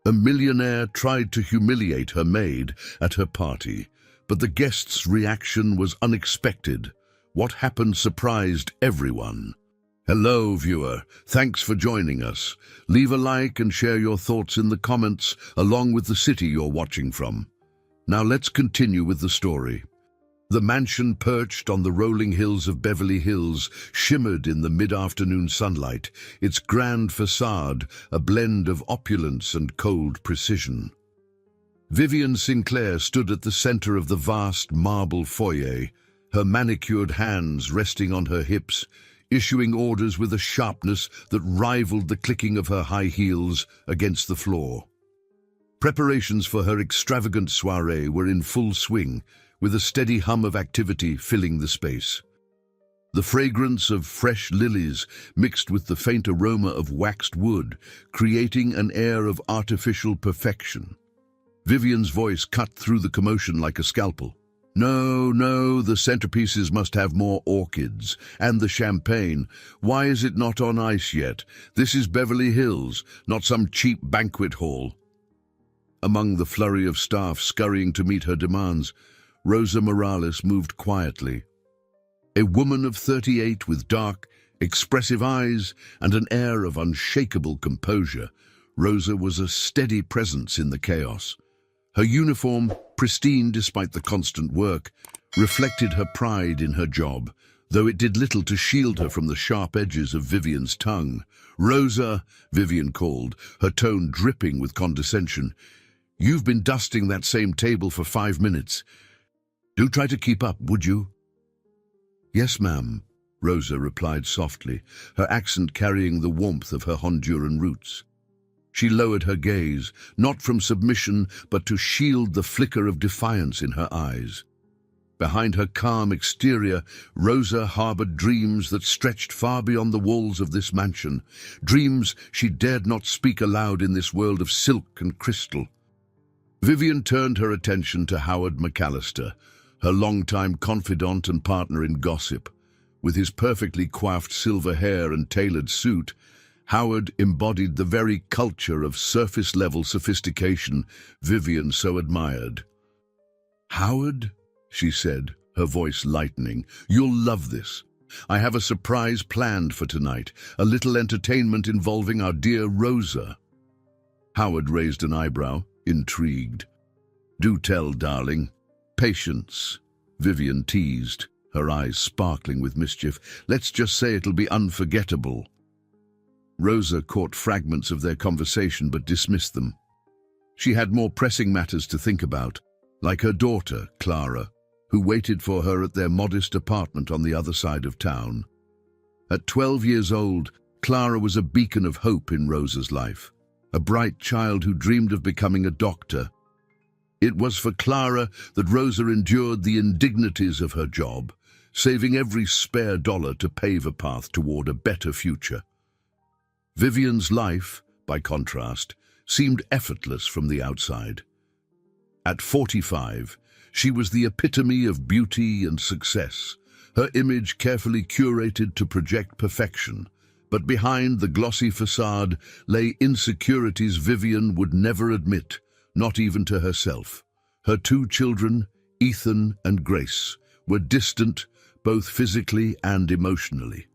A millionaire tried to humiliate her maid at her party, but the guest's reaction was unexpected. What happened surprised everyone. Hello, viewer. Thanks for joining us. Leave a like and share your thoughts in the comments, along with the city you're watching from. Now let's continue with the story. The mansion perched on the rolling hills of Beverly Hills shimmered in the mid-afternoon sunlight, its grand facade a blend of opulence and cold precision. Vivian Sinclair stood at the center of the vast marble foyer, her manicured hands resting on her hips, issuing orders with a sharpness that rivaled the clicking of her high heels against the floor. Preparations for her extravagant soiree were in full swing, with a steady hum of activity filling the space. The fragrance of fresh lilies mixed with the faint aroma of waxed wood, creating an air of artificial perfection. Vivian's voice cut through the commotion like a scalpel. No, the centerpieces must have more orchids. And the champagne. Why is it not on ice yet? This is Beverly Hills, not some cheap banquet hall. Among the flurry of staff scurrying to meet her demands, Rosa Morales moved quietly. A woman of 38 with dark, expressive eyes and an air of unshakable composure, Rosa was a steady presence in the chaos. Her uniform, pristine despite the constant work, reflected her pride in her job, though it did little to shield her from the sharp edges of Vivian's tongue. "Rosa," Vivian called, her tone dripping with condescension. "You've been dusting that same table for 5 minutes. Do try to keep up, would you?" "Yes, ma'am," Rosa replied softly, her accent carrying the warmth of her Honduran roots. She lowered her gaze, not from submission, but to shield the flicker of defiance in her eyes. Behind her calm exterior, Rosa harbored dreams that stretched far beyond the walls of this mansion, dreams she dared not speak aloud in this world of silk and crystal. Vivian turned her attention to Howard McAllister, her longtime confidant and partner in gossip. With his perfectly coiffed silver hair and tailored suit, Howard embodied the very culture of surface-level sophistication Vivian so admired. "Howard," she said, her voice lightening, "you'll love this. I have a surprise planned for tonight, a little entertainment involving our dear Rosa." Howard raised an eyebrow, intrigued. "Do tell, darling." "Patience," Vivian teased, her eyes sparkling with mischief. "Let's just say it'll be unforgettable." Rosa caught fragments of their conversation but dismissed them. She had more pressing matters to think about, like her daughter, Clara, who waited for her at their modest apartment on the other side of town. At 12 years old, Clara was a beacon of hope in Rosa's life, a bright child who dreamed of becoming a doctor. It was for Clara that Rosa endured the indignities of her job, saving every spare dollar to pave a path toward a better future. Vivian's life, by contrast, seemed effortless from the outside. At 45, she was the epitome of beauty and success, her image carefully curated to project perfection. But behind the glossy facade lay insecurities Vivian would never admit, not even to herself. Her 2 children, Ethan and Grace, were distant both physically and emotionally.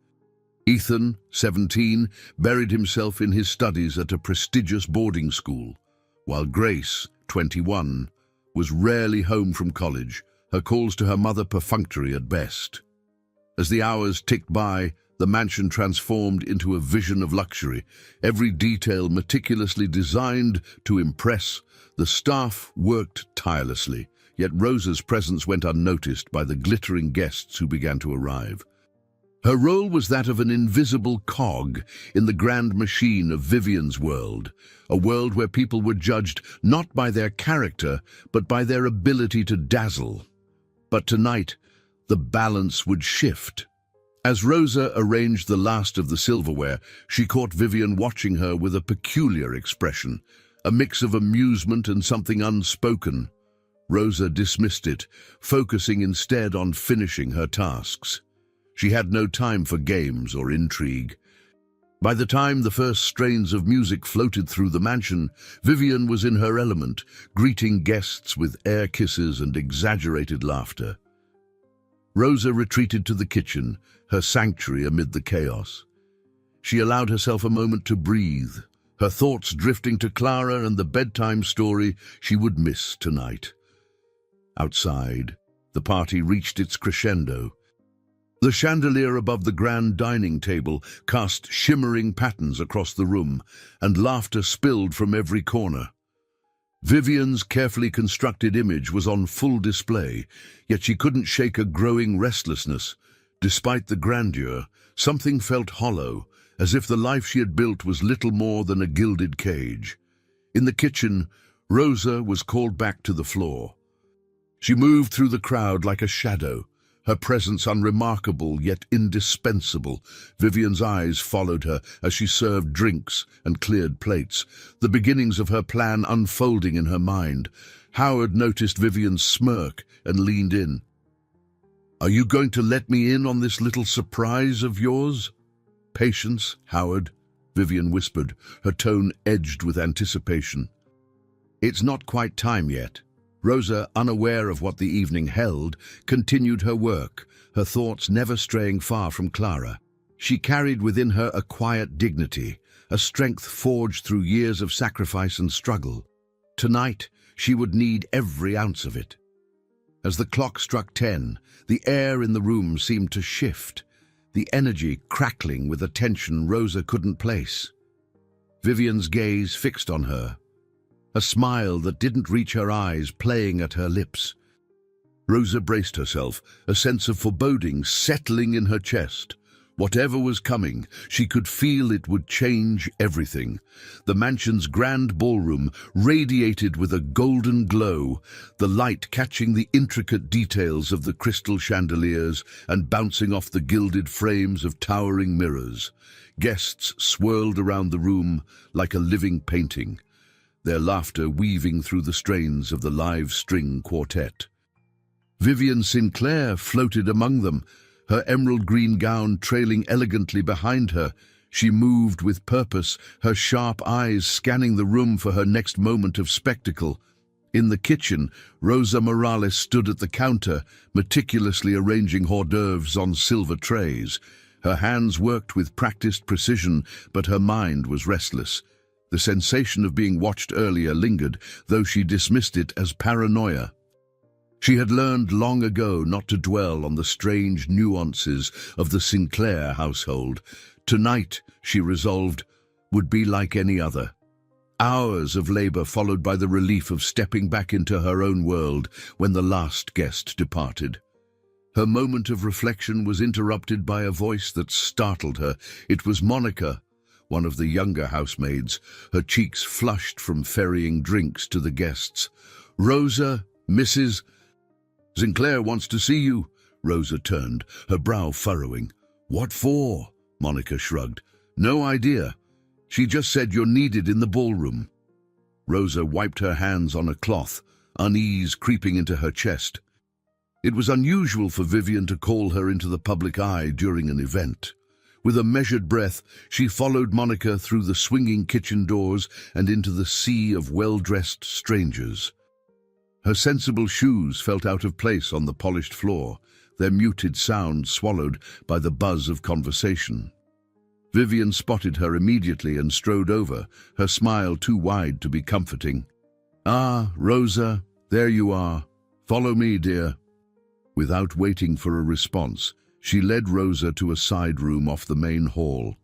Ethan, 17, buried himself in his studies at a prestigious boarding school, while Grace, 21, was rarely home from college, her calls to her mother perfunctory at best. As the hours ticked by, the mansion transformed into a vision of luxury, every detail meticulously designed to impress. The staff worked tirelessly, yet Rosa's presence went unnoticed by the glittering guests who began to arrive. Her role was that of an invisible cog in the grand machine of Vivian's world, a world where people were judged not by their character, but by their ability to dazzle. But tonight, the balance would shift. As Rosa arranged the last of the silverware, she caught Vivian watching her with a peculiar expression, a mix of amusement and something unspoken. Rosa dismissed it, focusing instead on finishing her tasks. She had no time for games or intrigue. By the time the first strains of music floated through the mansion, Vivian was in her element, greeting guests with air kisses and exaggerated laughter. Rosa retreated to the kitchen, her sanctuary amid the chaos. She allowed herself a moment to breathe, her thoughts drifting to Clara and the bedtime story she would miss tonight. Outside, the party reached its crescendo. The chandelier above the grand dining table cast shimmering patterns across the room, and laughter spilled from every corner. Vivian's carefully constructed image was on full display, yet she couldn't shake a growing restlessness. Despite the grandeur, something felt hollow, as if the life she had built was little more than a gilded cage. In the kitchen, Rosa was called back to the floor. She moved through the crowd like a shadow, her presence unremarkable yet indispensable. Vivian's eyes followed her as she served drinks and cleared plates, the beginnings of her plan unfolding in her mind. Howard noticed Vivian's smirk and leaned in. "Are you going to let me in on this little surprise of yours?" "Patience, Howard," Vivian whispered, her tone edged with anticipation. "It's not quite time yet." Rosa, unaware of what the evening held, continued her work, her thoughts never straying far from Clara. She carried within her a quiet dignity, a strength forged through years of sacrifice and struggle. Tonight, she would need every ounce of it. As the clock struck 10, the air in the room seemed to shift, the energy crackling with a tension Rosa couldn't place. Vivian's gaze fixed on her, a smile that didn't reach her eyes playing at her lips. Rosa braced herself, a sense of foreboding settling in her chest. Whatever was coming, she could feel it would change everything. The mansion's grand ballroom radiated with a golden glow, the light catching the intricate details of the crystal chandeliers and bouncing off the gilded frames of towering mirrors. Guests swirled around the room like a living painting, their laughter weaving through the strains of the live string quartet. Vivian Sinclair floated among them, her emerald green gown trailing elegantly behind her. She moved with purpose, her sharp eyes scanning the room for her next moment of spectacle. In the kitchen, Rosa Morales stood at the counter, meticulously arranging hors d'oeuvres on silver trays. Her hands worked with practiced precision, but her mind was restless. The sensation of being watched earlier lingered, though she dismissed it as paranoia. She had learned long ago not to dwell on the strange nuances of the Sinclair household. Tonight, she resolved, would be like any other. Hours of labor followed by the relief of stepping back into her own world when the last guest departed. Her moment of reflection was interrupted by a voice that startled her. It was Monica, one of the younger housemaids, her cheeks flushed from ferrying drinks to the guests. "Rosa, Mrs. Sinclair wants to see you." Rosa turned, her brow furrowing. "What for?" Monica shrugged. "No idea. She just said you're needed in the ballroom." Rosa wiped her hands on a cloth, unease creeping into her chest. It was unusual for Vivian to call her into the public eye during an event. With a measured breath, she followed Monica through the swinging kitchen doors and into the sea of well-dressed strangers. Her sensible shoes felt out of place on the polished floor, their muted sound swallowed by the buzz of conversation. Vivian spotted her immediately and strode over, her smile too wide to be comforting. "Ah, Rosa, there you are. Follow me, dear." Without waiting for a response, she led Rosa to a side room off the main hall.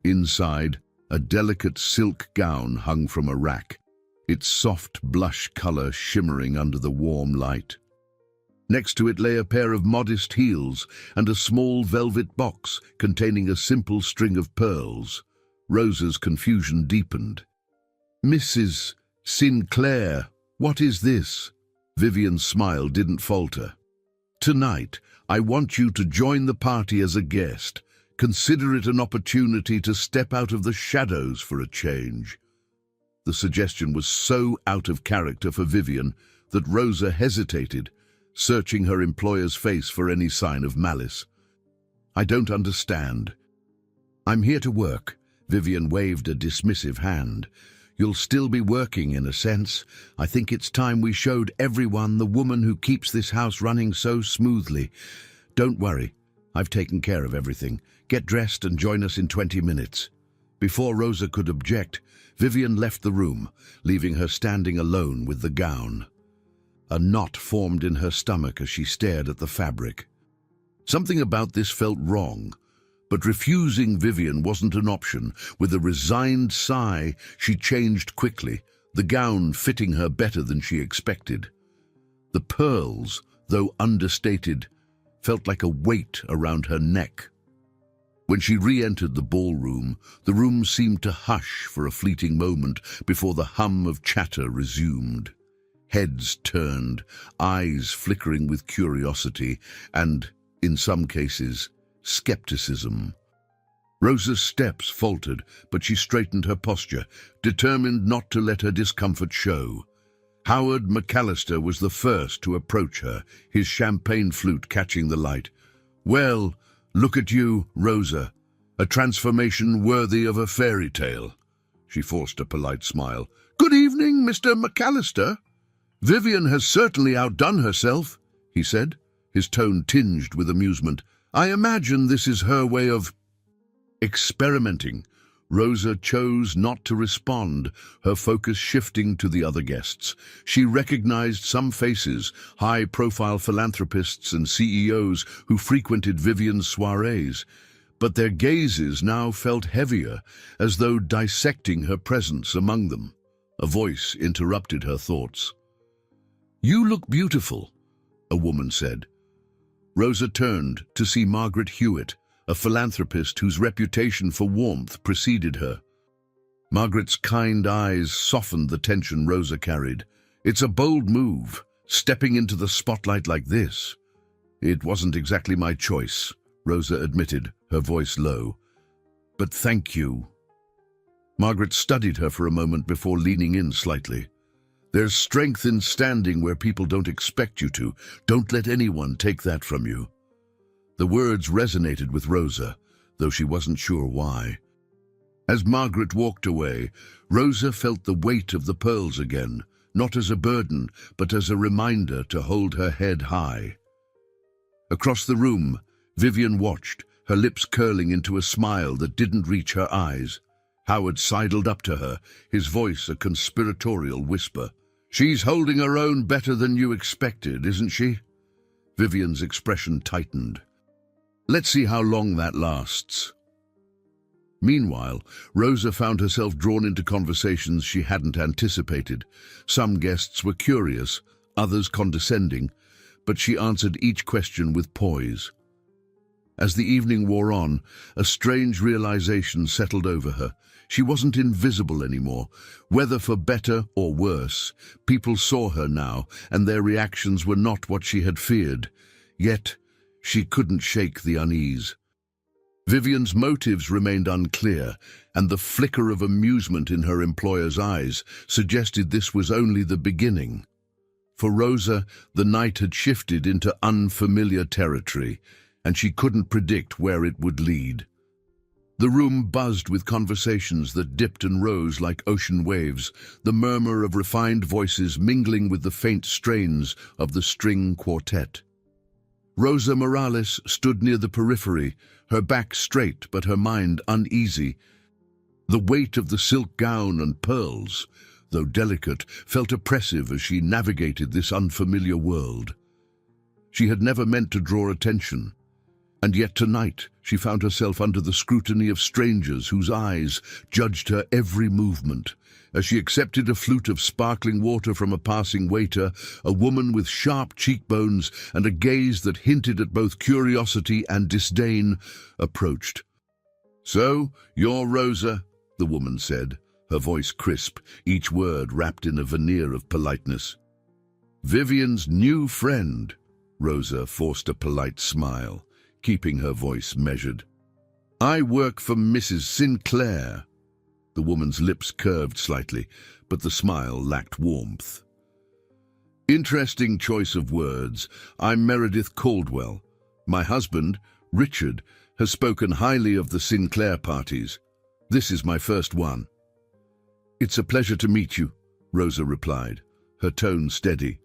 Inside, a delicate silk gown hung from a rack, its soft blush color shimmering under the warm light. Next to it lay a pair of modest heels and a small velvet box containing a simple string of pearls. Rosa's confusion deepened. "Mrs. Sinclair, what is this?" Vivian's smile didn't falter. "Tonight, I want you to join the party as a guest. Consider it an opportunity to step out of the shadows for a change." The suggestion was so out of character for Vivian that Rosa hesitated, searching her employer's face for any sign of malice. "I don't understand." "I'm here to work," Vivian waved a dismissive hand. "You'll still be working, in a sense. I think it's time we showed everyone the woman who keeps this house running so smoothly. Don't worry, I've taken care of everything. Get dressed and join us in 20 minutes. Before Rosa could object, Vivian left the room, leaving her standing alone with the gown. A knot formed in her stomach as she stared at the fabric. Something about this felt wrong, but refusing Vivian wasn't an option. With a resigned sigh, she changed quickly, the gown fitting her better than she expected. The pearls, though understated, felt like a weight around her neck. When she re-entered the ballroom, the room seemed to hush for a fleeting moment before the hum of chatter resumed. Heads turned, eyes flickering with curiosity and, in some cases, skepticism. Rosa's steps faltered, but she straightened her posture, determined not to let her discomfort show. Howard McAllister was the first to approach her, his champagne flute catching the light. "Well, look at you, Rosa. A transformation worthy of a fairy tale." She forced a polite smile. "Good evening, Mr. McAllister." "Vivian has certainly outdone herself," he said, his tone tinged with amusement. "I imagine this is her way of experimenting." Rosa chose not to respond, her focus shifting to the other guests. She recognized some faces, high-profile philanthropists and CEOs who frequented Vivian's soirees, but their gazes now felt heavier, as though dissecting her presence among them. A voice interrupted her thoughts. "You look beautiful," a woman said. Rosa turned to see Margaret Hewitt, a philanthropist whose reputation for warmth preceded her. Margaret's kind eyes softened the tension Rosa carried. "It's a bold move, stepping into the spotlight like this." "It wasn't exactly my choice," Rosa admitted, her voice low. "But thank you." Margaret studied her for a moment before leaning in slightly. "There's strength in standing where people don't expect you to. Don't let anyone take that from you." The words resonated with Rosa, though she wasn't sure why. As Margaret walked away, Rosa felt the weight of the pearls again, not as a burden, but as a reminder to hold her head high. Across the room, Vivian watched, her lips curling into a smile that didn't reach her eyes. Howard sidled up to her, his voice a conspiratorial whisper. "She's holding her own better than you expected, isn't she?" Vivian's expression tightened. "Let's see how long that lasts." Meanwhile, Rosa found herself drawn into conversations she hadn't anticipated. Some guests were curious, others condescending, but she answered each question with poise. As the evening wore on, a strange realization settled over her. She wasn't invisible anymore. Whether for better or worse, people saw her now, and their reactions were not what she had feared. Yet, she couldn't shake the unease. Vivian's motives remained unclear, and the flicker of amusement in her employer's eyes suggested this was only the beginning. For Rosa, the night had shifted into unfamiliar territory, and she couldn't predict where it would lead. The room buzzed with conversations that dipped and rose like ocean waves, the murmur of refined voices mingling with the faint strains of the string quartet. Rosa Morales stood near the periphery, her back straight but her mind uneasy. The weight of the silk gown and pearls, though delicate, felt oppressive as she navigated this unfamiliar world. She had never meant to draw attention, and yet tonight she found herself under the scrutiny of strangers whose eyes judged her every movement. As she accepted a flute of sparkling water from a passing waiter, a woman with sharp cheekbones and a gaze that hinted at both curiosity and disdain approached. "So, you're Rosa," the woman said, her voice crisp, each word wrapped in a veneer of politeness. "Vivian's new friend." Rosa forced a polite smile, keeping her voice measured. "I work for Mrs. Sinclair." The woman's lips curved slightly, but the smile lacked warmth. "Interesting choice of words. I'm Meredith Caldwell. My husband, Richard, has spoken highly of the Sinclair parties." This is my first one. It's a pleasure to meet you, Rosa replied, her tone steady.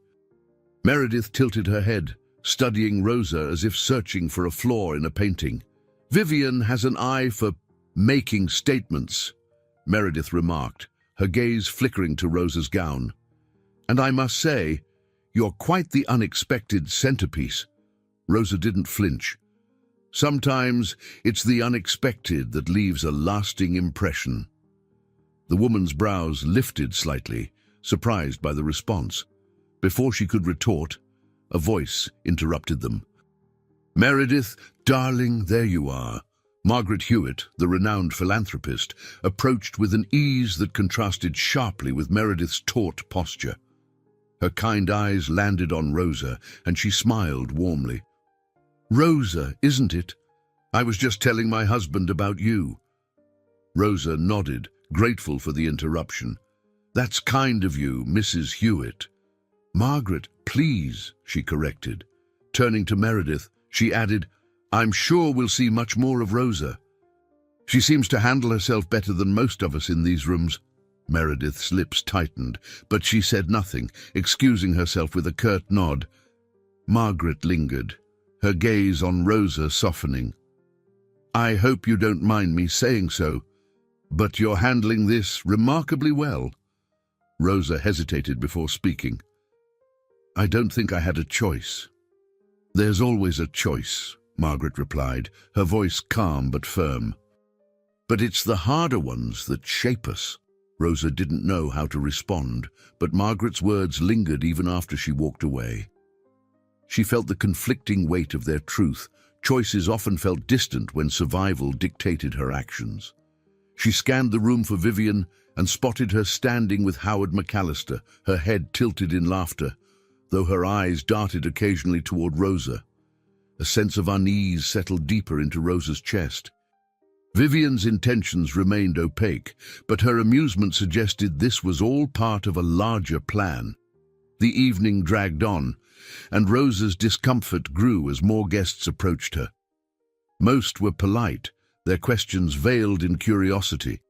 Meredith tilted her head, studying Rosa as if searching for a flaw in a painting. Vivian has an eye for making statements, Meredith remarked, her gaze flickering to Rosa's gown. And I must say, you're quite the unexpected centerpiece. Rosa didn't flinch. Sometimes it's the unexpected that leaves a lasting impression. The woman's brows lifted slightly, surprised by the response. Before she could retort, a voice interrupted them. Meredith, darling, there you are. Margaret Hewitt, the renowned philanthropist, approached with an ease that contrasted sharply with Meredith's taut posture. Her kind eyes landed on Rosa, and she smiled warmly. Rosa, isn't it? I was just telling my husband about you. Rosa nodded, grateful for the interruption. That's kind of you, Mrs. Hewitt. Margaret, please, she corrected. Turning to Meredith, she added, I'm sure we'll see much more of Rosa. She seems to handle herself better than most of us in these rooms. Meredith's lips tightened, but she said nothing, excusing herself with a curt nod. Margaret lingered, her gaze on Rosa softening. I hope you don't mind me saying so, but you're handling this remarkably well. Rosa hesitated before speaking. I don't think I had a choice. There's always a choice, Margaret replied, her voice calm but firm. But it's the harder ones that shape us. Rosa didn't know how to respond, but Margaret's words lingered even after she walked away. She felt the conflicting weight of their truth. Choices often felt distant when survival dictated her actions. She scanned the room for Vivian and spotted her standing with Howard McAllister, her head tilted in laughter, though her eyes darted occasionally toward Rosa. A sense of unease settled deeper into Rosa's chest. Vivian's intentions remained opaque, but her amusement suggested this was all part of a larger plan. The evening dragged on, and Rosa's discomfort grew as more guests approached her. Most were polite, their questions veiled in curiosity,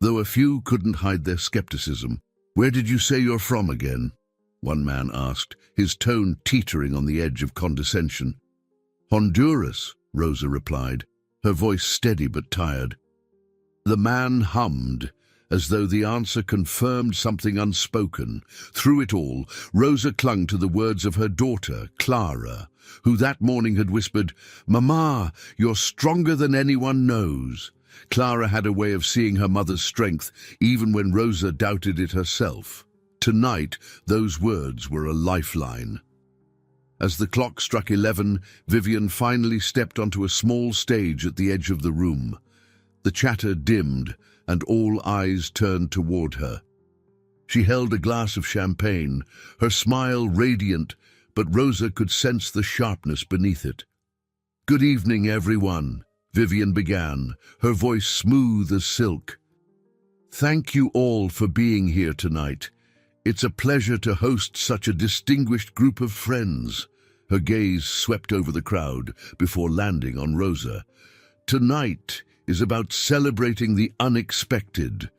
though a few couldn't hide their skepticism. Where did you say you're from again? One man asked, his tone teetering on the edge of condescension. Honduras, Rosa replied, her voice steady but tired. The man hummed, as though the answer confirmed something unspoken. Through it all, Rosa clung to the words of her daughter, Clara, who that morning had whispered, Mama, you're stronger than anyone knows. Clara had a way of seeing her mother's strength, even when Rosa doubted it herself. Tonight, those words were a lifeline. As the clock struck 11, Vivian finally stepped onto a small stage at the edge of the room. The chatter dimmed, and all eyes turned toward her. She held a glass of champagne, her smile radiant, but Rosa could sense the sharpness beneath it. Good evening, everyone, Vivian began, her voice smooth as silk. Thank you all for being here tonight. It's a pleasure to host such a distinguished group of friends. Her gaze swept over the crowd before landing on Rosa. Tonight is about celebrating the unexpected.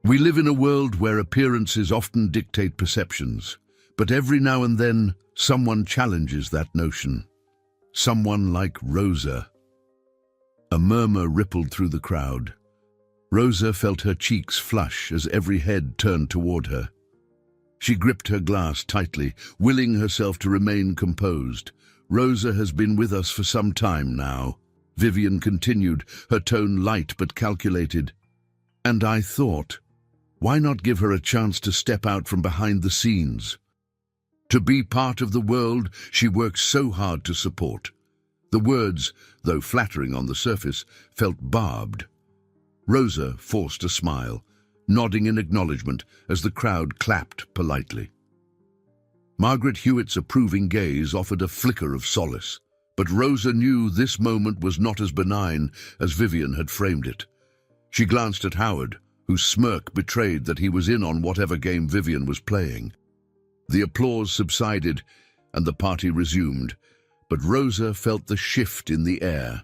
We live in a world where appearances often dictate perceptions, but every now and then someone challenges that notion. Someone like Rosa. A murmur rippled through the crowd. Rosa felt her cheeks flush as every head turned toward her. She gripped her glass tightly, willing herself to remain composed. Rosa has been with us for some time now, Vivian continued, her tone light but calculated. And I thought, why not give her a chance to step out from behind the scenes? To be part of the world she works so hard to support. The words, though flattering on the surface, felt barbed. Rosa forced a smile, nodding in acknowledgement as the crowd clapped politely. Margaret Hewitt's approving gaze offered a flicker of solace, but Rosa knew this moment was not as benign as Vivian had framed it. She glanced at Howard, whose smirk betrayed that he was in on whatever game Vivian was playing. The applause subsided and the party resumed, but Rosa felt the shift in the air.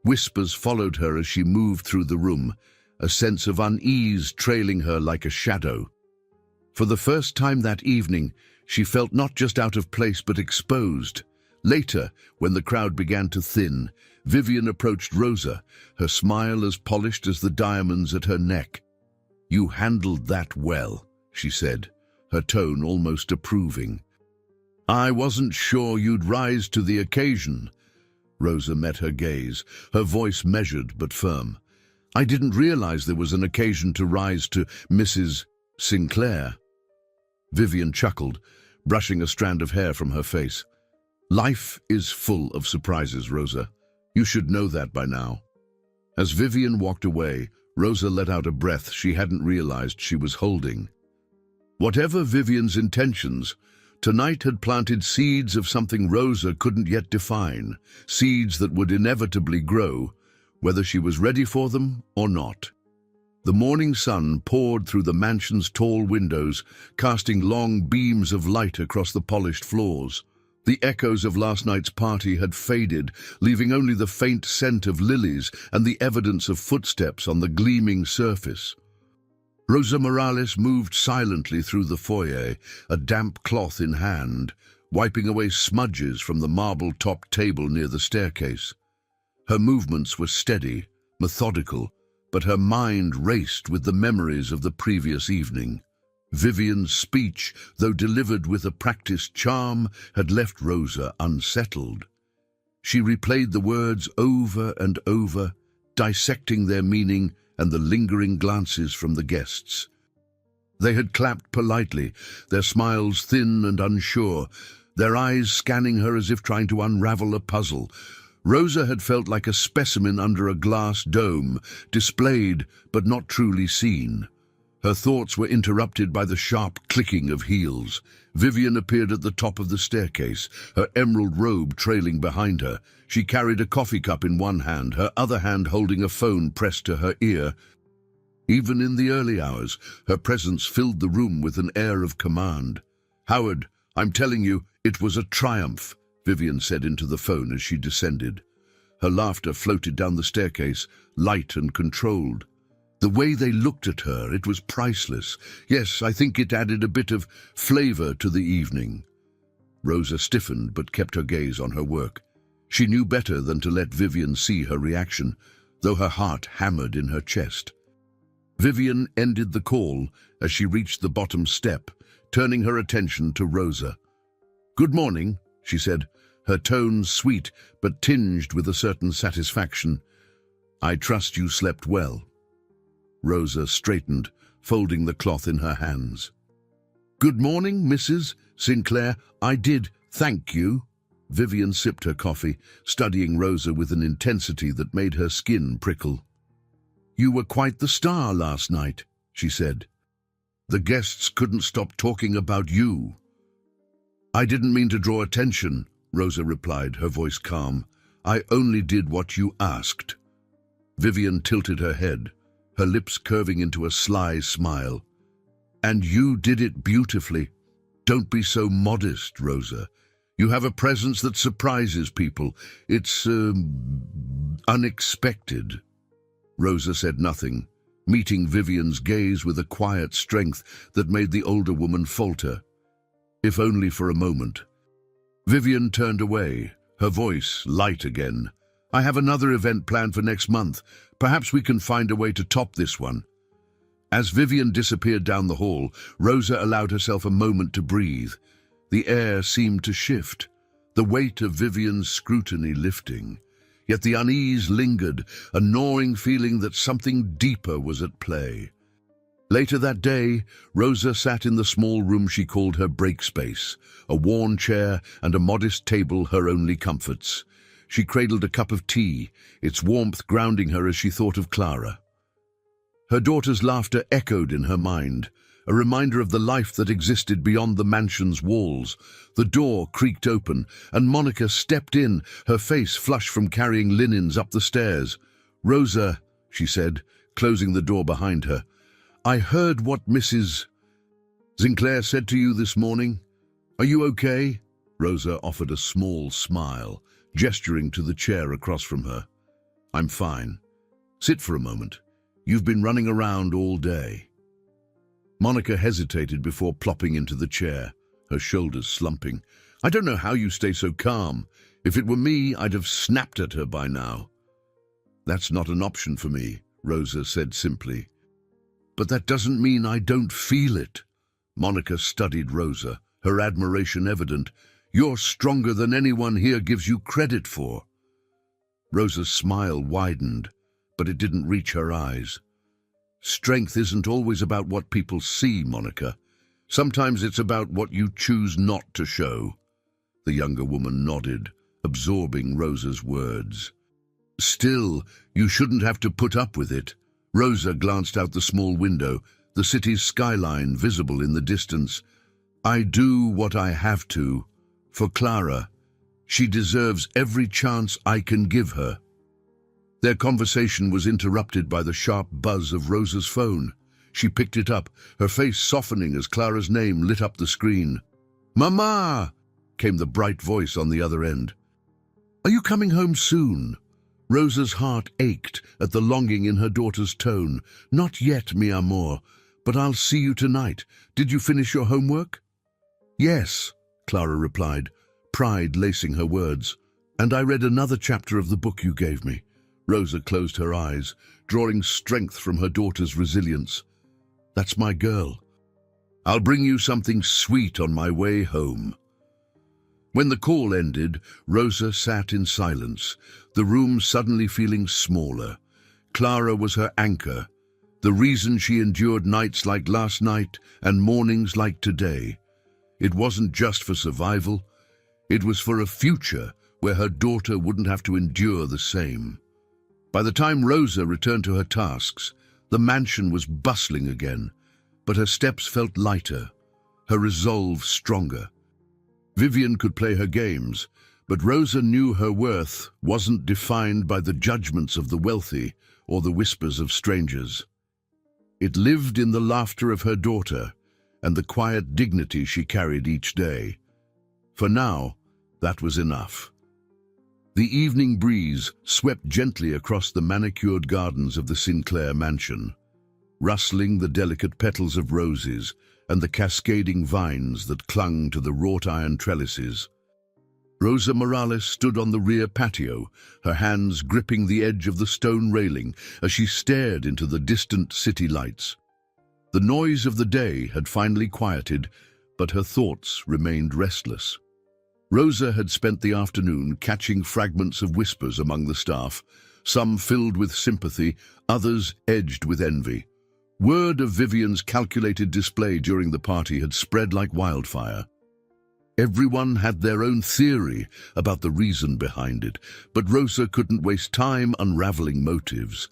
Whispers followed her as she moved through the room, a sense of unease trailing her like a shadow. For the first time that evening, she felt not just out of place but exposed. Later, when the crowd began to thin, Vivian approached Rosa, her smile as polished as the diamonds at her neck. "You handled that well," she said, her tone almost approving. "I wasn't sure you'd rise to the occasion." Rosa met her gaze, her voice measured but firm. "I didn't realize there was an occasion to rise to Mrs. Sinclair." Vivian chuckled, brushing a strand of hair from her face. "Life is full of surprises, Rosa. You should know that by now." As Vivian walked away, Rosa let out a breath she hadn't realized she was holding. Whatever Vivian's intentions, tonight had planted seeds of something Rosa couldn't yet define, seeds that would inevitably grow, whether she was ready for them or not. The morning sun poured through the mansion's tall windows, casting long beams of light across the polished floors. The echoes of last night's party had faded, leaving only the faint scent of lilies and the evidence of footsteps on the gleaming surface. Rosa Morales moved silently through the foyer, a damp cloth in hand, wiping away smudges from the marble-topped table near the staircase. Her movements were steady, methodical, but her mind raced with the memories of the previous evening. Vivian's speech, though delivered with a practiced charm, had left Rosa unsettled. She replayed the words over and over, dissecting their meaning and the lingering glances from the guests. They had clapped politely, their smiles thin and unsure, their eyes scanning her as if trying to unravel a puzzle. Rosa had felt like a specimen under a glass dome, displayed but not truly seen. Her thoughts were interrupted by the sharp clicking of heels. Vivian appeared at the top of the staircase, her emerald robe trailing behind her. She carried a coffee cup in one hand, her other hand holding a phone pressed to her ear. Even in the early hours, her presence filled the room with an air of command. "Howard, I'm telling you, it was a triumph," Vivian said into the phone as she descended. Her laughter floated down the staircase, light and controlled. The way they looked at her, it was priceless. Yes, I think it added a bit of flavor to the evening. Rosa stiffened but kept her gaze on her work. She knew better than to let Vivian see her reaction, though her heart hammered in her chest. Vivian ended the call as she reached the bottom step, turning her attention to Rosa. "Good morning," she said, her tone sweet but tinged with a certain satisfaction. "I trust you slept well." Rosa straightened, folding the cloth in her hands. "Good morning, Mrs. Sinclair. I did, thank you." Vivian sipped her coffee, studying Rosa with an intensity that made her skin prickle. "You were quite the star last night," she said. "The guests couldn't stop talking about you." "I didn't mean to draw attention," Rosa replied, her voice calm. "I only did what you asked." Vivian tilted her head, her lips curving into a sly smile. "And you did it beautifully. Don't be so modest, Rosa. You have a presence that surprises people. It's, unexpected." Rosa said nothing, meeting Vivian's gaze with a quiet strength that made the older woman falter, if only for a moment. Vivian turned away, her voice light again. "I have another event planned for next month. Perhaps we can find a way to top this one." As Vivian disappeared down the hall, Rosa allowed herself a moment to breathe. The air seemed to shift, the weight of Vivian's scrutiny lifting. Yet the unease lingered, a gnawing feeling that something deeper was at play. Later that day, Rosa sat in the small room she called her break space, a worn chair and a modest table her only comforts. She cradled a cup of tea, its warmth grounding her as she thought of Clara. Her daughter's laughter echoed in her mind, a reminder of the life that existed beyond the mansion's walls. The door creaked open, and Monica stepped in, her face flushed from carrying linens up the stairs. "Rosa," she said, closing the door behind her, "I heard what Mrs. Sinclair said to you this morning. Are you okay?" Rosa offered a small smile, gesturing to the chair across from her. "I'm fine. Sit for a moment." You've been running around all day." Monica hesitated before plopping into the chair, her shoulders slumping. "I don't know how you stay so calm. If it were me, I'd have snapped at her by now." "That's not an option for me," Rosa said simply. "But that doesn't mean I don't feel it." Monica studied Rosa, her admiration evident. "You're stronger than anyone here gives you credit for." Rosa's smile widened, but it didn't reach her eyes. "Strength isn't always about what people see, Monica. Sometimes it's about what you choose not to show." The younger woman nodded, absorbing Rosa's words. "Still, you shouldn't have to put up with it." Rosa glanced out the small window, the city's skyline visible in the distance. "I do what I have to. For Clara. She deserves every chance I can give her." Their conversation was interrupted by the sharp buzz of Rosa's phone. She picked it up, her face softening as Clara's name lit up the screen. "Mama!" came the bright voice on the other end. "Are you coming home soon?" Rosa's heart ached at the longing in her daughter's tone. "Not yet, mi amor, but I'll see you tonight. Did you finish your homework?" "Yes," Clara replied, pride lacing her words. "And I read another chapter of the book you gave me." Rosa closed her eyes, drawing strength from her daughter's resilience. "That's my girl. I'll bring you something sweet on my way home." When the call ended, Rosa sat in silence, the room suddenly feeling smaller. Clara was her anchor, the reason she endured nights like last night and mornings like today. It wasn't just for survival, it was for a future where her daughter wouldn't have to endure the same. By the time Rosa returned to her tasks, the mansion was bustling again, but her steps felt lighter, her resolve stronger. Vivian could play her games, but Rosa knew her worth wasn't defined by the judgments of the wealthy or the whispers of strangers. It lived in the laughter of her daughter and the quiet dignity she carried each day. For now, that was enough. The evening breeze swept gently across the manicured gardens of the Sinclair mansion, rustling the delicate petals of roses and the cascading vines that clung to the wrought-iron trellises. Rosa Morales stood on the rear patio, her hands gripping the edge of the stone railing as she stared into the distant city lights. The noise of the day had finally quieted, but her thoughts remained restless. Rosa had spent the afternoon catching fragments of whispers among the staff, some filled with sympathy, others edged with envy. Word of Vivian's calculated display during the party had spread like wildfire. Everyone had their own theory about the reason behind it, but Rosa couldn't waste time unraveling motives.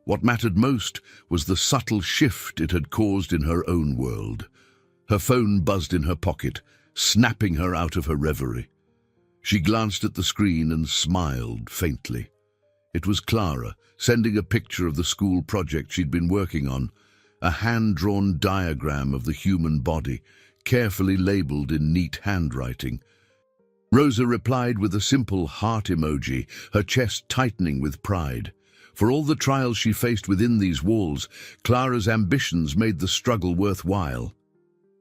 What mattered most was the subtle shift it had caused in her own world. Her phone buzzed in her pocket, snapping her out of her reverie. She glanced at the screen and smiled faintly. It was Clara, sending a picture of the school project she'd been working on, a hand-drawn diagram of the human body, carefully labeled in neat handwriting. Rosa replied with a simple heart emoji, her chest tightening with pride. For all the trials she faced within these walls, Clara's ambitions made the struggle worthwhile.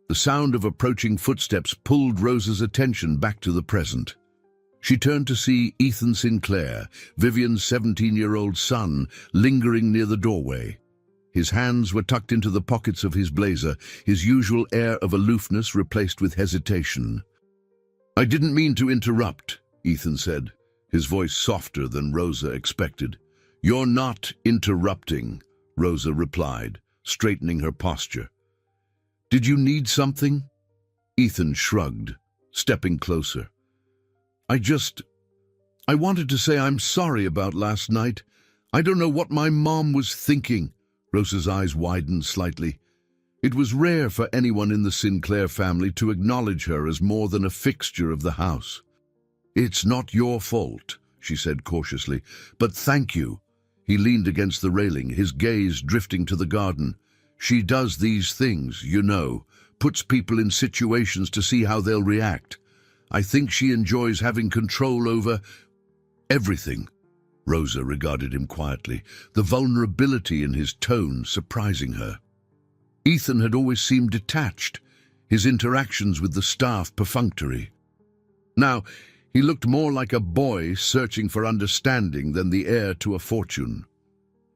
The sound of approaching footsteps pulled Rosa's attention back to the present. She turned to see Ethan Sinclair, Vivian's 17-year-old son, lingering near the doorway. His hands were tucked into the pockets of his blazer, his usual air of aloofness replaced with hesitation. "I didn't mean to interrupt," Ethan said, his voice softer than Rosa expected. "You're not interrupting," Rosa replied, straightening her posture. "Did you need something?" Ethan shrugged, stepping closer. I wanted to say I'm sorry about last night. I don't know what my mom was thinking." Rosa's eyes widened slightly. It was rare for anyone in the Sinclair family to acknowledge her as more than a fixture of the house. "It's not your fault," she said cautiously, "but thank you." He leaned against the railing, his gaze drifting to the garden. "She does these things, you know, puts people in situations to see how they'll react. I think she enjoys having control over everything." Rosa regarded him quietly, the vulnerability in his tone surprising her. Ethan had always seemed detached, his interactions with the staff perfunctory. Now, he looked more like a boy searching for understanding than the heir to a fortune.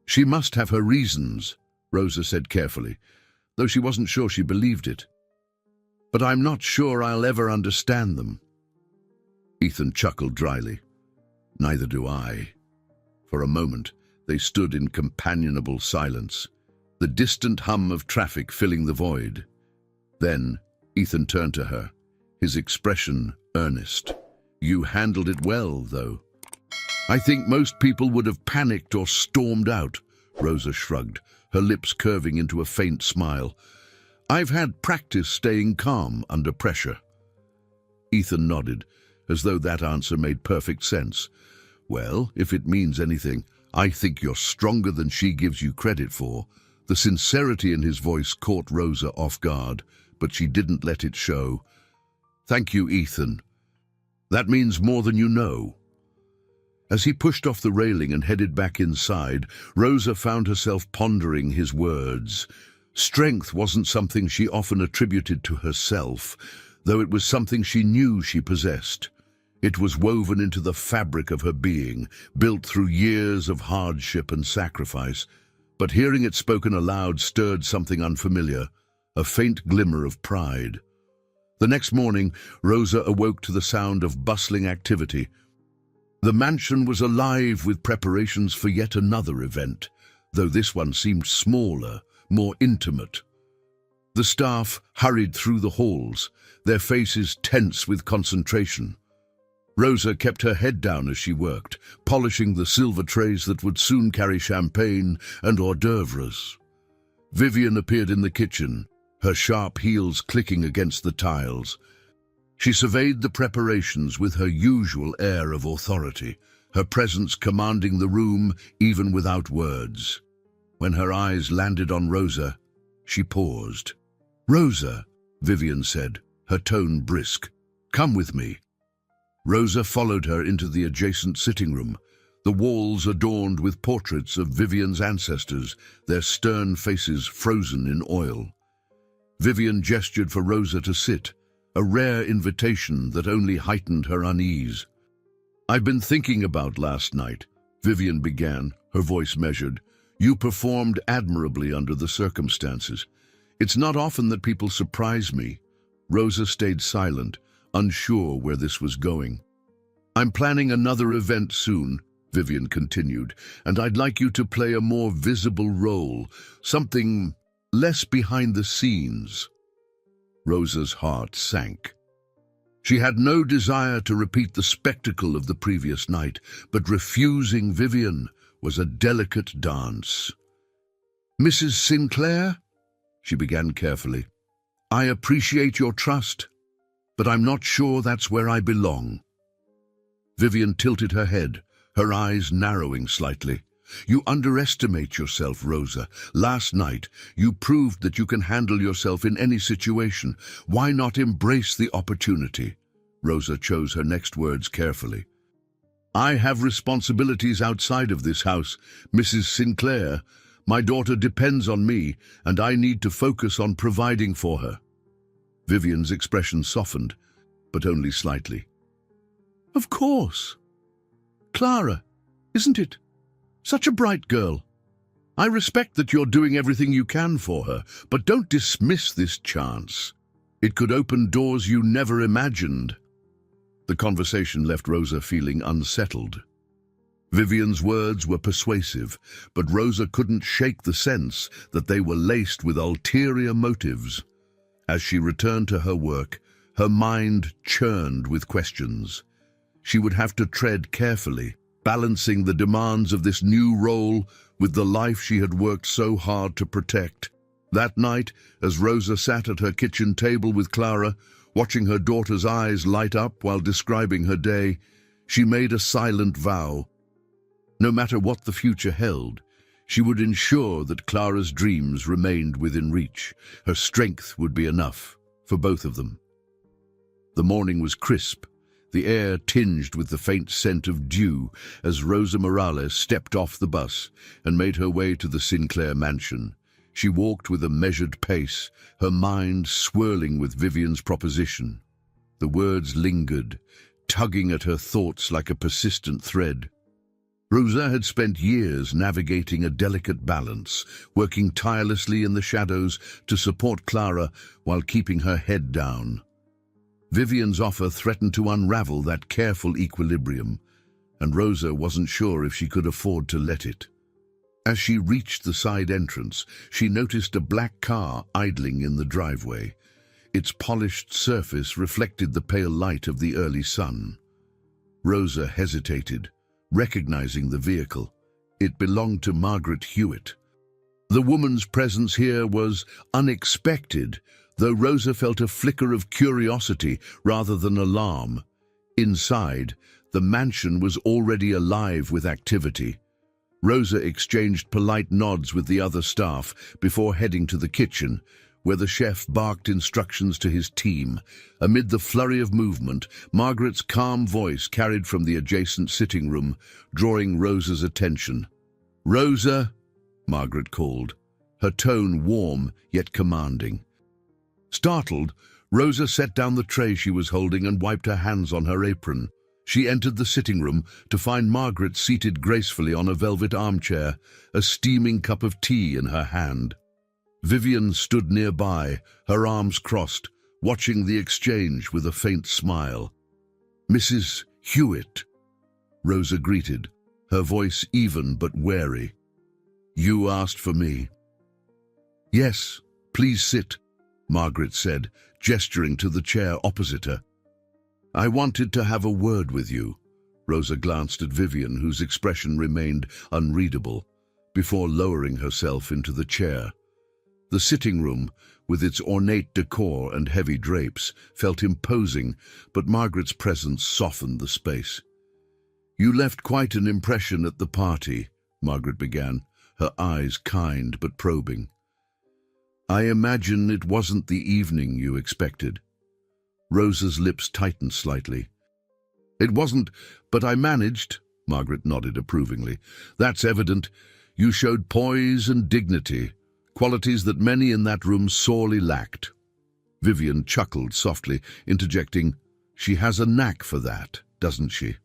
"She must have her reasons," Rosa said carefully, though she wasn't sure she believed it. "But I'm not sure I'll ever understand them." Ethan chuckled dryly. "Neither do I." For a moment, they stood in companionable silence, the distant hum of traffic filling the void. Then, Ethan turned to her, his expression earnest. "You handled it well, though." "I think most people would have panicked or stormed out," Rosa shrugged, her lips curving into a faint smile. "I've had practice staying calm under pressure." Ethan nodded, as though that answer made perfect sense. "Well, if it means anything, I think you're stronger than she gives you credit for." The sincerity in his voice caught Rosa off guard, but she didn't let it show. "Thank you, Ethan. That means more than you know." As he pushed off the railing and headed back inside, Rosa found herself pondering his words. Strength wasn't something she often attributed to herself, though it was something she knew she possessed. It was woven into the fabric of her being, built through years of hardship and sacrifice. But hearing it spoken aloud stirred something unfamiliar, a faint glimmer of pride. The next morning, Rosa awoke to the sound of bustling activity. The mansion was alive with preparations for yet another event, though this one seemed smaller, more intimate. The staff hurried through the halls, their faces tense with concentration. Rosa kept her head down as she worked, polishing the silver trays that would soon carry champagne and hors d'oeuvres. Vivian appeared in the kitchen, her sharp heels clicking against the tiles. She surveyed the preparations with her usual air of authority, her presence commanding the room even without words. When her eyes landed on Rosa, she paused. "Rosa," Vivian said, her tone brisk, "come with me." Rosa followed her into the adjacent sitting room, the walls adorned with portraits of Vivian's ancestors, their stern faces frozen in oil. Vivian gestured for Rosa to sit, a rare invitation that only heightened her unease. "I've been thinking about last night," Vivian began, her voice measured. "You performed admirably under the circumstances. It's not often that people surprise me." Rosa stayed silent, unsure where this was going. "I'm planning another event soon," Vivian continued, "and I'd like you to play a more visible role, something less behind the scenes." Rosa's heart sank. She had no desire to repeat the spectacle of the previous night, but refusing Vivian was a delicate dance. "Mrs. Sinclair," she began carefully, "I appreciate your trust, but I'm not sure that's where I belong." Vivian tilted her head, her eyes narrowing slightly. "You underestimate yourself, Rosa. Last night, you proved that you can handle yourself in any situation. Why not embrace the opportunity?" Rosa chose her next words carefully. "I have responsibilities outside of this house, Mrs. Sinclair. My daughter depends on me, and I need to focus on providing for her." Vivian's expression softened, but only slightly. "Of course. Clara, isn't it? Such a bright girl. I respect that you're doing everything you can for her, but don't dismiss this chance. It could open doors you never imagined." The conversation left Rosa feeling unsettled. Vivian's words were persuasive, but Rosa couldn't shake the sense that they were laced with ulterior motives. As she returned to her work, her mind churned with questions. She would have to tread carefully, balancing the demands of this new role with the life she had worked so hard to protect. That night, as Rosa sat at her kitchen table with Clara, watching her daughter's eyes light up while describing her day, she made a silent vow. No matter what the future held, she would ensure that Clara's dreams remained within reach. Her strength would be enough for both of them. The morning was crisp, the air tinged with the faint scent of dew as Rosa Morales stepped off the bus and made her way to the Sinclair mansion. She walked with a measured pace, her mind swirling with Vivian's proposition. The words lingered, tugging at her thoughts like a persistent thread. Rosa had spent years navigating a delicate balance, working tirelessly in the shadows to support Clara while keeping her head down. Vivian's offer threatened to unravel that careful equilibrium, and Rosa wasn't sure if she could afford to let it. As she reached the side entrance, she noticed a black car idling in the driveway. Its polished surface reflected the pale light of the early sun. Rosa hesitated, recognizing the vehicle. It belonged to Margaret Hewitt. The woman's presence here was unexpected, though Rosa felt a flicker of curiosity rather than alarm. Inside, the mansion was already alive with activity. Rosa exchanged polite nods with the other staff before heading to the kitchen, where the chef barked instructions to his team. Amid the flurry of movement, Margaret's calm voice carried from the adjacent sitting room, drawing Rosa's attention. "Rosa," Margaret called, her tone warm yet commanding. Startled, Rosa set down the tray she was holding and wiped her hands on her apron. She entered the sitting room to find Margaret seated gracefully on a velvet armchair, a steaming cup of tea in her hand. Vivian stood nearby, her arms crossed, watching the exchange with a faint smile. "Mrs. Hewitt," Rosa greeted, her voice even but wary. "You asked for me." "Yes, please sit," Margaret said, gesturing to the chair opposite her. "I wanted to have a word with you." Rosa glanced at Vivian, whose expression remained unreadable, before lowering herself into the chair. The sitting room, with its ornate decor and heavy drapes, felt imposing, but Margaret's presence softened the space. "You left quite an impression at the party," Margaret began, her eyes kind but probing. "I imagine it wasn't the evening you expected." Rosa's lips tightened slightly. "It wasn't, but I managed," Margaret nodded approvingly. "That's evident. You showed poise and dignity, qualities that many in that room sorely lacked." Vivian chuckled softly, interjecting, "She has a knack for that, doesn't she?"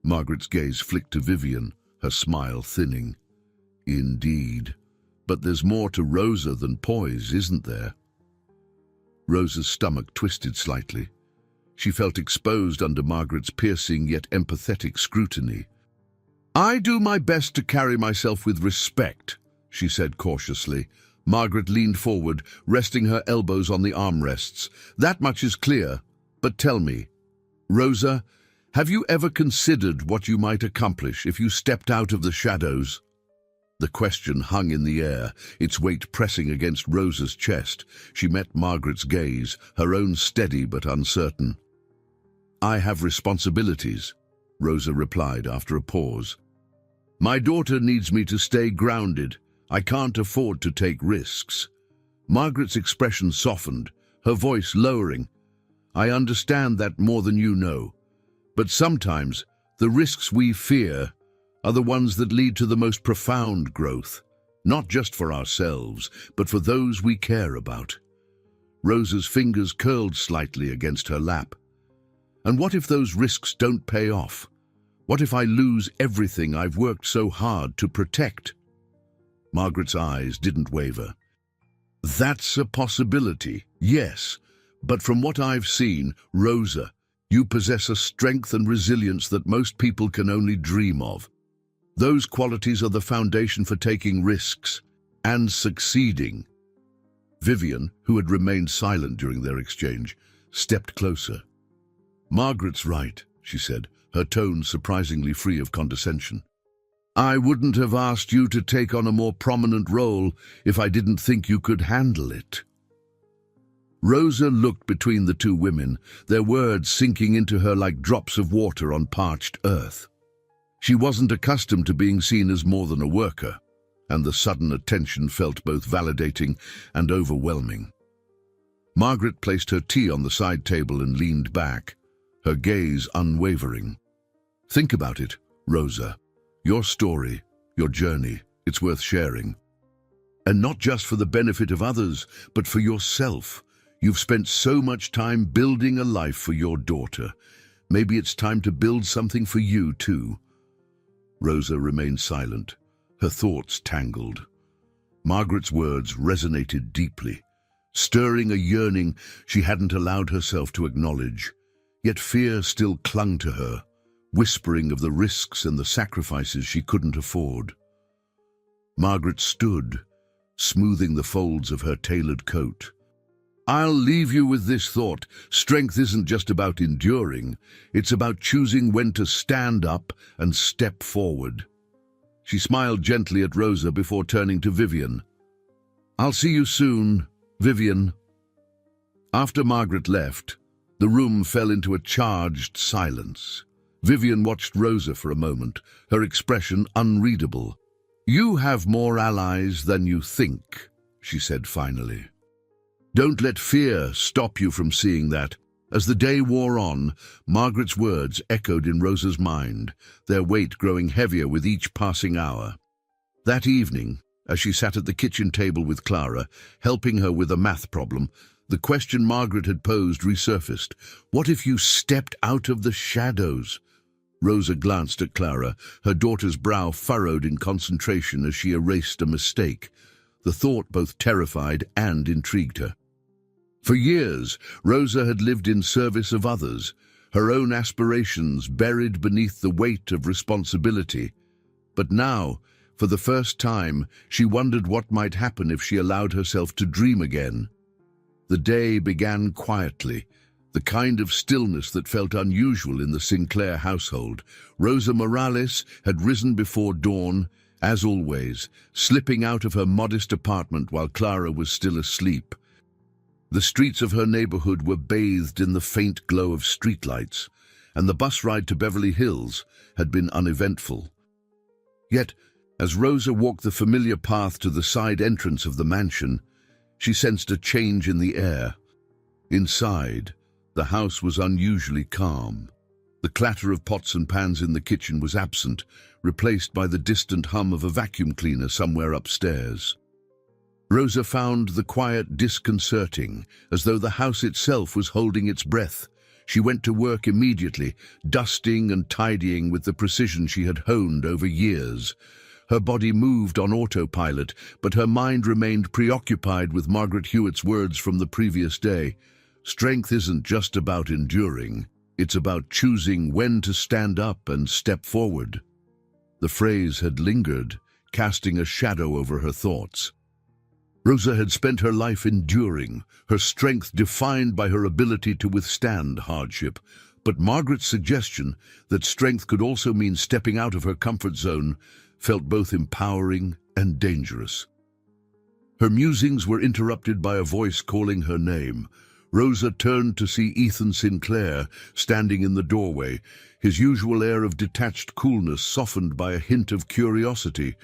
Margaret's gaze flicked to Vivian, her smile thinning. "Indeed. But there's more to Rosa than poise, isn't there?" Rosa's stomach twisted slightly. She felt exposed under Margaret's piercing yet empathetic scrutiny. "I do my best to carry myself with respect," she said cautiously. Margaret leaned forward, resting her elbows on the armrests. "That much is clear. But tell me, Rosa, have you ever considered what you might accomplish if you stepped out of the shadows?" The question hung in the air, its weight pressing against Rosa's chest. She met Margaret's gaze, her own steady but uncertain. "I have responsibilities," Rosa replied after a pause. "My daughter needs me to stay grounded. I can't afford to take risks." Margaret's expression softened, her voice lowering. "I understand that more than you know. But sometimes the risks we fear are the ones that lead to the most profound growth, not just for ourselves, but for those we care about." Rosa's fingers curled slightly against her lap. "And what if those risks don't pay off? What if I lose everything I've worked so hard to protect?" Margaret's eyes didn't waver. "That's a possibility, yes. But from what I've seen, Rosa, you possess a strength and resilience that most people can only dream of. Those qualities are the foundation for taking risks and succeeding." Vivian, who had remained silent during their exchange, stepped closer. "Margaret's right," she said, her tone surprisingly free of condescension. "I wouldn't have asked you to take on a more prominent role if I didn't think you could handle it." Rosa looked between the two women, their words sinking into her like drops of water on parched earth. She wasn't accustomed to being seen as more than a worker, and the sudden attention felt both validating and overwhelming. Margaret placed her tea on the side table and leaned back, her gaze unwavering. "Think about it, Rosa. Your story, your journey, it's worth sharing. And not just for the benefit of others, but for yourself. You've spent so much time building a life for your daughter. Maybe it's time to build something for you too." Rosa remained silent, her thoughts tangled. Margaret's words resonated deeply, stirring a yearning she hadn't allowed herself to acknowledge. Yet fear still clung to her, whispering of the risks and the sacrifices she couldn't afford. Margaret stood, smoothing the folds of her tailored coat. "I'll leave you with this thought. Strength isn't just about enduring. It's about choosing when to stand up and step forward." She smiled gently at Rosa before turning to Vivian. "I'll see you soon, Vivian." After Margaret left, the room fell into a charged silence. Vivian watched Rosa for a moment, her expression unreadable. "You have more allies than you think," she said finally. "Don't let fear stop you from seeing that." As the day wore on, Margaret's words echoed in Rosa's mind, their weight growing heavier with each passing hour. That evening, as she sat at the kitchen table with Clara, helping her with a math problem, the question Margaret had posed resurfaced. What if you stepped out of the shadows? Rosa glanced at Clara, her daughter's brow furrowed in concentration as she erased a mistake. The thought both terrified and intrigued her. For years, Rosa had lived in service of others, her own aspirations buried beneath the weight of responsibility. But now, for the first time, she wondered what might happen if she allowed herself to dream again. The day began quietly, the kind of stillness that felt unusual in the Sinclair household. Rosa Morales had risen before dawn, as always, slipping out of her modest apartment while Clara was still asleep. The streets of her neighborhood were bathed in the faint glow of streetlights, and the bus ride to Beverly Hills had been uneventful. Yet, as Rosa walked the familiar path to the side entrance of the mansion, she sensed a change in the air. Inside, the house was unusually calm. The clatter of pots and pans in the kitchen was absent, replaced by the distant hum of a vacuum cleaner somewhere upstairs. Rosa found the quiet disconcerting, as though the house itself was holding its breath. She went to work immediately, dusting and tidying with the precision she had honed over years. Her body moved on autopilot, but her mind remained preoccupied with Margaret Hewitt's words from the previous day. Strength isn't just about enduring, it's about choosing when to stand up and step forward. The phrase had lingered, casting a shadow over her thoughts. Rosa had spent her life enduring, her strength defined by her ability to withstand hardship. But Margaret's suggestion that strength could also mean stepping out of her comfort zone felt both empowering and dangerous. Her musings were interrupted by a voice calling her name. Rosa turned to see Ethan Sinclair standing in the doorway, his usual air of detached coolness softened by a hint of curiosity.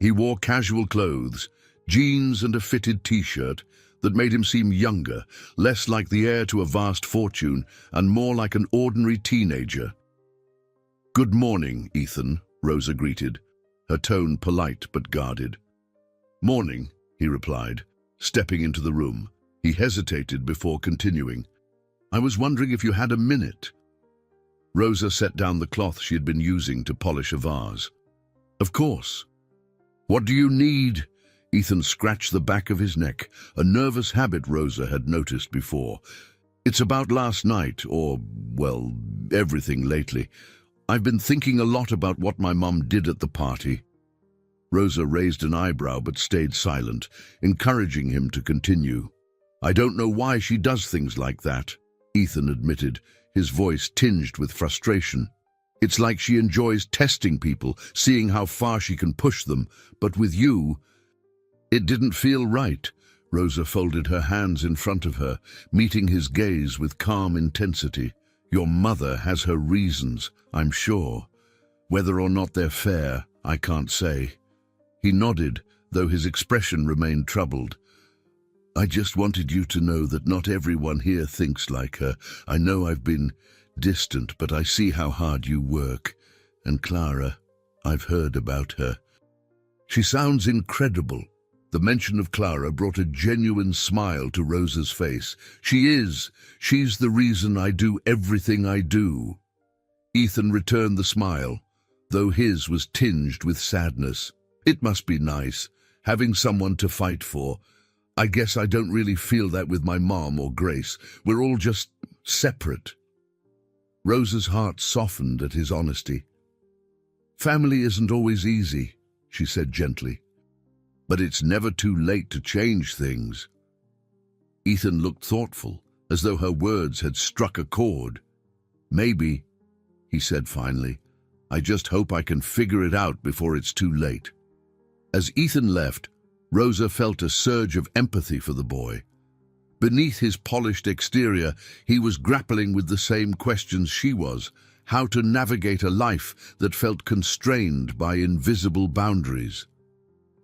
He wore casual clothes, jeans and a fitted t-shirt that made him seem younger, less like the heir to a vast fortune and more like an ordinary teenager. "Good morning, Ethan," Rosa greeted, her tone polite but guarded. "Morning," he replied, stepping into the room. He hesitated before continuing. "I was wondering if you had a minute." Rosa set down the cloth she had been using to polish a vase. "Of course." "What do you need?" Ethan scratched the back of his neck, a nervous habit Rosa had noticed before. "It's about last night, or, well, everything lately. I've been thinking a lot about what my mom did at the party." Rosa raised an eyebrow but stayed silent, encouraging him to continue. "I don't know why she does things like that," Ethan admitted, his voice tinged with frustration. "It's like she enjoys testing people, seeing how far she can push them. But with you, it didn't feel right." Rosa folded her hands in front of her, meeting his gaze with calm intensity. "Your mother has her reasons, I'm sure. Whether or not they're fair, I can't say." He nodded, though his expression remained troubled. "I just wanted you to know that not everyone here thinks like her. I know I've been distant, but I see how hard you work. And Clara, I've heard about her. She sounds incredible. The mention of Clara brought a genuine smile to Rosa's face. She's the reason I do everything I do. Ethan returned the smile, though his was tinged with sadness. It must be nice, having someone to fight for. I guess I don't really feel that with my mom or Grace. We're all just separate. Rosa's heart softened at his honesty. Family isn't always easy, she said gently. But it's never too late to change things. Ethan looked thoughtful, as though her words had struck a chord. Maybe, he said finally, I just hope I can figure it out before it's too late. As Ethan left, Rosa felt a surge of empathy for the boy. Beneath his polished exterior, he was grappling with the same questions she was, how to navigate a life that felt constrained by invisible boundaries.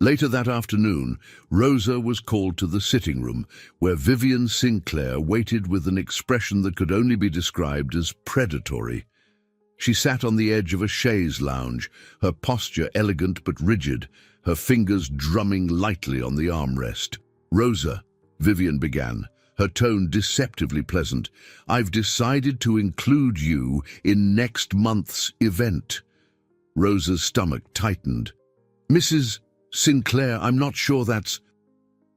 Later that afternoon, Rosa was called to the sitting room, where Vivian Sinclair waited with an expression that could only be described as predatory. She sat on the edge of a chaise lounge, her posture elegant but rigid, her fingers drumming lightly on the armrest. Rosa, Vivian began, her tone deceptively pleasant, I've decided to include you in next month's event. Rosa's stomach tightened. Mrs. Sinclair, I'm not sure that's...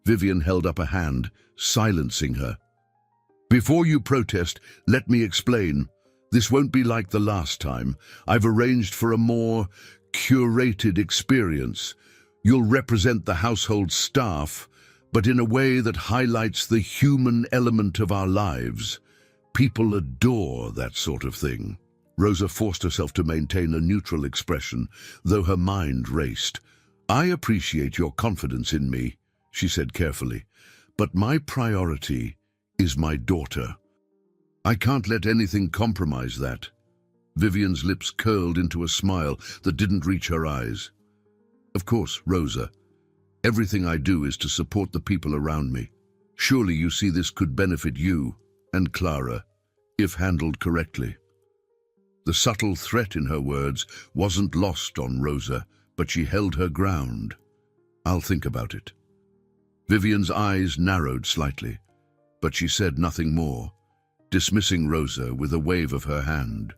Vivian held up a hand, silencing her. Before you protest, let me explain. This won't be like the last time. I've arranged for a more curated experience. You'll represent the household staff, but in a way that highlights the human element of our lives. People adore that sort of thing. Rosa forced herself to maintain a neutral expression, though her mind raced. I appreciate your confidence in me, she said carefully, but my priority is my daughter. I can't let anything compromise that. Vivian's lips curled into a smile that didn't reach her eyes. Of course, Rosa. Everything I do is to support the people around me. Surely you see this could benefit you and Clara, if handled correctly. The subtle threat in her words wasn't lost on Rosa, but she held her ground. I'll think about it. Vivian's eyes narrowed slightly, but she said nothing more, dismissing Rosa with a wave of her hand.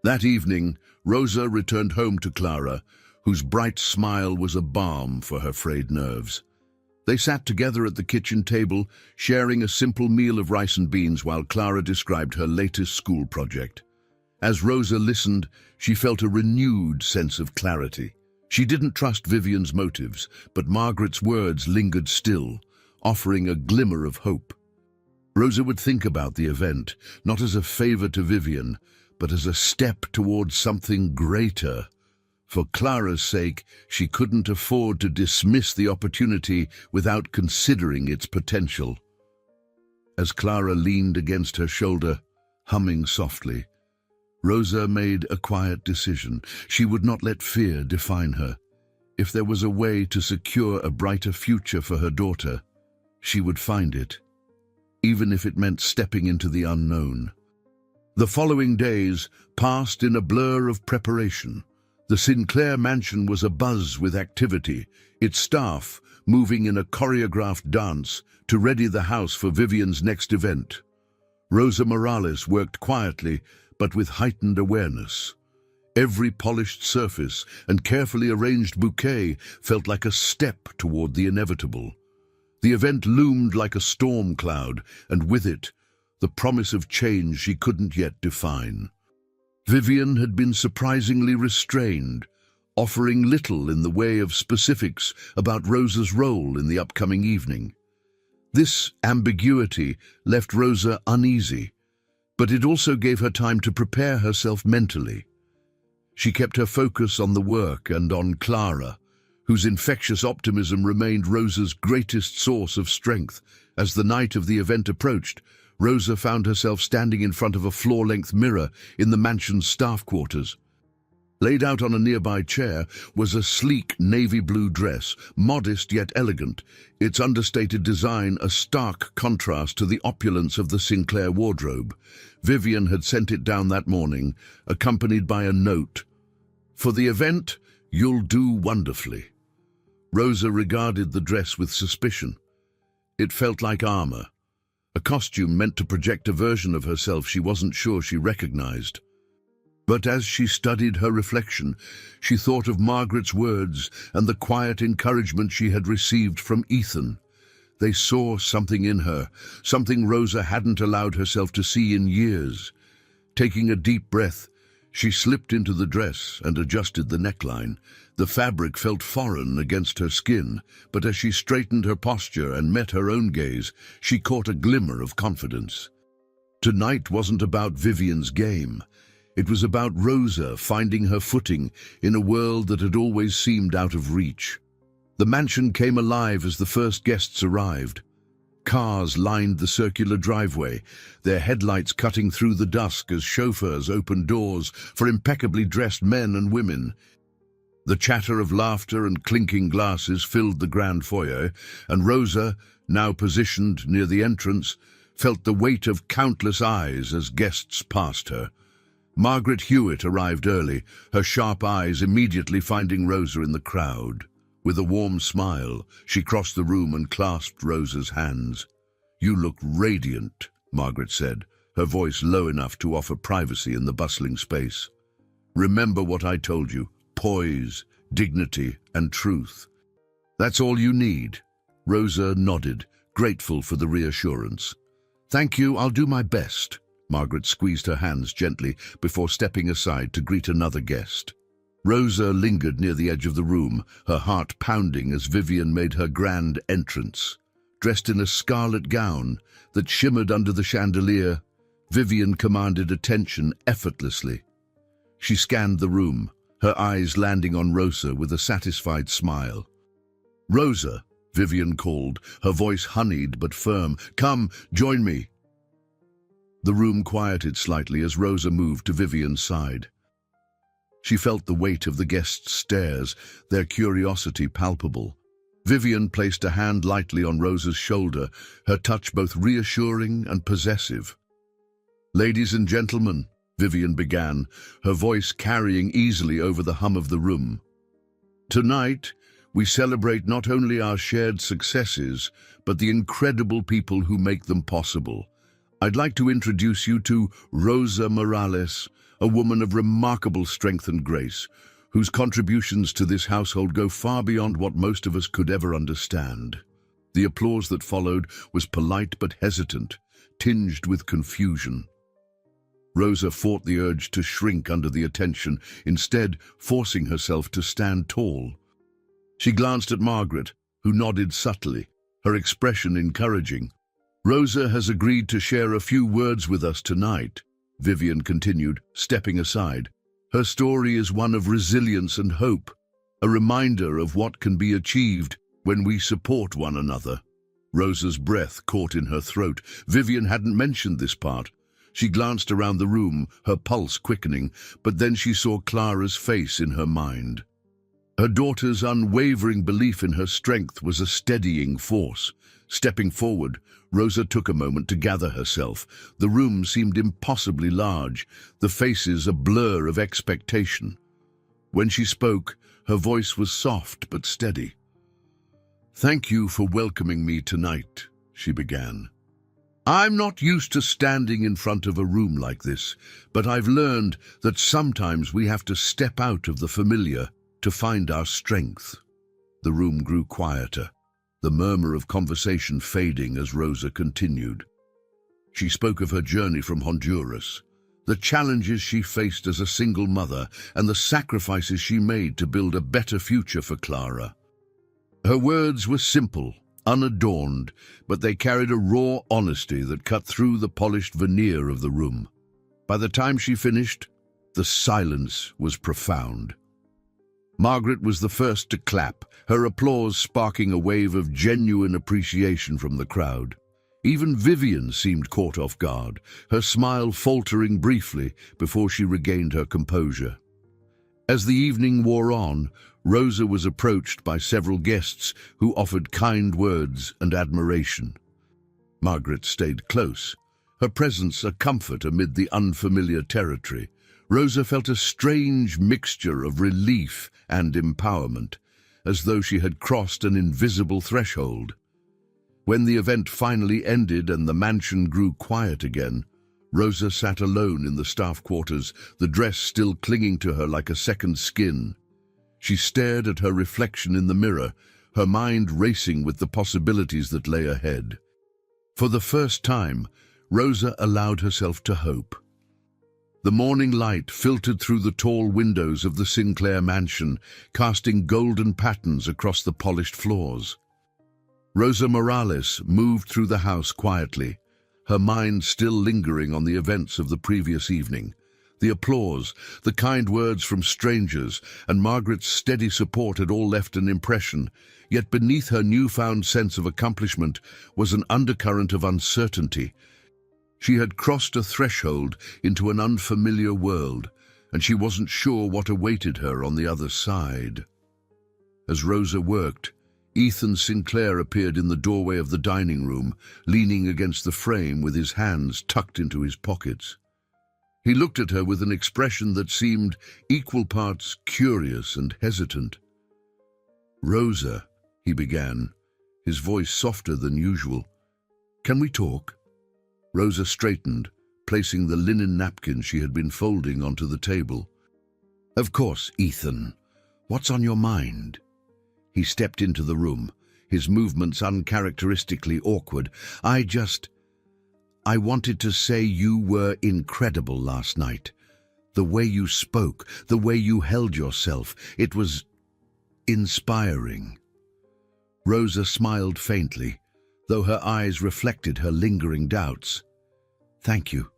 That evening, Rosa returned home to Clara, whose bright smile was a balm for her frayed nerves. They sat together at the kitchen table, sharing a simple meal of rice and beans while Clara described her latest school project. As Rosa listened, she felt a renewed sense of clarity. She didn't trust Vivian's motives, but Margaret's words lingered still, offering a glimmer of hope. Rosa would think about the event, not as a favor to Vivian, but as a step towards something greater. For Clara's sake, she couldn't afford to dismiss the opportunity without considering its potential. As Clara leaned against her shoulder, humming softly, Rosa made a quiet decision. She would not let fear define her. If there was a way to secure a brighter future for her daughter, she would find it, even if it meant stepping into the unknown. The following days passed in a blur of preparation. The Sinclair mansion was abuzz with activity, its staff moving in a choreographed dance to ready the house for Vivian's next event. Rosa Morales worked quietly, but with heightened awareness. Every polished surface and carefully arranged bouquet felt like a step toward the inevitable. The event loomed like a storm cloud, and with it, the promise of change she couldn't yet define. Vivian had been surprisingly restrained, offering little in the way of specifics about Rosa's role in the upcoming evening. This ambiguity left Rosa uneasy, but it also gave her time to prepare herself mentally. She kept her focus on the work and on Clara, whose infectious optimism remained Rosa's greatest source of strength. As the night of the event approached, Rosa found herself standing in front of a floor-length mirror in the mansion's staff quarters. Laid out on a nearby chair was a sleek navy blue dress, modest yet elegant, its understated design a stark contrast to the opulence of the Sinclair wardrobe. Vivian had sent it down that morning, accompanied by a note. "For the event, you'll do wonderfully." Rosa regarded the dress with suspicion. It felt like armor, a costume meant to project a version of herself she wasn't sure she recognized. But as she studied her reflection, she thought of Margaret's words and the quiet encouragement she had received from Ethan. They saw something in her, something Rosa hadn't allowed herself to see in years. Taking a deep breath, she slipped into the dress and adjusted the neckline. The fabric felt foreign against her skin, but as she straightened her posture and met her own gaze, she caught a glimmer of confidence. Tonight wasn't about Vivian's game. It was about Rosa finding her footing in a world that had always seemed out of reach. The mansion came alive as the first guests arrived. Cars lined the circular driveway, their headlights cutting through the dusk as chauffeurs opened doors for impeccably dressed men and women. The chatter of laughter and clinking glasses filled the grand foyer, and Rosa, now positioned near the entrance, felt the weight of countless eyes as guests passed her. Margaret Hewitt arrived early, her sharp eyes immediately finding Rosa in the crowd. With a warm smile, she crossed the room and clasped Rosa's hands. "You look radiant," Margaret said, her voice low enough to offer privacy in the bustling space. "Remember what I told you, poise, dignity, and truth. That's all you need." Rosa nodded, grateful for the reassurance. "Thank you, I'll do my best." Margaret squeezed her hands gently before stepping aside to greet another guest. Rosa lingered near the edge of the room, her heart pounding as Vivian made her grand entrance. Dressed in a scarlet gown that shimmered under the chandelier, Vivian commanded attention effortlessly. She scanned the room, her eyes landing on Rosa with a satisfied smile. "Rosa," Vivian called, her voice honeyed but firm. "Come, join me." The room quieted slightly as Rosa moved to Vivian's side. She felt the weight of the guests' stares, their curiosity palpable. Vivian placed a hand lightly on Rosa's shoulder, her touch both reassuring and possessive. "Ladies and gentlemen," Vivian began, her voice carrying easily over the hum of the room. "Tonight, we celebrate not only our shared successes, but the incredible people who make them possible. I'd like to introduce you to Rosa Morales, a woman of remarkable strength and grace, whose contributions to this household go far beyond what most of us could ever understand." The applause that followed was polite but hesitant, tinged with confusion. Rosa fought the urge to shrink under the attention, instead forcing herself to stand tall. She glanced at Margaret, who nodded subtly, her expression encouraging. "Rosa has agreed to share a few words with us tonight," Vivian continued, stepping aside. "Her story is one of resilience and hope, a reminder of what can be achieved when we support one another." Rosa's breath caught in her throat. Vivian hadn't mentioned this part. She glanced around the room, her pulse quickening, but then she saw Clara's face in her mind. Her daughter's unwavering belief in her strength was a steadying force. Stepping forward, Rosa took a moment to gather herself. The room seemed impossibly large, the faces a blur of expectation. When she spoke, her voice was soft but steady. "Thank you for welcoming me tonight," she began. "I'm not used to standing in front of a room like this, but I've learned that sometimes we have to step out of the familiar to find our strength." The room grew quieter, the murmur of conversation fading as Rosa continued. She spoke of her journey from Honduras, the challenges she faced as a single mother, and the sacrifices she made to build a better future for Clara. Her words were simple, unadorned, but they carried a raw honesty that cut through the polished veneer of the room. By the time she finished, the silence was profound. Margaret was the first to clap, her applause sparking a wave of genuine appreciation from the crowd. Even Vivian seemed caught off guard, her smile faltering briefly before she regained her composure. As the evening wore on, Rosa was approached by several guests who offered kind words and admiration. Margaret stayed close, her presence a comfort amid the unfamiliar territory. Rosa felt a strange mixture of relief and empowerment, as though she had crossed an invisible threshold. When the event finally ended and the mansion grew quiet again, Rosa sat alone in the staff quarters, the dress still clinging to her like a second skin. She stared at her reflection in the mirror, her mind racing with the possibilities that lay ahead. For the first time, Rosa allowed herself to hope. The morning light filtered through the tall windows of the Sinclair mansion, casting golden patterns across the polished floors. Rosa Morales moved through the house quietly, her mind still lingering on the events of the previous evening. The applause, the kind words from strangers, and Margaret's steady support had all left an impression, yet beneath her newfound sense of accomplishment was an undercurrent of uncertainty. She had crossed a threshold into an unfamiliar world, and she wasn't sure what awaited her on the other side. As Rosa worked, Ethan Sinclair appeared in the doorway of the dining room, leaning against the frame with his hands tucked into his pockets. He looked at her with an expression that seemed equal parts curious and hesitant. "Rosa," he began, his voice softer than usual. "Can we talk?" Rosa straightened, placing the linen napkin she had been folding onto the table. "Of course, Ethan. What's on your mind?" He stepped into the room, his movements uncharacteristically awkward. I wanted to say you were incredible last night. The way you spoke, the way you held yourself, it was inspiring." Rosa smiled faintly, though her eyes reflected her lingering doubts. "Thank you.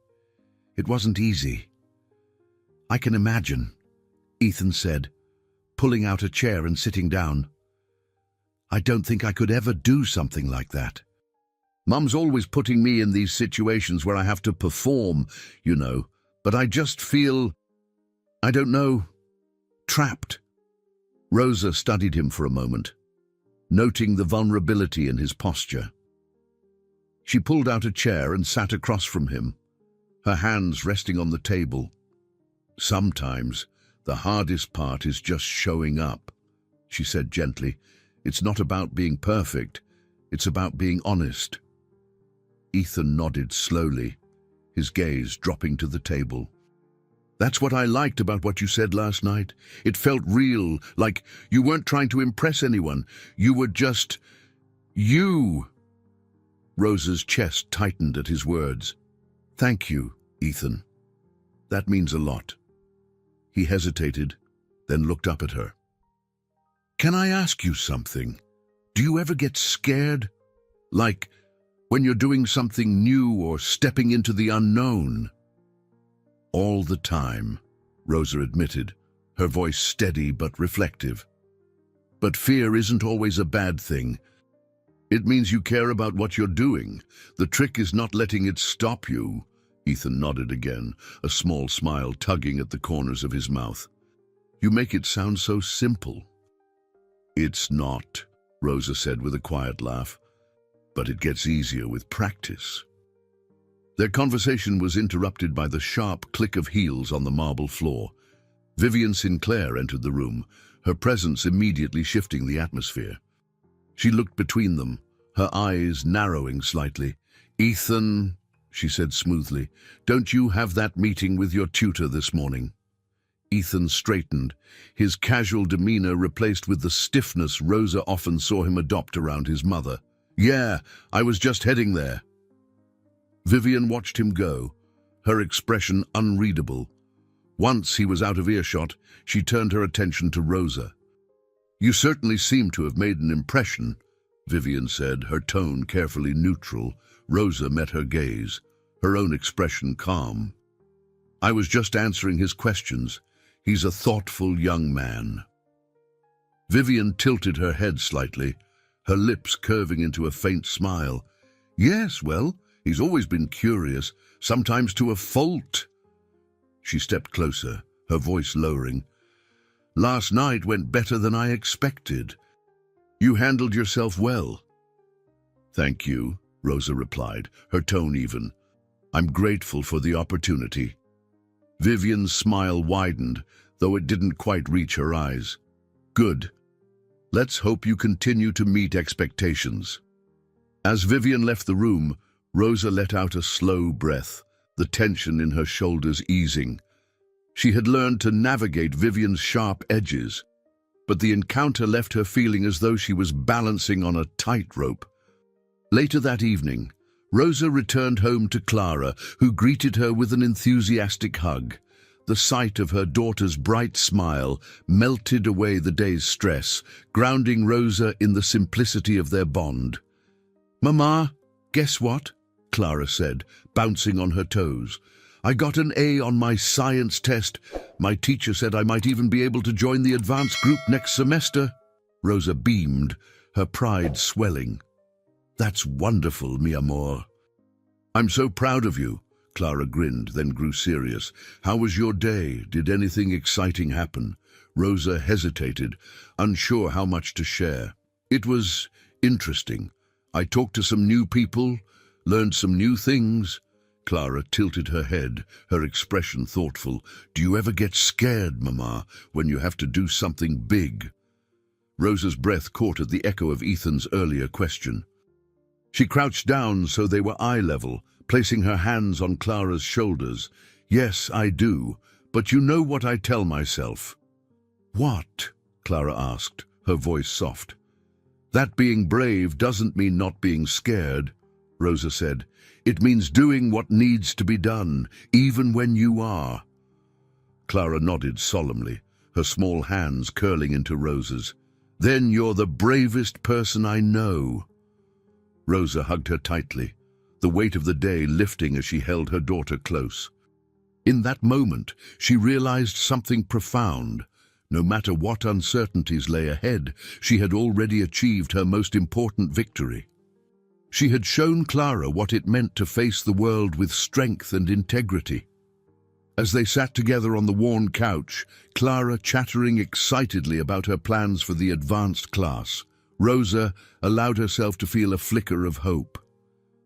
It wasn't easy." "I can imagine," Ethan said, pulling out a chair and sitting down. "I don't think I could ever do something like that. Mum's always putting me in these situations where I have to perform, but I just feel, I don't know, trapped." Rosa studied him for a moment, noting the vulnerability in his posture. She pulled out a chair and sat across from him, her hands resting on the table. "Sometimes the hardest part is just showing up," she said gently. "It's not about being perfect, it's about being honest." Ethan nodded slowly, his gaze dropping to the table. "That's what I liked about what you said last night. It felt real, like you weren't trying to impress anyone. You were just you." Rosa's chest tightened at his words. "Thank you, Ethan. That means a lot." He hesitated, then looked up at her. "Can I ask you something? Do you ever get scared? Like when you're doing something new or stepping into the unknown?" "All the time," Rosa admitted, her voice steady but reflective. "But fear isn't always a bad thing. It means you care about what you're doing. The trick is not letting it stop you." Ethan nodded again, a small smile tugging at the corners of his mouth. "You make it sound so simple." "It's not," Rosa said with a quiet laugh, "but it gets easier with practice." Their conversation was interrupted by the sharp click of heels on the marble floor. Vivian Sinclair entered the room, her presence immediately shifting the atmosphere. She looked between them, her eyes narrowing slightly. "Ethan," she said smoothly, "don't you have that meeting with your tutor this morning?" Ethan straightened, his casual demeanor replaced with the stiffness Rosa often saw him adopt around his mother. "Yeah, I was just heading there." Vivian watched him go, her expression unreadable. Once he was out of earshot, she turned her attention to Rosa. "You certainly seem to have made an impression," Vivian said, her tone carefully neutral. Rosa met her gaze, her own expression calm. "I was just answering his questions. He's a thoughtful young man." Vivian tilted her head slightly, her lips curving into a faint smile. "Yes, well, he's always been curious, sometimes to a fault." She stepped closer, her voice lowering. Last night went better than I expected. You handled yourself well." "Thank you," Rosa replied, her tone even. "I'm grateful for the opportunity." Vivian's smile widened, though it didn't quite reach her eyes. "Good. Let's hope you continue to meet expectations." As Vivian left the room, Rosa let out a slow breath, the tension in her shoulders easing. She had learned to navigate Vivian's sharp edges, but the encounter left her feeling as though she was balancing on a tightrope. Later that evening, Rosa returned home to Clara, who greeted her with an enthusiastic hug. The sight of her daughter's bright smile melted away the day's stress, grounding Rosa in the simplicity of their bond. "Mama, guess what?" Clara said, bouncing on her toes. "I got an A on my science test. My teacher said I might even be able to join the advanced group next semester." Rosa beamed, her pride swelling. "That's wonderful, mi amor." "I'm so proud of you." Clara grinned, then grew serious. "How was your day? Did anything exciting happen?" Rosa hesitated, unsure how much to share. "It was interesting. I talked to some new people, learned some new things." Clara tilted her head, her expression thoughtful. "Do you ever get scared, Mama, when you have to do something big?" Rosa's breath caught at the echo of Ethan's earlier question. She crouched down so they were eye level, placing her hands on Clara's shoulders. "Yes, I do, but you know what I tell myself." "What?" Clara asked, her voice soft. "That being brave doesn't mean not being scared," Rosa said. "It means doing what needs to be done, even when you are." Clara nodded solemnly, her small hands curling into Rosa's. "Then you're the bravest person I know." Rosa hugged her tightly, the weight of the day lifting as she held her daughter close. In that moment, she realized something profound. No matter what uncertainties lay ahead, she had already achieved her most important victory. She had shown Clara what it meant to face the world with strength and integrity. As they sat together on the worn couch, Clara chattering excitedly about her plans for the advanced class, Rosa allowed herself to feel a flicker of hope.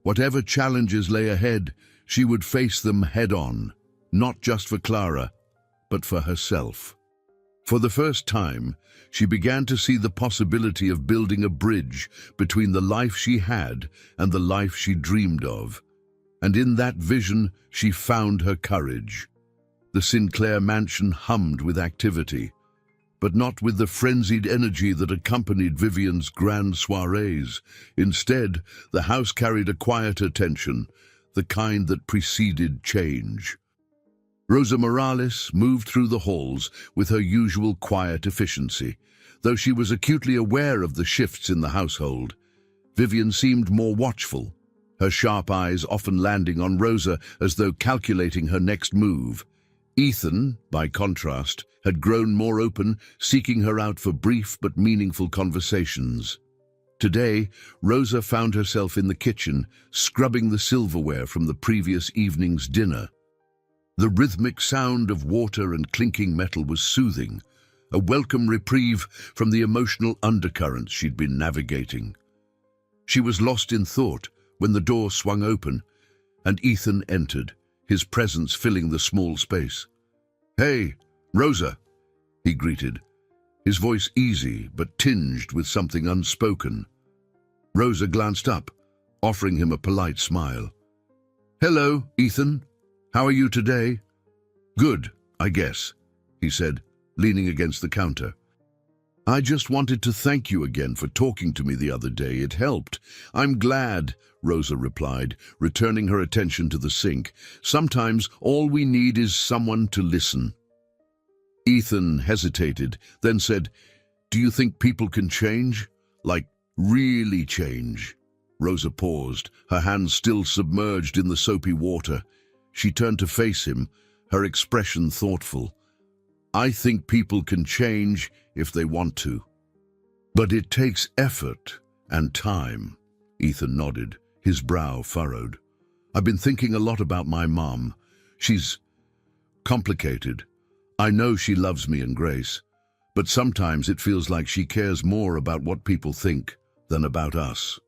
Whatever challenges lay ahead, she would face them head-on, not just for Clara, but for herself. For the first time, she began to see the possibility of building a bridge between the life she had and the life she dreamed of. And in that vision, she found her courage. The Sinclair mansion hummed with activity, but not with the frenzied energy that accompanied Vivian's grand soirees. Instead, the house carried a quieter tension, the kind that preceded change. Rosa Morales moved through the halls with her usual quiet efficiency. Though she was acutely aware of the shifts in the household, Vivian seemed more watchful, her sharp eyes often landing on Rosa as though calculating her next move. Ethan, by contrast, had grown more open, seeking her out for brief but meaningful conversations. Today, Rosa found herself in the kitchen, scrubbing the silverware from the previous evening's dinner. The rhythmic sound of water and clinking metal was soothing, a welcome reprieve from the emotional undercurrents she'd been navigating. She was lost in thought when the door swung open, and Ethan entered, his presence filling the small space. "Hey, Rosa," he greeted, his voice easy but tinged with something unspoken. Rosa glanced up, offering him a polite smile. "Hello, Ethan. How are you today?" "Good, I guess," he said, leaning against the counter. "I just wanted to thank you again for talking to me the other day. It helped." "I'm glad," Rosa replied, returning her attention to the sink. "Sometimes all we need is someone to listen." Ethan hesitated, then said, "Do you think people can change? Like, really change?" Rosa paused, her hands still submerged in the soapy water. She turned to face him, her expression thoughtful. "I think people can change if they want to. But it takes effort and time." Ethan nodded, his brow furrowed. "I've been thinking a lot about my mom. She's complicated. I know she loves me and Grace, But sometimes it feels like she cares more about what people think than about us.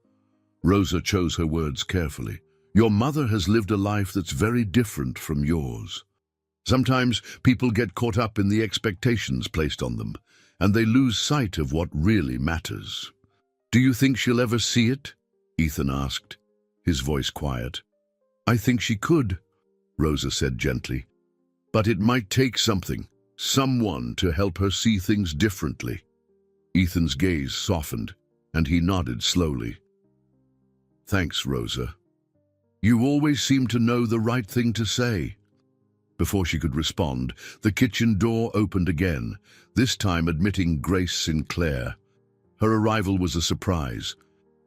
Rosa chose her words carefully. Your mother has lived a life that's very different from yours. Sometimes people get caught up in the expectations placed on them, and they lose sight of what really matters. Do you think she'll ever see it? Ethan asked, his voice quiet. I think she could, Rosa said gently. But it might take someone to help her see things differently. Ethan's gaze softened, and he nodded slowly. Thanks, Rosa. You always seem to know the right thing to say. Before she could respond, the kitchen door opened again, this time admitting Grace Sinclair. Her arrival was a surprise.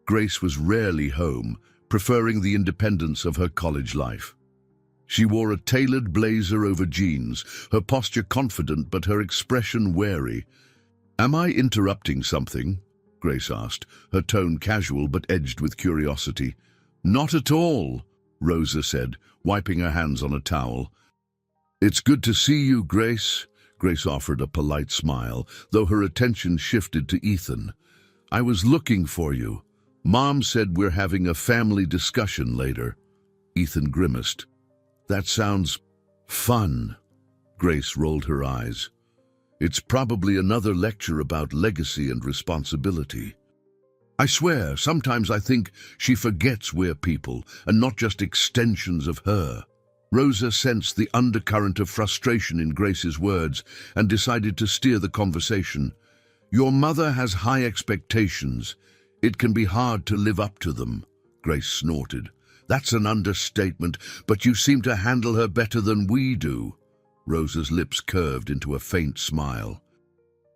Grace was rarely home, preferring the independence of her college life. She wore a tailored blazer over jeans, her posture confident but her expression wary. Am I interrupting something? Grace asked, her tone casual but edged with curiosity. Not at all, Rosa said, wiping her hands on a towel. It's good to see you, Grace. Grace offered a polite smile, though her attention shifted to Ethan. I was looking for you. Mom said we're having a family discussion later. Ethan grimaced. That sounds fun. Grace rolled her eyes. It's probably another lecture about legacy and responsibility. I swear, sometimes I think she forgets we're people and not just extensions of her. Rosa sensed the undercurrent of frustration in Grace's words and decided to steer the conversation. Your mother has high expectations. It can be hard to live up to them, Grace snorted. That's an understatement, but you seem to handle her better than we do. Rosa's lips curved into a faint smile.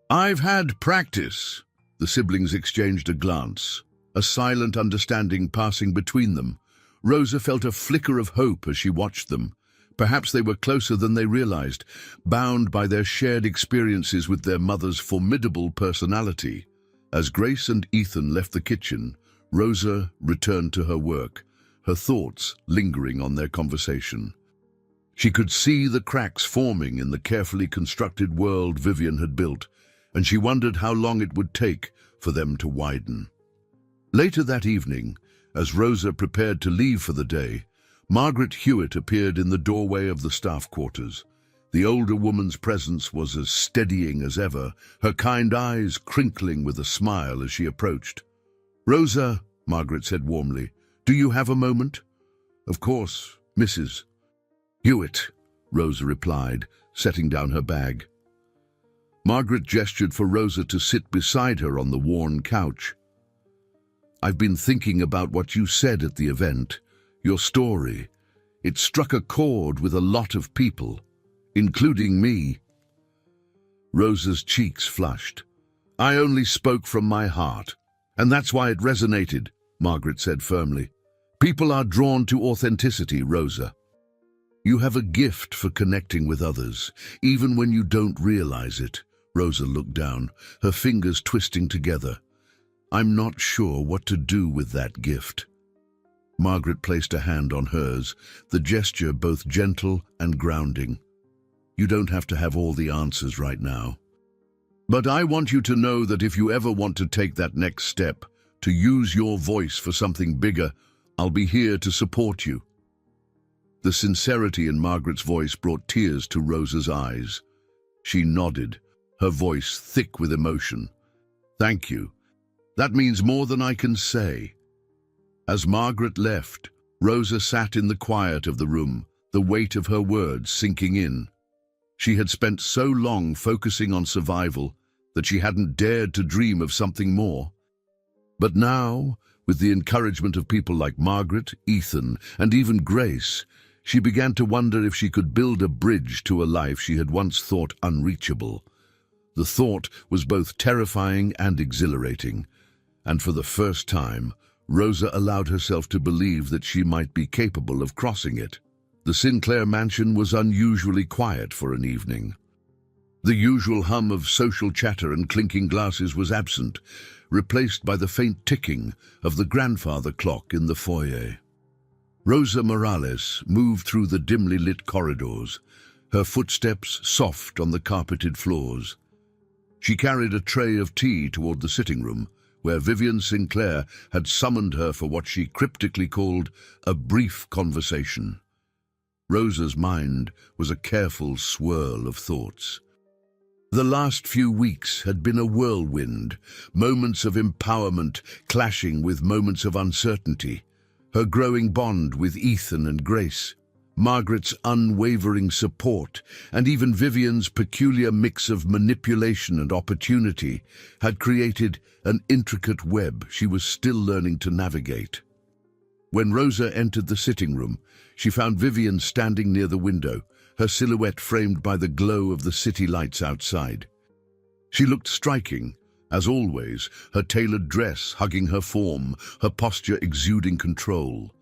I've had practice. The siblings exchanged a glance, a silent understanding passing between them. Rosa felt a flicker of hope as she watched them. Perhaps they were closer than they realized, bound by their shared experiences with their mother's formidable personality. As Grace and Ethan left the kitchen, Rosa returned to her work, her thoughts lingering on their conversation. She could see the cracks forming in the carefully constructed world Vivian had built, and she wondered how long it would take for them to widen. Later that evening, as Rosa prepared to leave for the day, Margaret Hewitt appeared in the doorway of the staff quarters. The older woman's presence was as steadying as ever, her kind eyes crinkling with a smile as she approached. Rosa, Margaret said warmly, do you have a moment? Of course, Mrs. Hewitt, Rosa replied, setting down her bag. Margaret gestured for Rosa to sit beside her on the worn couch. I've been thinking about what you said at the event, your story. It struck a chord with a lot of people, including me. Rosa's cheeks flushed. I only spoke from my heart, and that's why it resonated, Margaret said firmly. People are drawn to authenticity, Rosa. You have a gift for connecting with others, even when you don't realize it. Rosa looked down, her fingers twisting together. I'm not sure what to do with that gift. Margaret placed a hand on hers, the gesture both gentle and grounding. You don't have to have all the answers right now. But I want you to know that if you ever want to take that next step, to use your voice for something bigger, I'll be here to support you. The sincerity in Margaret's voice brought tears to Rosa's eyes. She nodded, her voice thick with emotion. Thank you. That means more than I can say. As Margaret left, Rosa sat in the quiet of the room, the weight of her words sinking in. She had spent so long focusing on survival that she hadn't dared to dream of something more. But now, with the encouragement of people like Margaret, Ethan, and even Grace, she began to wonder if she could build a bridge to a life she had once thought unreachable. The thought was both terrifying and exhilarating, and for the first time, Rosa allowed herself to believe that she might be capable of crossing it. The Sinclair mansion was unusually quiet for an evening. The usual hum of social chatter and clinking glasses was absent, replaced by the faint ticking of the grandfather clock in the foyer. Rosa Morales moved through the dimly lit corridors, her footsteps soft on the carpeted floors. She carried a tray of tea toward the sitting room, where Vivian Sinclair had summoned her for what she cryptically called a brief conversation. Rosa's mind was a careful swirl of thoughts. The last few weeks had been a whirlwind, moments of empowerment clashing with moments of uncertainty. Her growing bond with Ethan and Grace, Margaret's unwavering support, and even Vivian's peculiar mix of manipulation and opportunity had created an intricate web she was still learning to navigate. When Rosa entered the sitting room, she found Vivian standing near the window, her silhouette framed by the glow of the city lights outside. She looked striking, as always, her tailored dress hugging her form, her posture exuding control.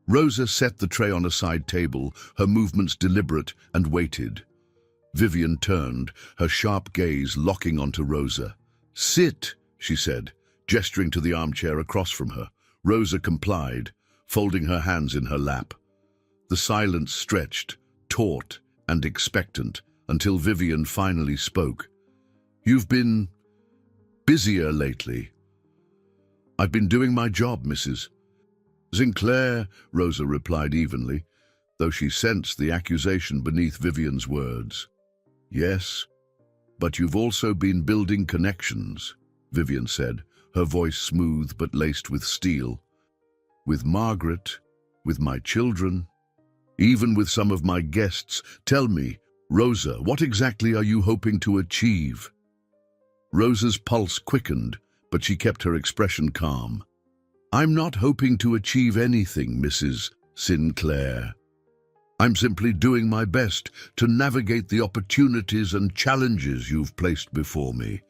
Rosa set the tray on a side table, her movements deliberate, and waited. Vivian turned, her sharp gaze locking onto Rosa. "Sit," she said, gesturing to the armchair across from her. Rosa complied, folding her hands in her lap. The silence stretched, taut and expectant, until Vivian finally spoke. "You've been busier lately." "I've been doing my job, Mrs. Sinclair," Rosa replied evenly, though she sensed the accusation beneath Vivian's words. "Yes, but you've also been building connections," Vivian said, her voice smooth but laced with steel. "With Margaret, with my children, even with some of my guests. Tell me, Rosa, what exactly are you hoping to achieve?" Rosa's pulse quickened, but she kept her expression calm. "I'm not hoping to achieve anything, Mrs. Sinclair. I'm simply doing my best to navigate the opportunities and challenges you've placed before me."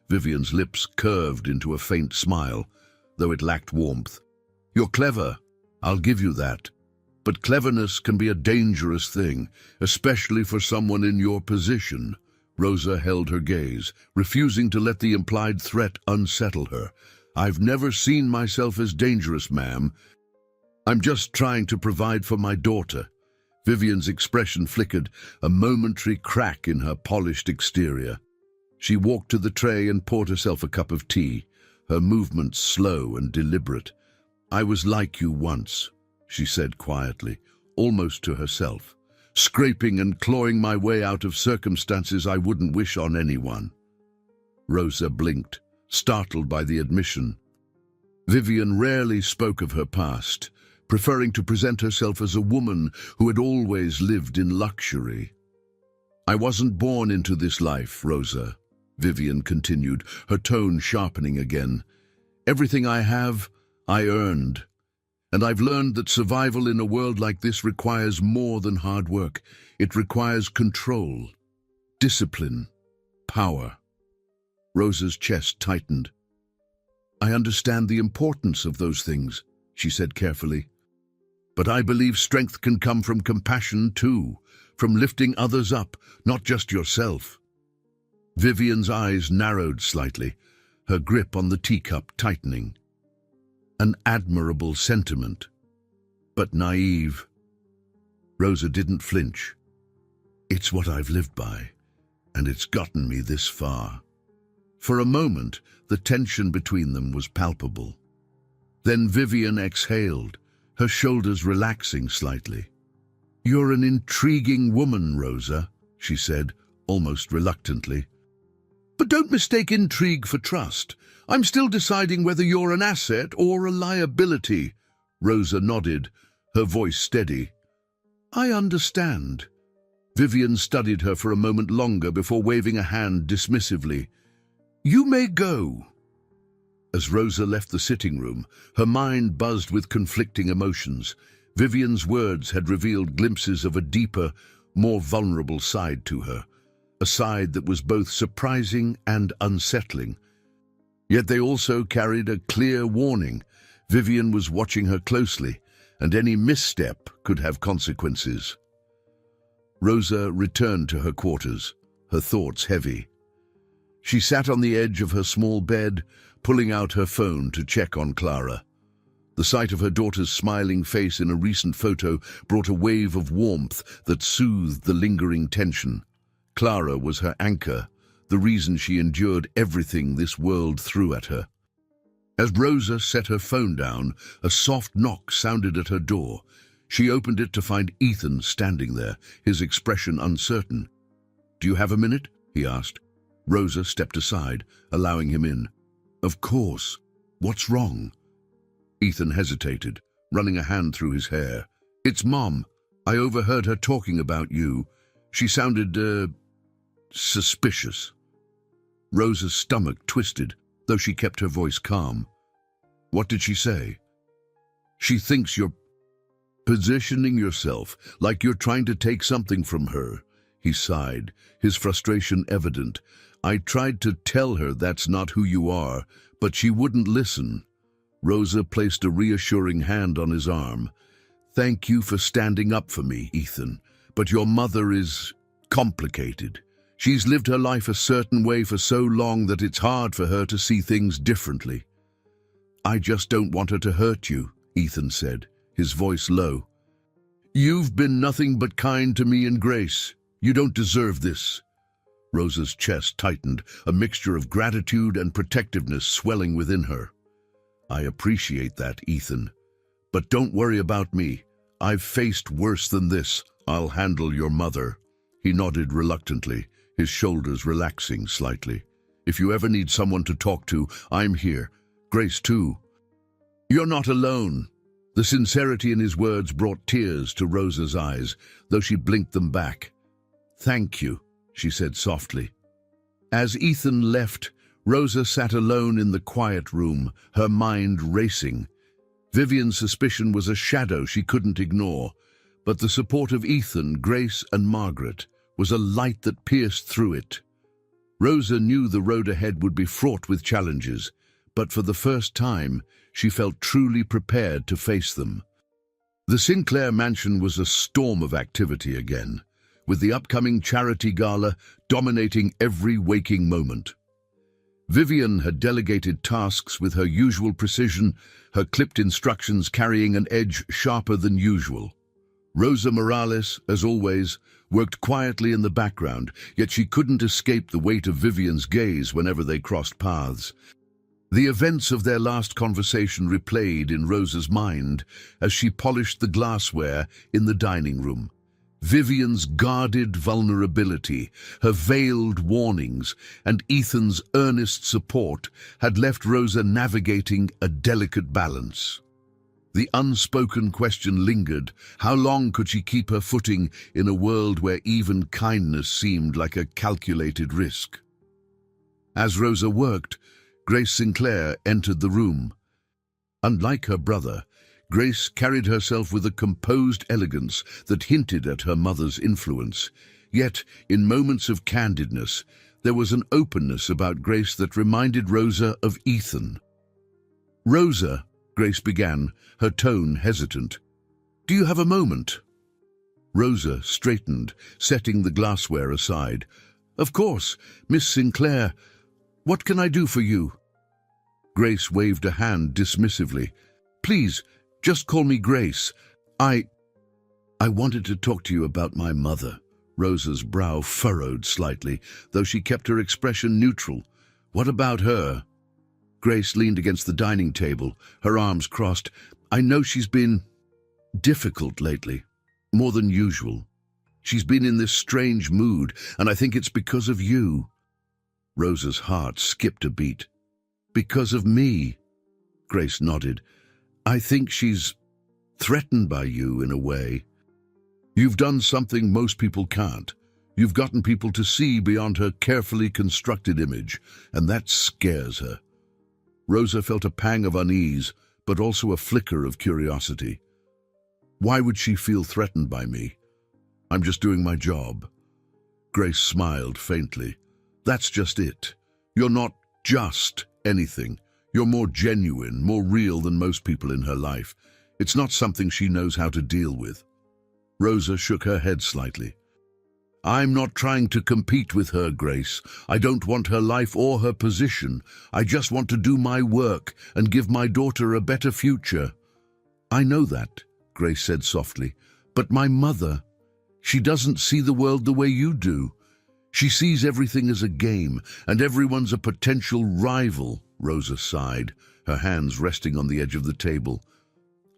Vivian's lips curved into a faint smile, though it lacked warmth. "You're clever, I'll give you that. But cleverness can be a dangerous thing, especially for someone in your position." Rosa held her gaze, refusing to let the implied threat unsettle her. "I've never seen myself as dangerous, ma'am. I'm just trying to provide for my daughter." Vivian's expression flickered, a momentary crack in her polished exterior. She walked to the tray and poured herself a cup of tea, her movements slow and deliberate. "I was like you once," she said quietly, almost to herself, "scraping and clawing my way out of circumstances I wouldn't wish on anyone." Rosa blinked, startled by the admission. Vivian rarely spoke of her past, preferring to present herself as a woman who had always lived in luxury. "I wasn't born into this life, Rosa," Vivian continued, her tone sharpening again. "Everything I have, I earned. And I've learned that survival in a world like this requires more than hard work. It requires control, discipline, power." Rosa's chest tightened. "I understand the importance of those things," she said carefully. "But I believe strength can come from compassion too, from lifting others up, not just yourself." Vivian's eyes narrowed slightly, her grip on the teacup tightening. An admirable sentiment, but naive. Rosa didn't flinch. "It's what I've lived by, and it's gotten me this far." For a moment, the tension between them was palpable. Then Vivian exhaled, her shoulders relaxing slightly. "You're an intriguing woman, Rosa," she said, almost reluctantly. "But don't mistake intrigue for trust. I'm still deciding whether you're an asset or a liability." Rosa nodded, her voice steady. "I understand." Vivian studied her for a moment longer before waving a hand dismissively. "You may go." As Rosa left the sitting room, her mind buzzed with conflicting emotions. Vivian's words had revealed glimpses of a deeper, more vulnerable side to her, a side that was both surprising and unsettling. Yet they also carried a clear warning. Vivian was watching her closely, and any misstep could have consequences. Rosa returned to her quarters, her thoughts heavy. She sat on the edge of her small bed, pulling out her phone to check on Clara. The sight of her daughter's smiling face in a recent photo brought a wave of warmth that soothed the lingering tension. Clara was her anchor, the reason she endured everything this world threw at her. As Rosa set her phone down, a soft knock sounded at her door. She opened it to find Ethan standing there, his expression uncertain. "Do you have a minute?" he asked. Rosa stepped aside, allowing him in. "Of course. What's wrong?" Ethan hesitated, running a hand through his hair. "It's Mom. I overheard her talking about you. She sounded, suspicious." Rosa's stomach twisted, though she kept her voice calm. "What did she say?" "She thinks you're positioning yourself, like you're trying to take something from her." He sighed, his frustration evident. "I tried to tell her that's not who you are, but she wouldn't listen." Rosa placed a reassuring hand on his arm. "Thank you for standing up for me, Ethan, but your mother is complicated. She's lived her life a certain way for so long that it's hard for her to see things differently." "I just don't want her to hurt you," Ethan said, his voice low. "You've been nothing but kind to me and Grace. You don't deserve this." Rosa's chest tightened, a mixture of gratitude and protectiveness swelling within her. "I appreciate that, Ethan. But don't worry about me. I've faced worse than this. I'll handle your mother." He nodded reluctantly, his shoulders relaxing slightly. "If you ever need someone to talk to, I'm here. Grace, too." "You're not alone." The sincerity in his words brought tears to Rosa's eyes, though she blinked them back. "Thank you," she said softly. As Ethan left, Rosa sat alone in the quiet room, her mind racing. Vivian's suspicion was a shadow she couldn't ignore, but the support of Ethan, Grace, and Margaret was a light that pierced through it. Rosa knew the road ahead would be fraught with challenges, but for the first time, she felt truly prepared to face them. The Sinclair mansion was a storm of activity again, with the upcoming charity gala dominating every waking moment. Vivian had delegated tasks with her usual precision, her clipped instructions carrying an edge sharper than usual. Rosa Morales, as always, worked quietly in the background, yet she couldn't escape the weight of Vivian's gaze whenever they crossed paths. The events of their last conversation replayed in Rosa's mind as she polished the glassware in the dining room. Vivian's guarded vulnerability, her veiled warnings, and Ethan's earnest support had left Rosa navigating a delicate balance. The unspoken question lingered: how long could she keep her footing in a world where even kindness seemed like a calculated risk? As Rosa worked, Grace Sinclair entered the room. Unlike her brother, Grace carried herself with a composed elegance that hinted at her mother's influence. Yet, in moments of candidness, there was an openness about Grace that reminded Rosa of Ethan. "Rosa," Grace began, her tone hesitant. "Do you have a moment?" Rosa straightened, setting the glassware aside. "Of course, Miss Sinclair. What can I do for you?" Grace waved a hand dismissively. "Please, just call me Grace. I wanted to talk to you about my mother." Rosa's brow furrowed slightly, though she kept her expression neutral. "What about her?" Grace leaned against the dining table, her arms crossed. "I know she's been difficult lately, more than usual. She's been in this strange mood, and I think it's because of you." Rosa's heart skipped a beat. "Because of me?" Grace nodded. "I think she's threatened by you in a way. You've done something most people can't. You've gotten people to see beyond her carefully constructed image, and that scares her." Rosa felt a pang of unease, but also a flicker of curiosity. "Why would she feel threatened by me? I'm just doing my job." Grace smiled faintly. "That's just it. You're not just anything. You're more genuine, more real than most people in her life. It's not something she knows how to deal with." Rosa shook her head slightly. "I'm not trying to compete with her, Grace. I don't want her life or her position. I just want to do my work and give my daughter a better future." "I know that," Grace said softly. "But my mother, she doesn't see the world the way you do. She sees everything as a game, and everyone's a potential rival, Rosa sighed, her hands resting on the edge of the table.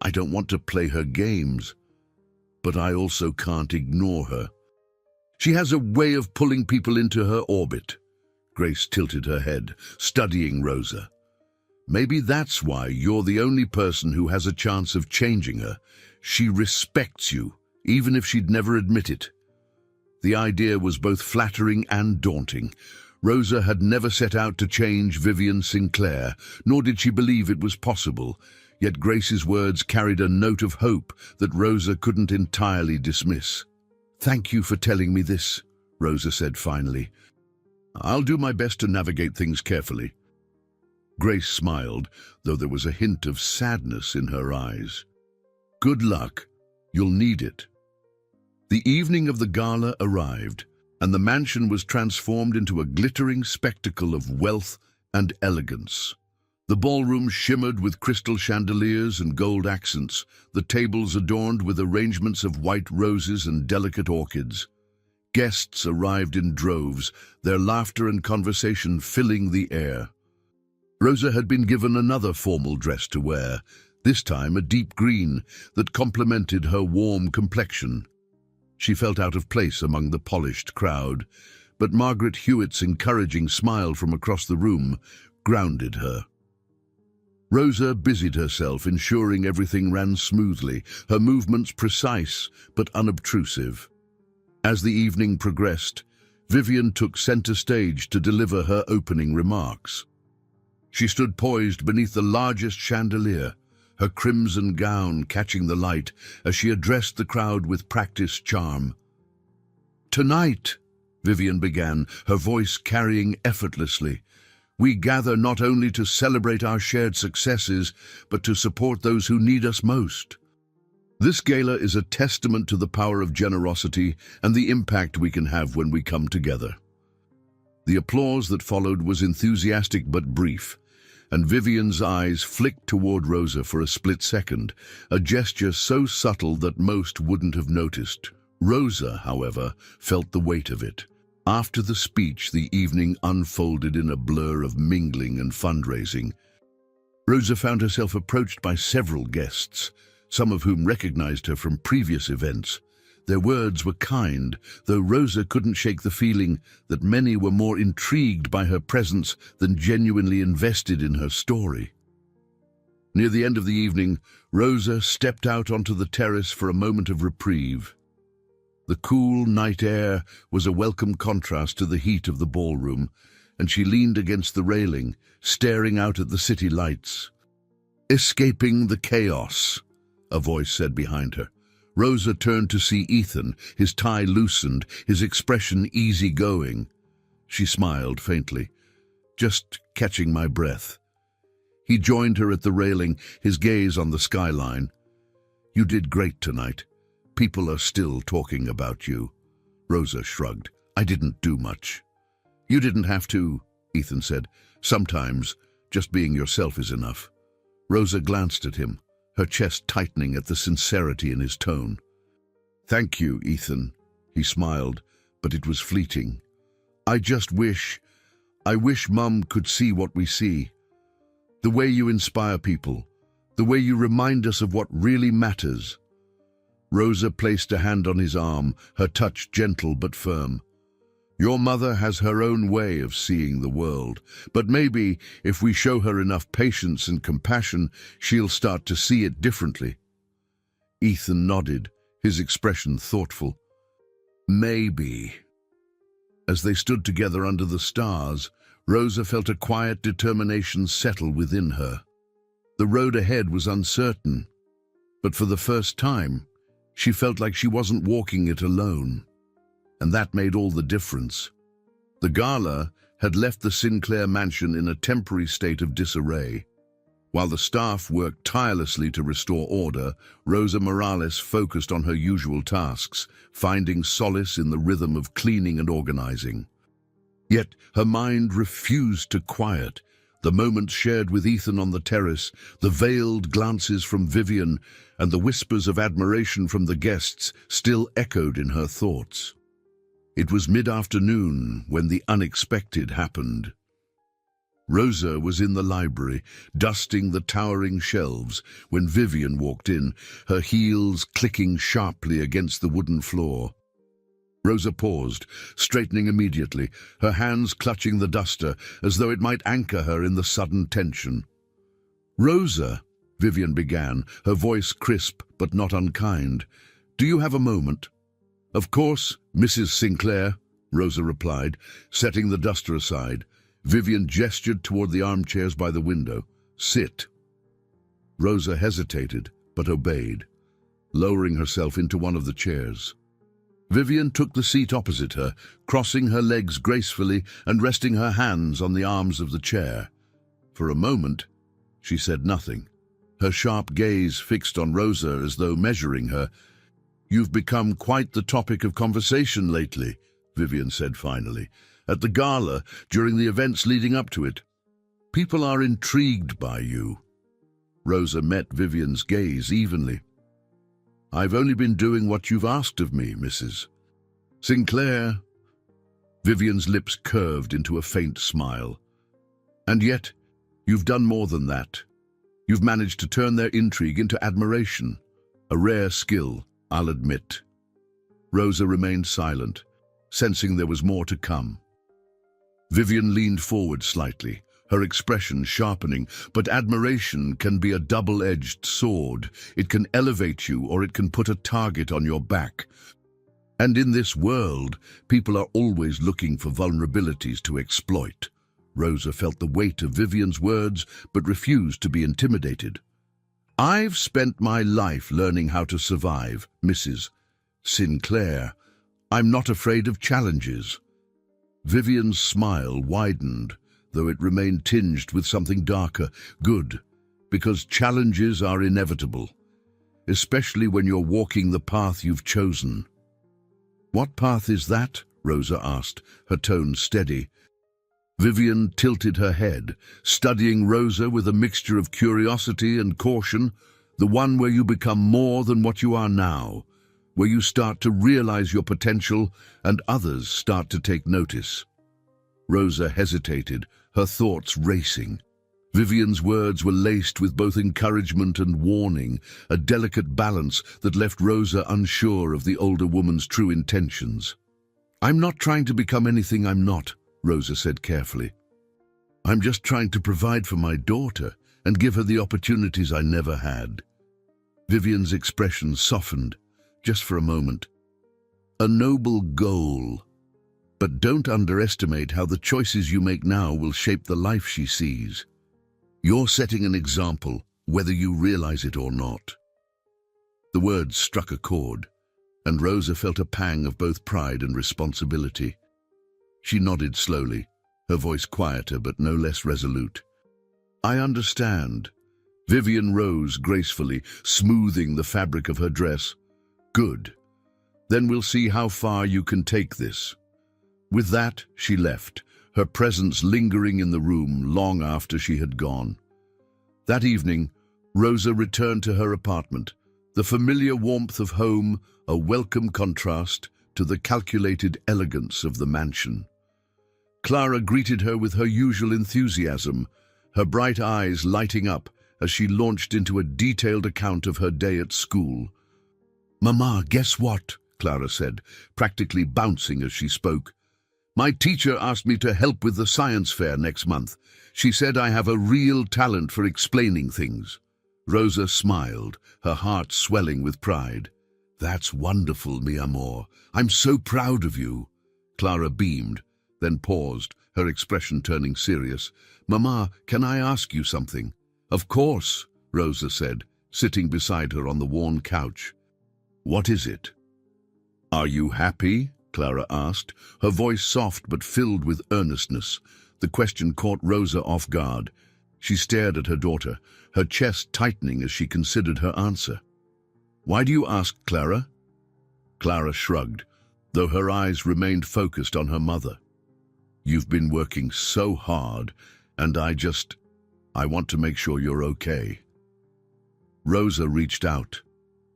I don't want to play her games, but I also can't ignore her. She has a way of pulling people into her orbit. Grace tilted her head, studying Rosa. Maybe that's why you're the only person who has a chance of changing her. She respects you, even if she'd never admit it. The idea was both flattering and daunting. Rosa had never set out to change Vivian Sinclair, nor did she believe it was possible. Yet Grace's words carried a note of hope that Rosa couldn't entirely dismiss. "Thank you for telling me this," Rosa said finally. "I'll do my best to navigate things carefully." Grace smiled, though there was a hint of sadness in her eyes. "Good luck. You'll need it." The evening of the gala arrived, and the mansion was transformed into a glittering spectacle of wealth and elegance. The ballroom shimmered with crystal chandeliers and gold accents, the tables adorned with arrangements of white roses and delicate orchids. Guests arrived in droves, their laughter and conversation filling the air. Rosa had been given another formal dress to wear, this time a deep green that complemented her warm complexion. She felt out of place among the polished crowd, but Margaret Hewitt's encouraging smile from across the room grounded her. Rosa busied herself, ensuring everything ran smoothly, her movements precise but unobtrusive. As the evening progressed, Vivian took center stage to deliver her opening remarks. She stood poised beneath the largest chandelier, her crimson gown catching the light as she addressed the crowd with practiced charm. "Tonight," Vivian began, her voice carrying effortlessly, "we gather not only to celebrate our shared successes, but to support those who need us most. This gala is a testament to the power of generosity and the impact we can have when we come together." The applause that followed was enthusiastic but brief, and Vivian's eyes flicked toward Rosa for a split second, a gesture so subtle that most wouldn't have noticed. Rosa, however, felt the weight of it. After the speech, the evening unfolded in a blur of mingling and fundraising. Rosa found herself approached by several guests, some of whom recognized her from previous events. Their words were kind, though Rosa couldn't shake the feeling that many were more intrigued by her presence than genuinely invested in her story. Near the end of the evening, Rosa stepped out onto the terrace for a moment of reprieve. The cool night air was a welcome contrast to the heat of the ballroom, and she leaned against the railing, staring out at the city lights. "Escaping the chaos," a voice said behind her. Rosa turned to see Ethan, his tie loosened, his expression easygoing. She smiled faintly, "Just catching my breath." He joined her at the railing, his gaze on the skyline. "You did great tonight. People are still talking about you." Rosa shrugged. "I didn't do much." "You didn't have to," Ethan said. "Sometimes just being yourself is enough." Rosa glanced at him, her chest tightening at the sincerity in his tone. "Thank you, Ethan," he smiled, but it was fleeting. I wish Mum could see what we see. The way you inspire people, the way you remind us of what really matters." Rosa placed a hand on his arm, her touch gentle but firm. "Your mother has her own way of seeing the world, but maybe if we show her enough patience and compassion, she'll start to see it differently." Ethan nodded, his expression thoughtful. "Maybe." As they stood together under the stars, Rosa felt a quiet determination settle within her. The road ahead was uncertain, but for the first time, she felt like she wasn't walking it alone. And that made all the difference. The gala had left the Sinclair mansion in a temporary state of disarray. While the staff worked tirelessly to restore order, Rosa Morales focused on her usual tasks, finding solace in the rhythm of cleaning and organizing. Yet her mind refused to quiet. The moments shared with Ethan on the terrace, the veiled glances from Vivian, and the whispers of admiration from the guests still echoed in her thoughts. It was mid-afternoon when the unexpected happened. Rosa was in the library, dusting the towering shelves, when Vivian walked in, her heels clicking sharply against the wooden floor. Rosa paused, straightening immediately, her hands clutching the duster as though it might anchor her in the sudden tension. "Rosa," Vivian began, her voice crisp but not unkind, "do you have a moment?" "Of course, Mrs. Sinclair," Rosa replied, setting the duster aside. Vivian gestured toward the armchairs by the window. "Sit." Rosa hesitated, but obeyed, lowering herself into one of the chairs. Vivian took the seat opposite her, crossing her legs gracefully and resting her hands on the arms of the chair. For a moment, she said nothing, her sharp gaze fixed on Rosa as though measuring her. "You've become quite the topic of conversation lately," Vivian said finally. "At the gala, during the events leading up to it. People are intrigued by you." Rosa met Vivian's gaze evenly. "I've only been doing what you've asked of me, Mrs. Sinclair." Vivian's lips curved into a faint smile. "And yet, you've done more than that. You've managed to turn their intrigue into admiration. A rare skill, I'll admit." Rosa remained silent, sensing there was more to come. Vivian leaned forward slightly, her expression sharpening, but admiration can be a double-edged sword. It can elevate you or it can put a target on your back. And in this world, people are always looking for vulnerabilities to exploit. Rosa felt the weight of Vivian's words, but refused to be intimidated. "I've spent my life learning how to survive, Mrs. Sinclair. I'm not afraid of challenges." Vivian's smile widened, though it remained tinged with something darker. "Good, because challenges are inevitable, especially when you're walking the path you've chosen." "What path is that?" Rosa asked, her tone steady. Vivian tilted her head, studying Rosa with a mixture of curiosity and caution. "The one where you become more than what you are now, where you start to realize your potential and others start to take notice." Rosa hesitated, her thoughts racing. Vivian's words were laced with both encouragement and warning, a delicate balance that left Rosa unsure of the older woman's true intentions. "I'm not trying to become anything I'm not," Rosa said carefully. "I'm just trying to provide for my daughter and give her the opportunities I never had." Vivian's expression softened, just for a moment. "A noble goal. But don't underestimate how the choices you make now will shape the life she sees. You're setting an example, whether you realize it or not." The words struck a chord, and Rosa felt a pang of both pride and responsibility. She nodded slowly, her voice quieter but no less resolute. "I understand." Vivian rose gracefully, smoothing the fabric of her dress. "Good. Then we'll see how far you can take this." With that, she left, her presence lingering in the room long after she had gone. That evening, Rosa returned to her apartment, the familiar warmth of home a welcome contrast to the calculated elegance of the mansion. Clara greeted her with her usual enthusiasm, her bright eyes lighting up as she launched into a detailed account of her day at school. "Mama, guess what?" Clara said, practically bouncing as she spoke. "My teacher asked me to help with the science fair next month. She said I have a real talent for explaining things." Rosa smiled, her heart swelling with pride. "That's wonderful, mi amor. I'm so proud of you." Clara beamed, then paused, her expression turning serious. "Mama, can I ask you something?" "Of course," Rosa said, sitting beside her on the worn couch. "What is it?" "Are you happy?" Clara asked, her voice soft but filled with earnestness. The question caught Rosa off guard. She stared at her daughter, her chest tightening as she considered her answer. "Why do you ask, Clara?" Clara shrugged, though her eyes remained focused on her mother. "You've been working so hard, and I want to make sure you're okay." Rosa reached out,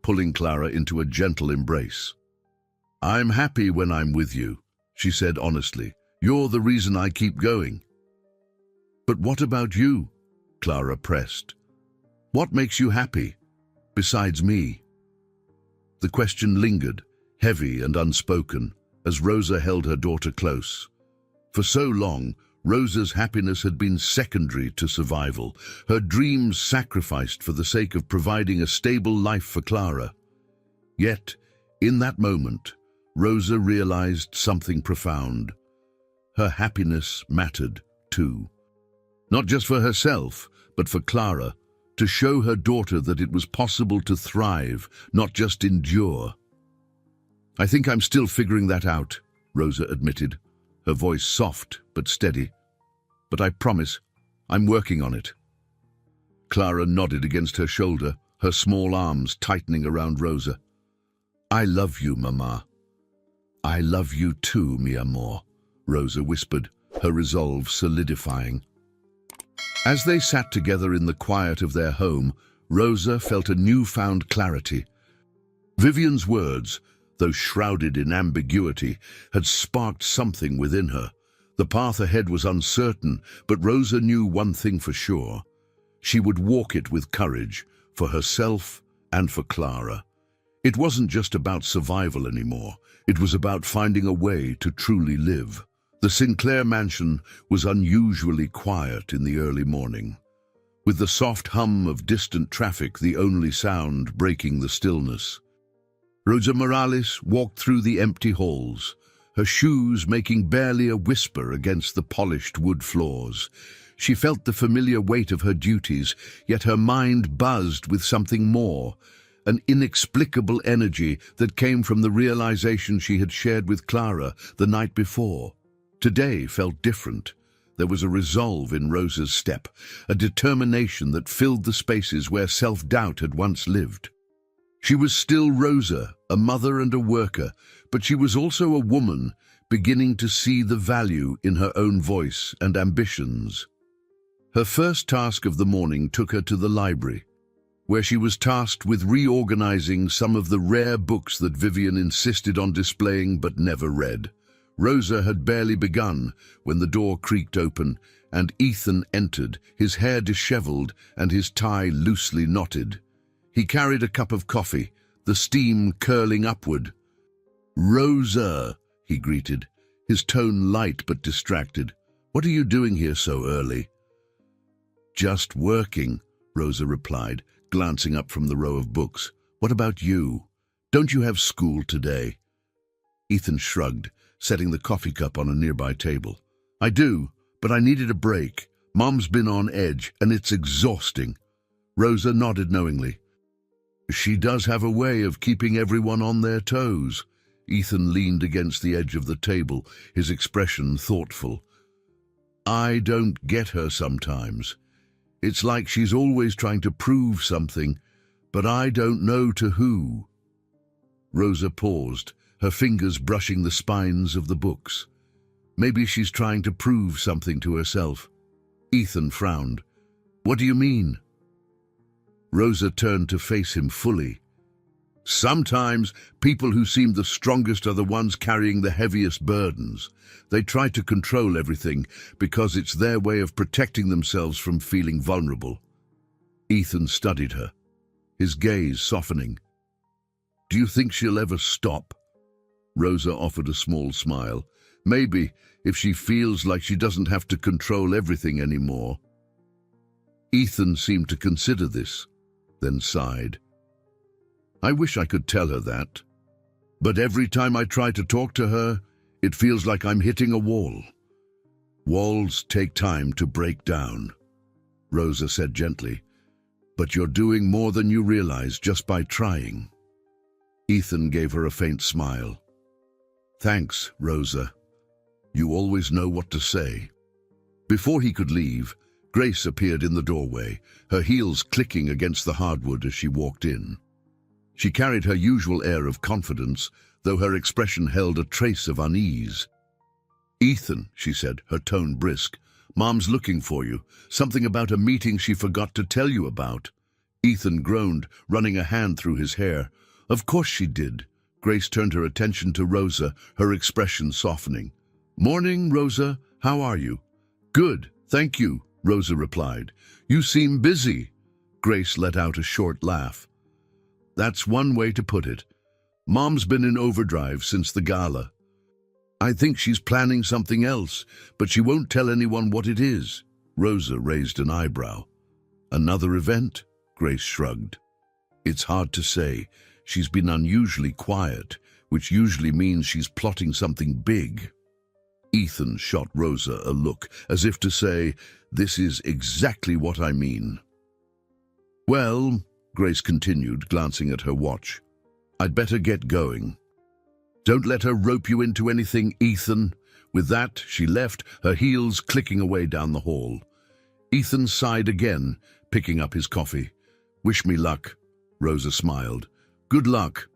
pulling Clara into a gentle embrace. "I'm happy when I'm with you," she said honestly. "You're the reason I keep going." "But what about you?" Clara pressed. "What makes you happy, besides me?" The question lingered, heavy and unspoken, as Rosa held her daughter close. For so long, Rosa's happiness had been secondary to survival, her dreams sacrificed for the sake of providing a stable life for Clara. Yet, in that moment, Rosa realized something profound. Her happiness mattered, too. Not just for herself, but for Clara, to show her daughter that it was possible to thrive, not just endure. "I think I'm still figuring that out," Rosa admitted, her voice soft but steady. "But I promise, I'm working on it." Clara nodded against her shoulder, her small arms tightening around Rosa. "I love you, Mama." "I love you too, mi amor," Rosa whispered, her resolve solidifying. As they sat together in the quiet of their home, Rosa felt a newfound clarity. Vivian's words, though shrouded in ambiguity, had sparked something within her. The path ahead was uncertain, but Rosa knew one thing for sure. She would walk it with courage, for herself and for Clara. It wasn't just about survival anymore. It was about finding a way to truly live. The Sinclair mansion was unusually quiet in the early morning, with the soft hum of distant traffic the only sound breaking the stillness. Rosa Morales walked through the empty halls, her shoes making barely a whisper against the polished wood floors. She felt the familiar weight of her duties, yet her mind buzzed with something more, an inexplicable energy that came from the realization she had shared with Clara the night before. Today felt different. There was a resolve in Rosa's step, a determination that filled the spaces where self-doubt had once lived. She was still Rosa, a mother and a worker, but she was also a woman, beginning to see the value in her own voice and ambitions. Her first task of the morning took her to the library, where she was tasked with reorganizing some of the rare books that Vivian insisted on displaying but never read. Rosa had barely begun when the door creaked open and Ethan entered, his hair disheveled and his tie loosely knotted. He carried a cup of coffee, the steam curling upward. "Rosa," he greeted, his tone light but distracted. "What are you doing here so early?" "Just working," Rosa replied, glancing up from the row of books. "What about you? Don't you have school today?" Ethan shrugged, setting the coffee cup on a nearby table. "I do, but I needed a break. Mom's been on edge, and it's exhausting." Rosa nodded knowingly. "She does have a way of keeping everyone on their toes." Ethan leaned against the edge of the table, his expression thoughtful. "I don't get her sometimes. It's like she's always trying to prove something, but I don't know to who." Rosa paused, her fingers brushing the spines of the books. "Maybe she's trying to prove something to herself." Ethan frowned. "What do you mean?" Rosa turned to face him fully. "Sometimes people who seem the strongest are the ones carrying the heaviest burdens. They try to control everything because it's their way of protecting themselves from feeling vulnerable." Ethan studied her, his gaze softening. "Do you think she'll ever stop?" Rosa offered a small smile. "Maybe, if she feels like she doesn't have to control everything anymore." Ethan seemed to consider this, then sighed. "I wish I could tell her that. But every time I try to talk to her, it feels like I'm hitting a wall." "Walls take time to break down," Rosa said gently. "But you're doing more than you realize just by trying." Ethan gave her a faint smile. "Thanks, Rosa. You always know what to say." Before he could leave, Grace appeared in the doorway, her heels clicking against the hardwood as she walked in. She carried her usual air of confidence, though her expression held a trace of unease. "Ethan," she said, her tone brisk, "Mom's looking for you. Something about a meeting she forgot to tell you about." Ethan groaned, running a hand through his hair. "Of course she did. Grace turned her attention to Rosa, her expression softening. "Morning, Rosa. How are you?" "Good, thank you," Rosa replied. "You seem busy." Grace let out a short laugh. "That's one way to put it. Mom's been in overdrive since the gala. I think she's planning something else, but she won't tell anyone what it is." Rosa raised an eyebrow. "Another event?" Grace shrugged. "It's hard to say. She's been unusually quiet, which usually means she's plotting something big." Ethan shot Rosa a look, as if to say, "This is exactly what I mean." "Well," Grace continued, glancing at her watch, "I'd better get going." "Don't let her rope you into anything, Ethan." With that, she left, her heels clicking away down the hall. Ethan sighed again, picking up his coffee. "Wish me luck." Rosa smiled. "Good luck."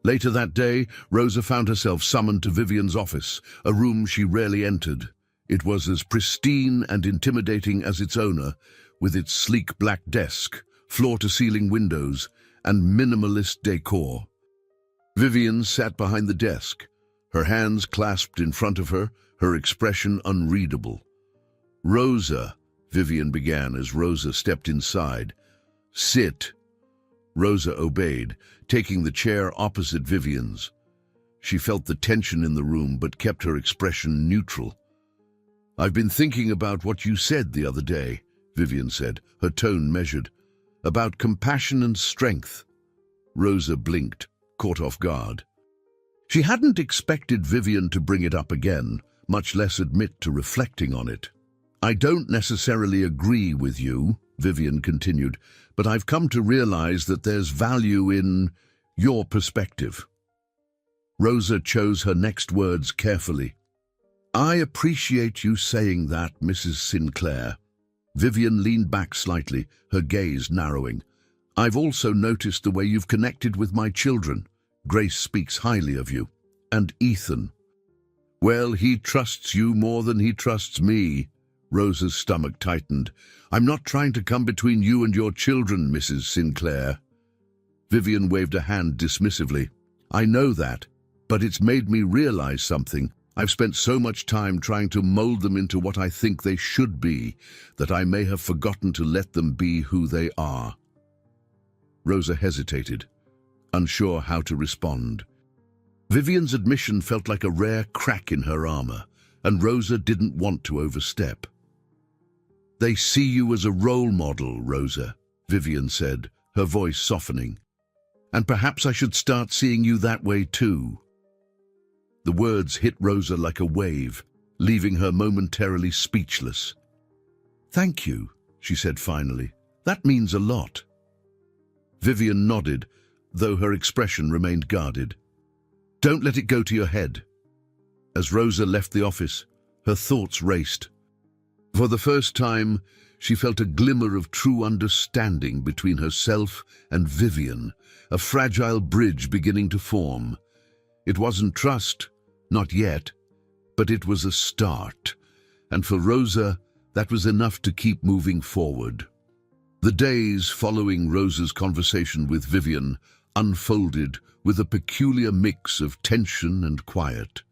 Later that day, Rosa found herself summoned to Vivian's office, a room she rarely entered. It was as pristine and intimidating as its owner, with its sleek black desk, floor-to-ceiling windows, and minimalist decor. Vivian sat behind the desk, her hands clasped in front of her, her expression unreadable. "Rosa," Vivian began as Rosa stepped inside. "Sit." Rosa obeyed, taking the chair opposite Vivian's. She felt the tension in the room but kept her expression neutral. "I've been thinking about what you said the other day," Vivian said, her tone measured. "About compassion and strength." Rosa blinked, caught off guard. She hadn't expected Vivian to bring it up again, much less admit to reflecting on it. "I don't necessarily agree with you," Vivian continued, "but I've come to realize that there's value in your perspective." Rosa chose her next words carefully. "I appreciate you saying that, Mrs. Sinclair." Vivian leaned back slightly, her gaze narrowing. "I've also noticed the way you've connected with my children. Grace speaks highly of you. And Ethan." "Well, he trusts you more than he trusts me." Rosa's stomach tightened. "I'm not trying to come between you and your children, Mrs. Sinclair." Vivian waved a hand dismissively. "I know that, but it's made me realize something. I've spent so much time trying to mold them into what I think they should be, that I may have forgotten to let them be who they are." Rosa hesitated, unsure how to respond. Vivian's admission felt like a rare crack in her armor, and Rosa didn't want to overstep. "They see you as a role model, Rosa," Vivian said, her voice softening. "And perhaps I should start seeing you that way too." The words hit Rosa like a wave, leaving her momentarily speechless. "Thank you," she said finally. "That means a lot." Vivian nodded, though her expression remained guarded. "Don't let it go to your head." As Rosa left the office, her thoughts raced. For the first time, she felt a glimmer of true understanding between herself and Vivian, a fragile bridge beginning to form. It wasn't trust, not yet, but it was a start, and for Rosa, that was enough to keep moving forward. The days following Rosa's conversation with Vivian unfolded with a peculiar mix of tension and quiet.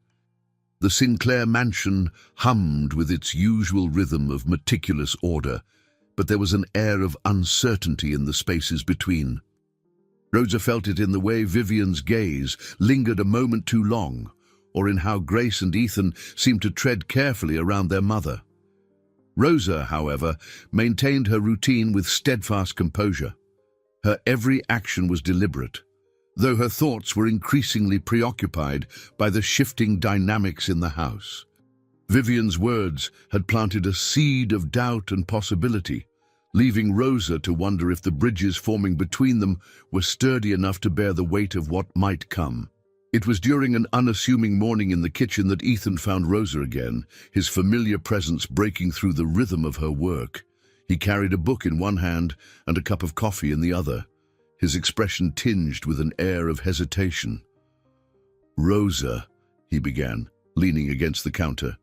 The Sinclair mansion hummed with its usual rhythm of meticulous order, but there was an air of uncertainty in the spaces between. Rosa felt it in the way Vivian's gaze lingered a moment too long, or in how Grace and Ethan seemed to tread carefully around their mother. Rosa, however, maintained her routine with steadfast composure. Her every action was deliberate, though her thoughts were increasingly preoccupied by the shifting dynamics in the house. Vivian's words had planted a seed of doubt and possibility, leaving Rosa to wonder if the bridges forming between them were sturdy enough to bear the weight of what might come. It was during an unassuming morning in the kitchen that Ethan found Rosa again, his familiar presence breaking through the rhythm of her work. He carried a book in one hand and a cup of coffee in the other, his expression tinged with an air of hesitation. "Rosa," he began, leaning against the counter.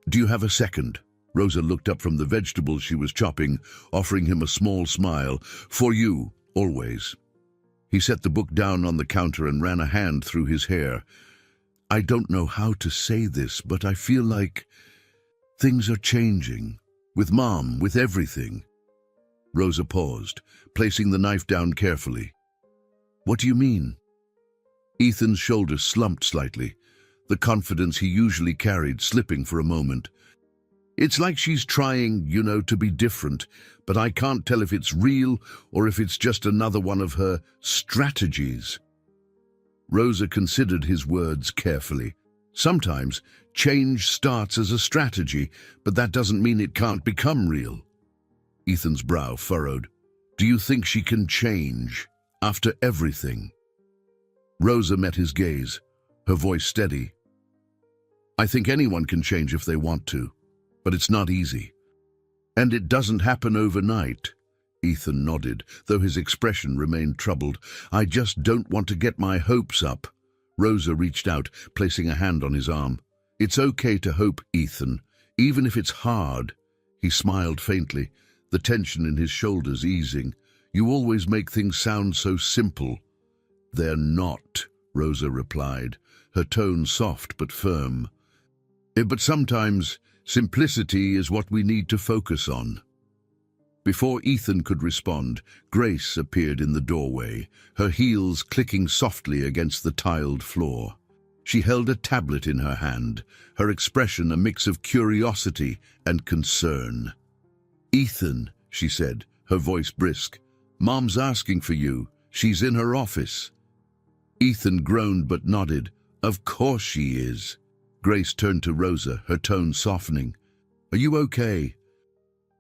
"Do you have a second?" Rosa looked up from the vegetables she was chopping, offering him a small smile. "For you, always." He set the book down on the counter and ran a hand through his hair. I don't know how to say this, but I feel like things are changing. With Mom, with everything. Rosa paused, placing the knife down carefully. What do you mean? Ethan's shoulders slumped slightly, the confidence he usually carried slipping for a moment. It's like she's trying, to be different, but I can't tell if it's real or if it's just another one of her strategies. Rosa considered his words carefully. Sometimes change starts as a strategy, but that doesn't mean it can't become real. Ethan's brow furrowed. Do you think she can change after everything? Rosa met his gaze, her voice steady. I think anyone can change if they want to, but it's not easy. And it doesn't happen overnight. Ethan nodded, though his expression remained troubled. I just don't want to get my hopes up. Rosa reached out, placing a hand on his arm. It's okay to hope, Ethan, even if it's hard. He smiled faintly, the tension in his shoulders easing. You always make things sound so simple. They're not, Rosa replied, her tone soft but firm. But sometimes simplicity is what we need to focus on. Before Ethan could respond, Grace appeared in the doorway, her heels clicking softly against the tiled floor. She held a tablet in her hand, her expression a mix of curiosity and concern. Ethan, she said, her voice brisk, Mom's asking for you. She's in her office. Ethan groaned but nodded. Of course she is. Grace turned to Rosa, her tone softening. Are you okay?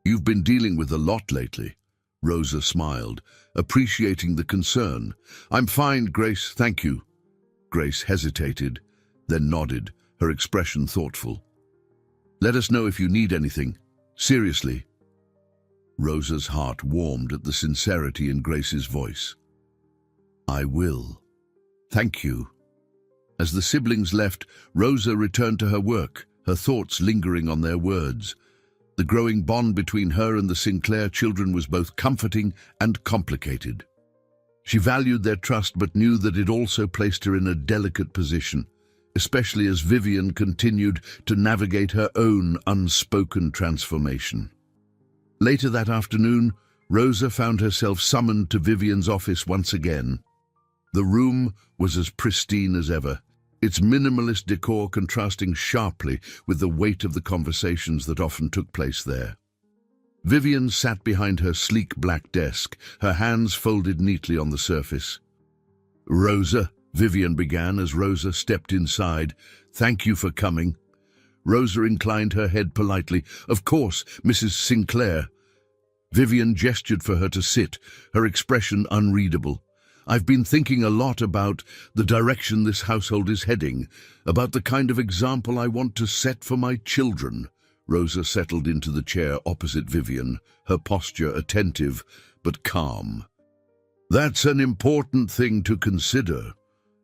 You've been dealing with a lot lately. Rosa smiled, appreciating the concern. I'm fine, Grace, thank you. Grace hesitated, then nodded, her expression thoughtful. Let us know if you need anything. Seriously. Rosa's heart warmed at the sincerity in Grace's voice. I will. Thank you. As the siblings left, Rosa returned to her work, her thoughts lingering on their words. The growing bond between her and the Sinclair children was both comforting and complicated. She valued their trust but knew that it also placed her in a delicate position, especially as Vivian continued to navigate her own unspoken transformation. Later that afternoon, Rosa found herself summoned to Vivian's office once again. The room was as pristine as ever, its minimalist decor contrasting sharply with the weight of the conversations that often took place there. Vivian sat behind her sleek black desk, her hands folded neatly on the surface. Rosa, Vivian began as Rosa stepped inside. Thank you for coming. Rosa inclined her head politely. Of course, Mrs. Sinclair. Vivian gestured for her to sit, her expression unreadable. I've been thinking a lot about the direction this household is heading, about the kind of example I want to set for my children. Rosa settled into the chair opposite Vivian, her posture attentive but calm. That's an important thing to consider.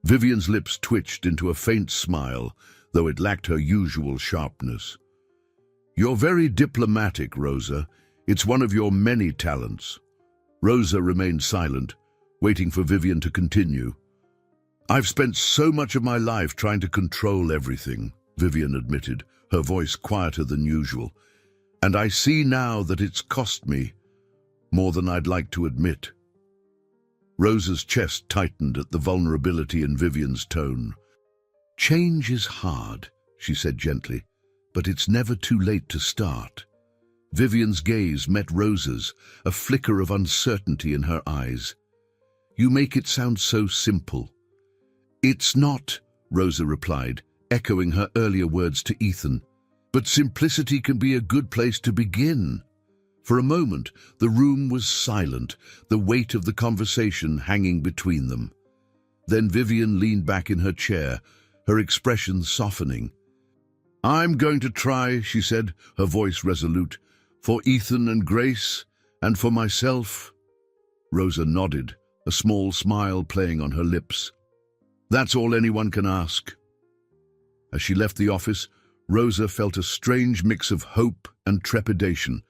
Vivian's lips twitched into a faint smile, though it lacked her usual sharpness. You're very diplomatic, Rosa. It's one of your many talents. Rosa remained silent, waiting for Vivian to continue. I've spent so much of my life trying to control everything, Vivian admitted, her voice quieter than usual. And I see now that it's cost me more than I'd like to admit. Rosa's chest tightened at the vulnerability in Vivian's tone. Change is hard, she said gently, but it's never too late to start. Vivian's gaze met Rosa's, a flicker of uncertainty in her eyes. You make it sound so simple. It's not, Rosa replied, echoing her earlier words to Ethan. But simplicity can be a good place to begin. For a moment, the room was silent, the weight of the conversation hanging between them. Then Vivian leaned back in her chair, her expression softening. I'm going to try, she said, her voice resolute, for Ethan and Grace, and for myself. Rosa nodded, a small smile playing on her lips. That's all anyone can ask. As she left the office, Rosa felt a strange mix of hope and trepidation.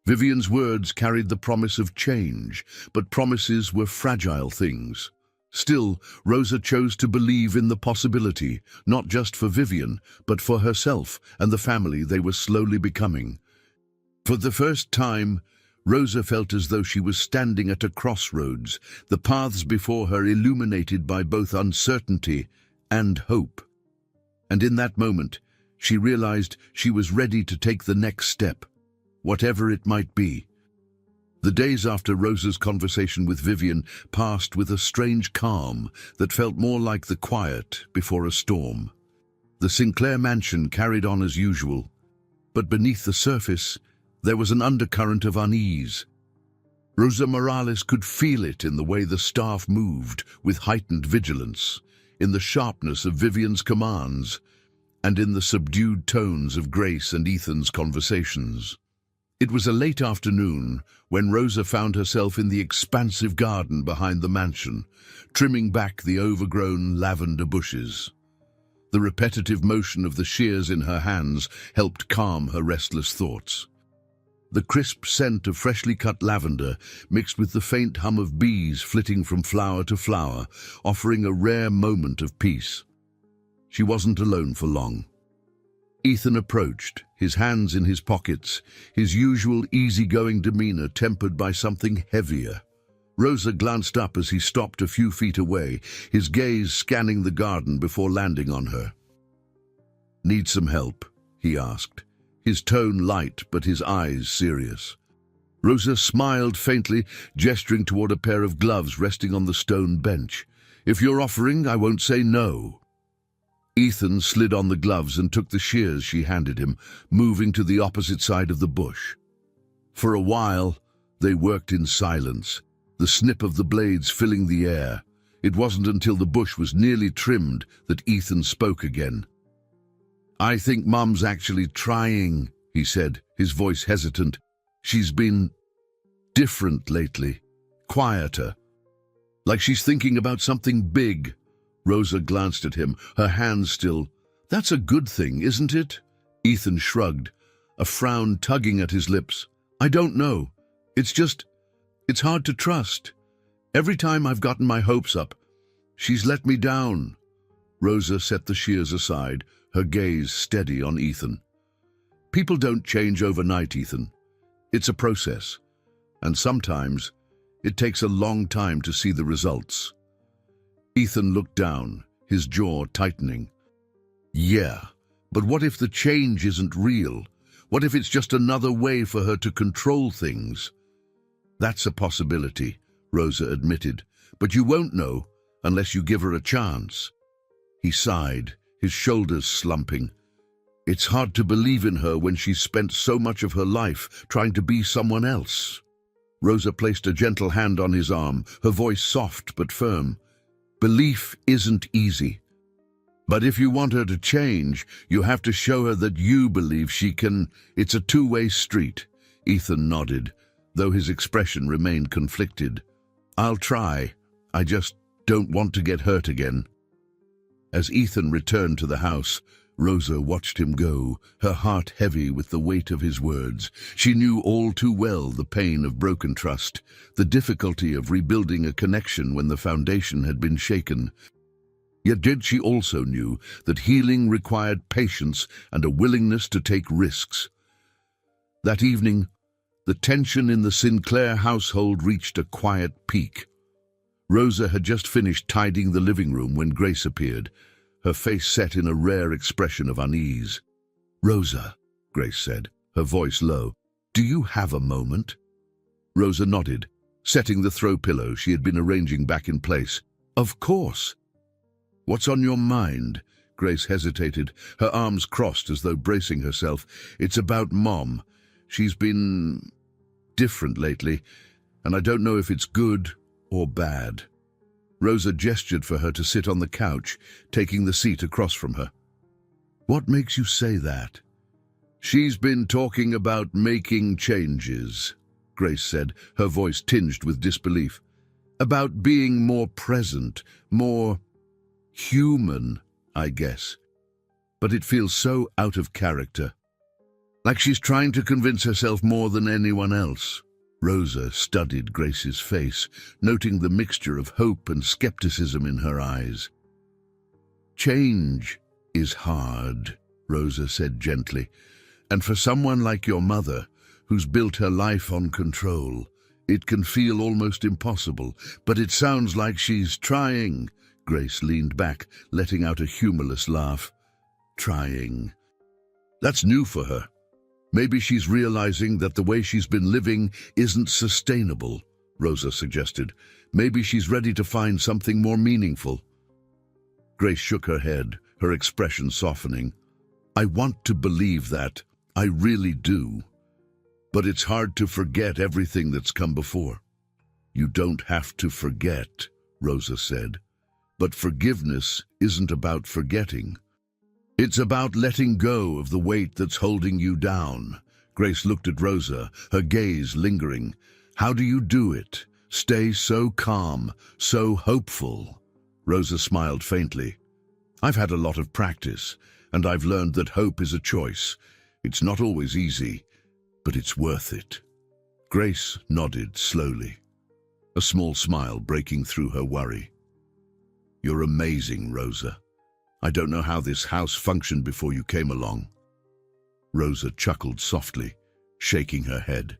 Vivian's words carried the promise of change, but promises were fragile things. Still, Rosa chose to believe in the possibility, not just for Vivian, but for herself and the family they were slowly becoming. For the first time, Rosa felt as though she was standing at a crossroads, the paths before her illuminated by both uncertainty and hope. And in that moment, she realized she was ready to take the next step, whatever it might be. The days after Rosa's conversation with Vivian passed with a strange calm that felt more like the quiet before a storm. The Sinclair mansion carried on as usual, but beneath the surface, there was an undercurrent of unease. Rosa Morales could feel it in the way the staff moved with heightened vigilance, in the sharpness of Vivian's commands, and in the subdued tones of Grace and Ethan's conversations. It was a late afternoon when Rosa found herself in the expansive garden behind the mansion, trimming back the overgrown lavender bushes. The repetitive motion of the shears in her hands helped calm her restless thoughts. The crisp scent of freshly cut lavender mixed with the faint hum of bees flitting from flower to flower, offering a rare moment of peace. She wasn't alone for long. Ethan approached, his hands in his pockets, his usual easygoing demeanor tempered by something heavier. Rosa glanced up as he stopped a few feet away, his gaze scanning the garden before landing on her. "Need some help?" he asked, his tone light but his eyes serious. Rosa smiled faintly, gesturing toward a pair of gloves resting on the stone bench. "If you're offering, I won't say no." Ethan slid on the gloves and took the shears she handed him, moving to the opposite side of the bush. For a while, they worked in silence, the snip of the blades filling the air. It wasn't until the bush was nearly trimmed that Ethan spoke again. "I think Mum's actually trying," he said, his voice hesitant. "She's been different lately, quieter, like she's thinking about something big." Rosa glanced at him, her hands still. "That's a good thing, isn't it?" Ethan shrugged, a frown tugging at his lips. "I don't know. It's hard to trust. Every time I've gotten my hopes up, she's let me down." Rosa set the shears aside, her gaze steady on Ethan. "People don't change overnight, Ethan. It's a process, and sometimes it takes a long time to see the results." Ethan looked down, his jaw tightening. "Yeah, but what if the change isn't real? What if it's just another way for her to control things?" "That's a possibility," Rosa admitted, "but you won't know unless you give her a chance." He sighed, his shoulders slumping. "It's hard to believe in her when she's spent so much of her life trying to be someone else." Rosa placed a gentle hand on his arm, her voice soft but firm. "Belief isn't easy. But if you want her to change, you have to show her that you believe she can. It's a two-way street." Ethan nodded, though his expression remained conflicted. "I'll try. I just don't want to get hurt again." As Ethan returned to the house, Rosa watched him go, her heart heavy with the weight of his words. She knew all too well the pain of broken trust, the difficulty of rebuilding a connection when the foundation had been shaken. Yet she also knew that healing required patience and a willingness to take risks. That evening, the tension in the Sinclair household reached a quiet peak. Rosa had just finished tidying the living room when Grace appeared, her face set in a rare expression of unease. "Rosa," Grace said, her voice low, "do you have a moment?" Rosa nodded, setting the throw pillow she had been arranging back in place. "Of course." "What's on your mind?" Grace hesitated, her arms crossed as though bracing herself. "It's about Mom. She's been different lately, and I don't know if it's good or bad." Rosa gestured for her to sit on the couch, taking the seat across from her. "What makes you say that?" "She's been talking about making changes," Grace said, her voice tinged with disbelief. "About being more present, more human, I guess. But it feels so out of character. Like she's trying to convince herself more than anyone else." Rosa studied Grace's face, noting the mixture of hope and skepticism in her eyes. "Change is hard," Rosa said gently, "and for someone like your mother, who's built her life on control, it can feel almost impossible, but it sounds like she's trying." Grace leaned back, letting out a humorless laugh. "Trying. That's new for her. Maybe she's realizing that the way she's been living isn't sustainable," Rosa suggested. "Maybe she's ready to find something more meaningful." Grace shook her head, her expression softening. "I want to believe that. I really do. But it's hard to forget everything that's come before." "You don't have to forget," Rosa said. "But forgiveness isn't about forgetting. It's about letting go of the weight that's holding you down." Grace looked at Rosa, her gaze lingering. "How do you do it? Stay so calm, so hopeful?" Rosa smiled faintly. "I've had a lot of practice, and I've learned that hope is a choice. It's not always easy, but it's worth it." Grace nodded slowly, a small smile breaking through her worry. "You're amazing, Rosa. I don't know how this house functioned before you came along." Rosa chuckled softly, shaking her head.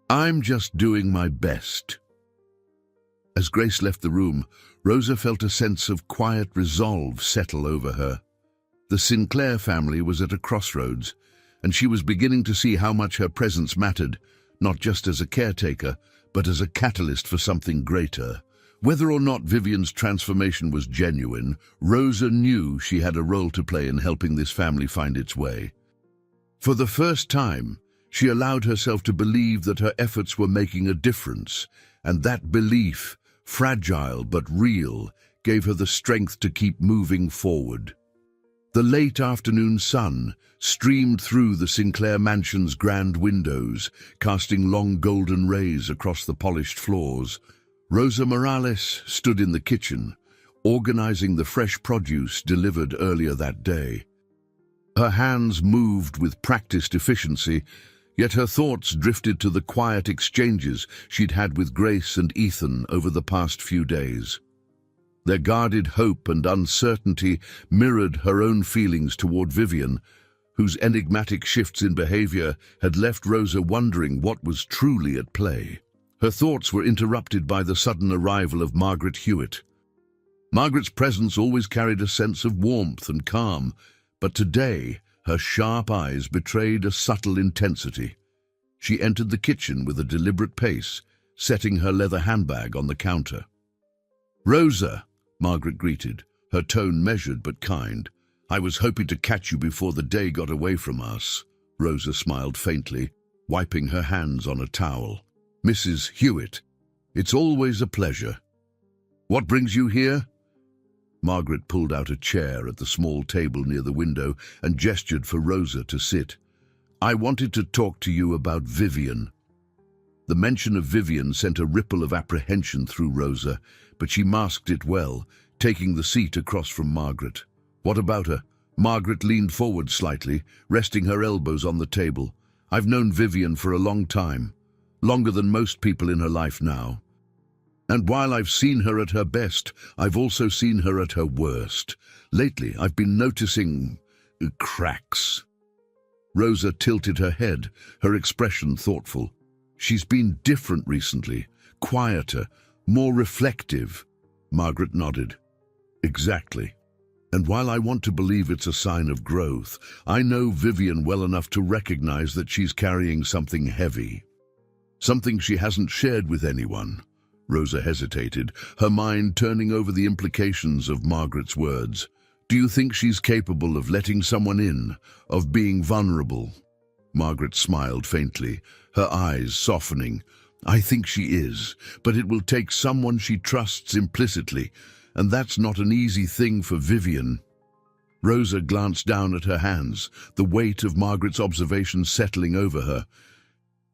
"I'm just doing my best." As Grace left the room, Rosa felt a sense of quiet resolve settle over her. The Sinclair family was at a crossroads, and she was beginning to see how much her presence mattered, not just as a caretaker, but as a catalyst for something greater. Whether or not Vivian's transformation was genuine, Rosa knew she had a role to play in helping this family find its way. For the first time, she allowed herself to believe that her efforts were making a difference, and that belief, fragile but real, gave her the strength to keep moving forward. The late afternoon sun streamed through the Sinclair mansion's grand windows, casting long golden rays across the polished floors. Rosa Morales stood in the kitchen, organizing the fresh produce delivered earlier that day. Her hands moved with practiced efficiency, yet her thoughts drifted to the quiet exchanges she'd had with Grace and Ethan over the past few days. Their guarded hope and uncertainty mirrored her own feelings toward Vivian, whose enigmatic shifts in behavior had left Rosa wondering what was truly at play. Her thoughts were interrupted by the sudden arrival of Margaret Hewitt. Margaret's presence always carried a sense of warmth and calm, but today her sharp eyes betrayed a subtle intensity. She entered the kitchen with a deliberate pace, setting her leather handbag on the counter. "Rosa," Margaret greeted, her tone measured but kind. "I was hoping to catch you before the day got away from us." Rosa smiled faintly, wiping her hands on a towel. "Mrs. Hewitt, it's always a pleasure. What brings you here?" Margaret pulled out a chair at the small table near the window and gestured for Rosa to sit. "I wanted to talk to you about Vivian." The mention of Vivian sent a ripple of apprehension through Rosa, but she masked it well, taking the seat across from Margaret. "What about her?" Margaret leaned forward slightly, resting her elbows on the table. "I've known Vivian for a long time. Longer than most people in her life now. And while I've seen her at her best, I've also seen her at her worst. Lately, I've been noticing cracks." Rosa tilted her head, her expression thoughtful. "She's been different recently, quieter, more reflective." Margaret nodded. "Exactly. And while I want to believe it's a sign of growth, I know Vivian well enough to recognize that she's carrying something heavy. Something she hasn't shared with anyone." Rosa hesitated, her mind turning over the implications of Margaret's words. "Do you think she's capable of letting someone in, of being vulnerable?" Margaret smiled faintly, her eyes softening. "I think she is, but it will take someone she trusts implicitly, and that's not an easy thing for Vivian." Rosa glanced down at her hands, the weight of Margaret's observation settling over her.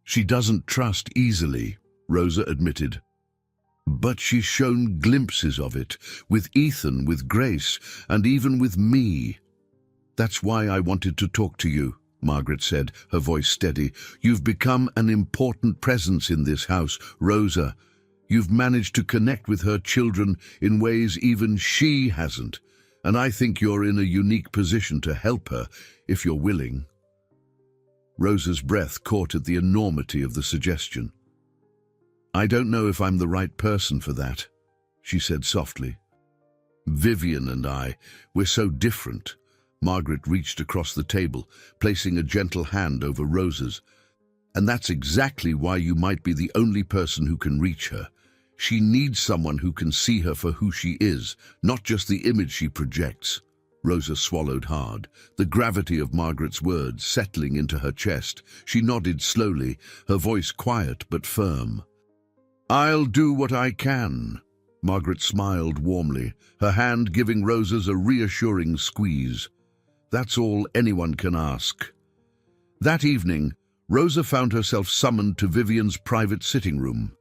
"She doesn't trust easily," Rosa admitted. "But she's shown glimpses of it, with Ethan, with Grace, and even with me. That's why I wanted to talk to you." Margaret said, her voice steady. "You've become an important presence in this house, Rosa. You've managed to connect with her children in ways even she hasn't, and I think you're in a unique position to help her, if you're willing." Rosa's breath caught at the enormity of the suggestion. "I don't know if I'm the right person for that," she said softly. "Vivian and we're so different." Margaret reached across the table, placing a gentle hand over Rosa's. "And that's exactly why you might be the only person who can reach her. She needs someone who can see her for who she is, not just the image she projects." Rosa swallowed hard, the gravity of Margaret's words settling into her chest. She nodded slowly, her voice quiet but firm. "I'll do what I can." Margaret smiled warmly, her hand giving Rosa's a reassuring squeeze. "That's all anyone can ask." That evening, Rosa found herself summoned to Vivian's private sitting room.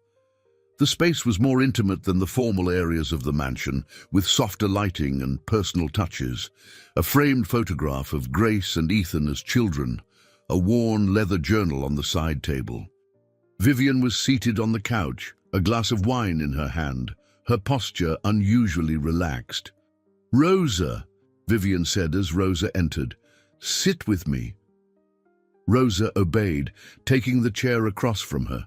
The space was more intimate than the formal areas of the mansion, with softer lighting and personal touches. A framed photograph of Grace and Ethan as children, a worn leather journal on the side table. Vivian was seated on the couch, a glass of wine in her hand, her posture unusually relaxed. "Rosa," Vivian said as Rosa entered, "sit with me." Rosa obeyed, taking the chair across from her.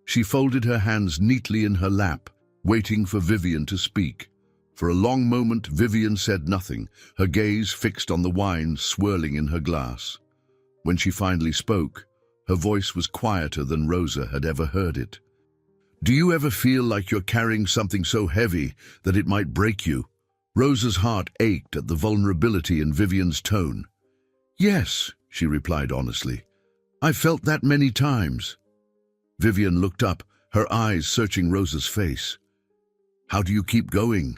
She folded her hands neatly in her lap, waiting for Vivian to speak. For a long moment, Vivian said nothing, her gaze fixed on the wine swirling in her glass. When she finally spoke, her voice was quieter than Rosa had ever heard it. "Do you ever feel like you're carrying something so heavy that it might break you?" Rosa's heart ached at the vulnerability in Vivian's tone. "Yes," she replied honestly. "I've felt that many times." Vivian looked up, her eyes searching Rosa's face. "How do you keep going?"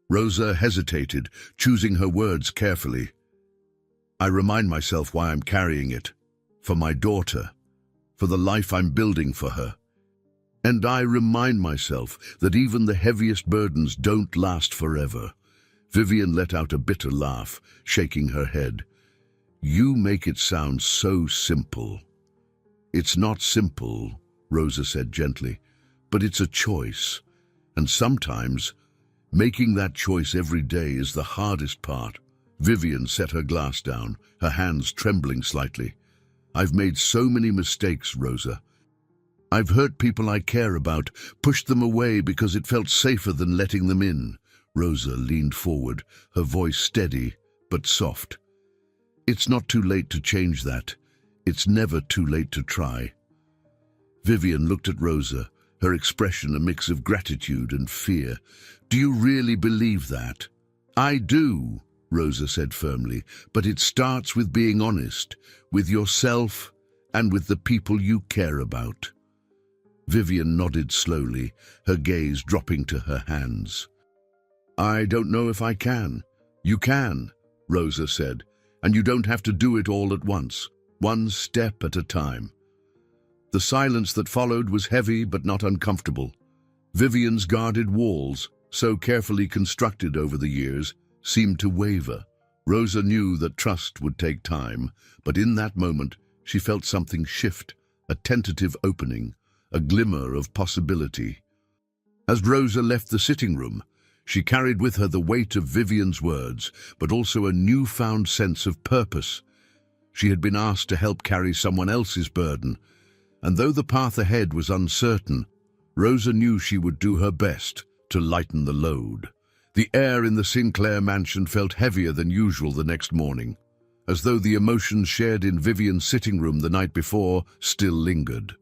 Rosa hesitated, choosing her words carefully. "I remind myself why I'm carrying it. For my daughter. For the life I'm building for her. And I remind myself that even the heaviest burdens don't last forever." Vivian let out a bitter laugh, shaking her head. "You make it sound so simple." "It's not simple," Rosa said gently, "but it's a choice. And sometimes, making that choice every day is the hardest part." Vivian set her glass down, her hands trembling slightly. "I've made so many mistakes, Rosa. I've hurt people I care about, pushed them away because it felt safer than letting them in." Rosa leaned forward, her voice steady but soft. "It's not too late to change that. It's never too late to try." Vivian looked at Rosa, her expression a mix of gratitude and fear. "Do you really believe that?" "I do," Rosa said firmly, "but it starts with being honest, with yourself and with the people you care about." Vivian nodded slowly, her gaze dropping to her hands. "I don't know if I can." "You can," Rosa said, "and you don't have to do it all at once. One step at a time." The silence that followed was heavy but not uncomfortable. Vivian's guarded walls, so carefully constructed over the years, seemed to waver. Rosa knew that trust would take time, but in that moment she felt something shift, a tentative opening, a glimmer of possibility. As Rosa left the sitting room, she carried with her the weight of Vivian's words, but also a newfound sense of purpose. She had been asked to help carry someone else's burden, and though the path ahead was uncertain, Rosa knew she would do her best to lighten the load. The air in the Sinclair mansion felt heavier than usual the next morning, as though the emotions shared in Vivian's sitting room the night before still lingered.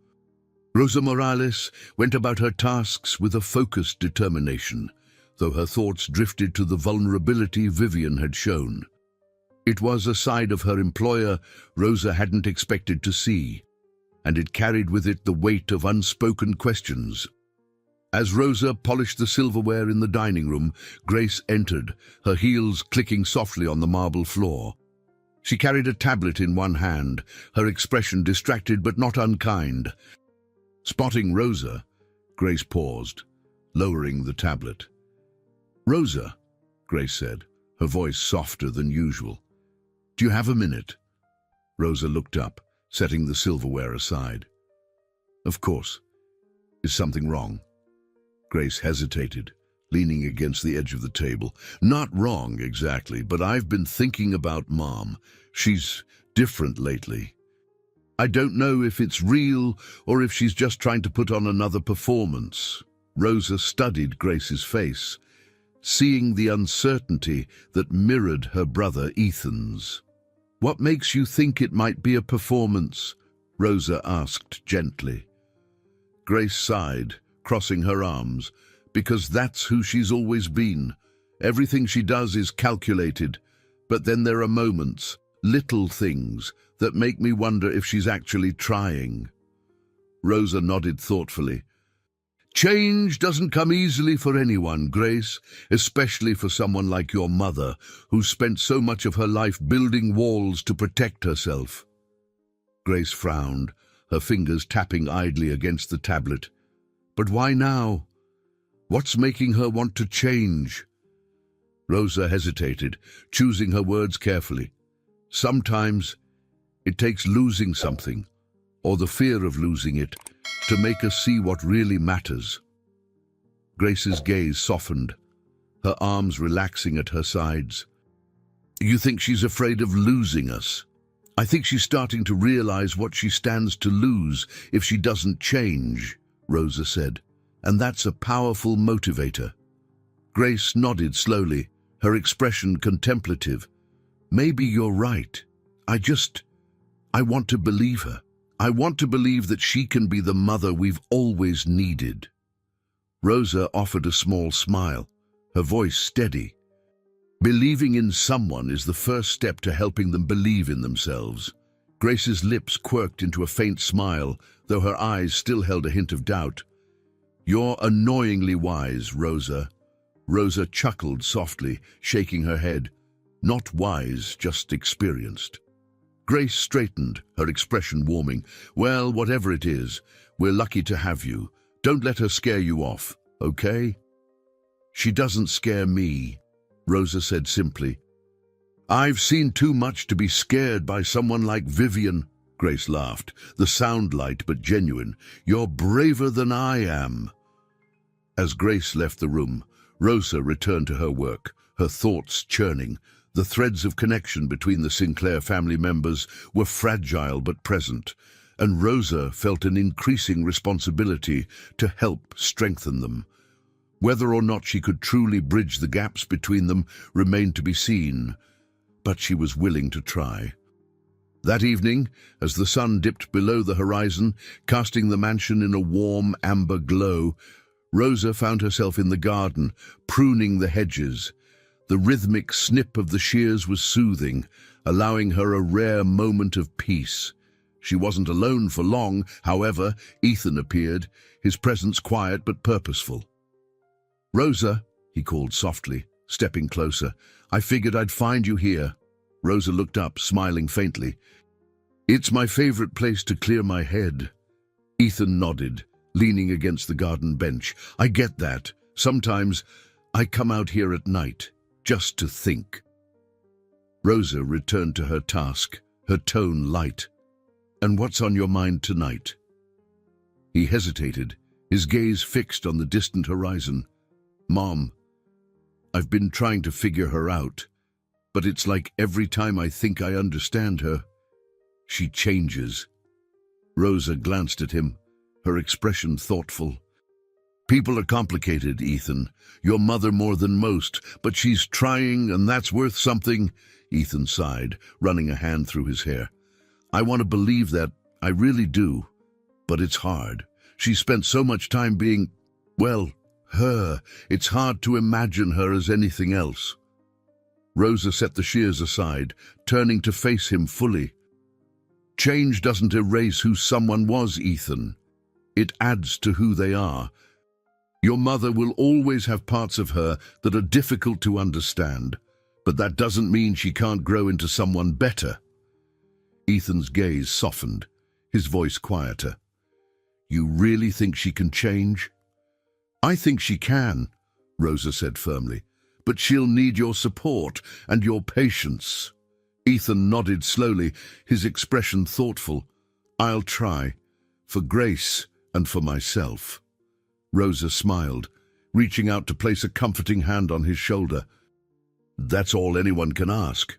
Rosa Morales went about her tasks with a focused determination, though her thoughts drifted to the vulnerability Vivian had shown. It was a side of her employer Rosa hadn't expected to see, and it carried with it the weight of unspoken questions. As Rosa polished the silverware in the dining room, Grace entered, her heels clicking softly on the marble floor. She carried a tablet in one hand, her expression distracted but not unkind. Spotting Rosa, Grace paused, lowering the tablet. "Rosa," Grace said, her voice softer than usual, "do you have a minute?" Rosa looked up, setting the silverware aside. Of course. Is something wrong? Grace hesitated, leaning against the edge of the table. Not wrong, exactly, but I've been thinking about Mom. She's different lately. I don't know if it's real or if she's just trying to put on another performance. Rosa studied Grace's face, seeing the uncertainty that mirrored her brother Ethan's. What makes you think it might be a performance? Rosa asked gently. Grace sighed, crossing her arms, because that's who she's always been. Everything she does is calculated, but then there are moments, little things, that make me wonder if she's actually trying. Rosa nodded thoughtfully. Change doesn't come easily for anyone, Grace, especially for someone like your mother, who spent so much of her life building walls to protect herself. Grace frowned, her fingers tapping idly against the tablet. But why now? What's making her want to change? Rosa hesitated, choosing her words carefully. Sometimes it takes losing something, or the fear of losing it, to make us see what really matters. Grace's gaze softened, her arms relaxing at her sides. You think she's afraid of losing us? I think she's starting to realize what she stands to lose if she doesn't change, Rosa said, and that's a powerful motivator. Grace nodded slowly, her expression contemplative. Maybe you're right. I want to believe her. I want to believe that she can be the mother we've always needed. Rosa offered a small smile, her voice steady. Believing in someone is the first step to helping them believe in themselves. Grace's lips quirked into a faint smile, though her eyes still held a hint of doubt. You're annoyingly wise, Rosa. Rosa chuckled softly, shaking her head. Not wise, just experienced. Grace straightened, her expression warming. Well, whatever it is, we're lucky to have you. Don't let her scare you off, okay? She doesn't scare me, Rosa said simply. I've seen too much to be scared by someone like Vivian, Grace laughed, the sound light but genuine. You're braver than I am. As Grace left the room, Rosa returned to her work, her thoughts churning. The threads of connection between the Sinclair family members were fragile but present, and Rosa felt an increasing responsibility to help strengthen them. Whether or not she could truly bridge the gaps between them remained to be seen, but she was willing to try. That evening, as the sun dipped below the horizon, casting the mansion in a warm amber glow, Rosa found herself in the garden, pruning the hedges. The rhythmic snip of the shears was soothing, allowing her a rare moment of peace. She wasn't alone for long, however. Ethan appeared, his presence quiet but purposeful. Rosa, he called softly, stepping closer. I figured I'd find you here. Rosa looked up, smiling faintly. It's my favorite place to clear my head. Ethan nodded, leaning against the garden bench. I get that. Sometimes I come out here at night, just to think. Rosa returned to her task, her tone light. And what's on your mind tonight? He hesitated, his gaze fixed on the distant horizon. Mom, I've been trying to figure her out, but it's like every time I think I understand her, she changes. Rosa glanced at him, her expression thoughtful. People are complicated, Ethan. Your mother more than most, but she's trying, and that's worth something. Ethan sighed, running a hand through his hair. I want to believe that, I really do, but it's hard. She spent so much time being, well, her. It's hard to imagine her as anything else. Rosa set the shears aside, turning to face him fully. Change doesn't erase who someone was, Ethan. It adds to who they are. Your mother will always have parts of her that are difficult to understand, but that doesn't mean she can't grow into someone better. Ethan's gaze softened, his voice quieter. You really think she can change? I think she can, Rosa said firmly, but she'll need your support and your patience. Ethan nodded slowly, his expression thoughtful. "I'll try. For Grace and for myself." Rosa smiled, reaching out to place a comforting hand on his shoulder. "That's all anyone can ask."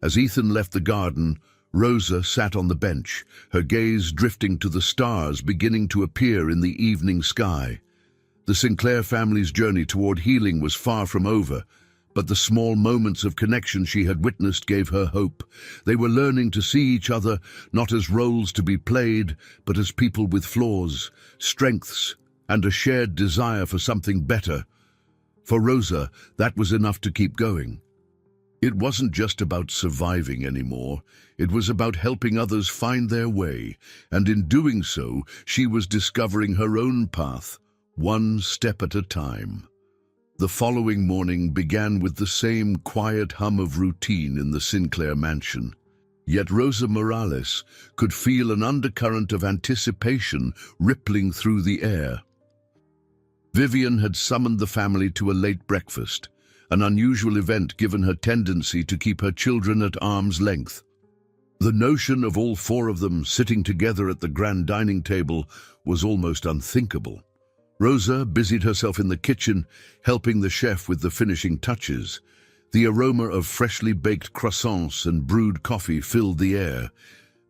As Ethan left the garden, Rosa sat on the bench, her gaze drifting to the stars beginning to appear in the evening sky. The Sinclair family's journey toward healing was far from over, but the small moments of connection she had witnessed gave her hope. They were learning to see each other not as roles to be played, but as people with flaws, strengths, and a shared desire for something better. For Rosa, that was enough to keep going. It wasn't just about surviving anymore. It was about helping others find their way, and in doing so, she was discovering her own path, one step at a time. The following morning began with the same quiet hum of routine in the Sinclair mansion. Yet Rosa Morales could feel an undercurrent of anticipation rippling through the air. Vivian had summoned the family to a late breakfast, an unusual event given her tendency to keep her children at arm's length. The notion of all four of them sitting together at the grand dining table was almost unthinkable. Rosa busied herself in the kitchen, helping the chef with the finishing touches. The aroma of freshly baked croissants and brewed coffee filled the air,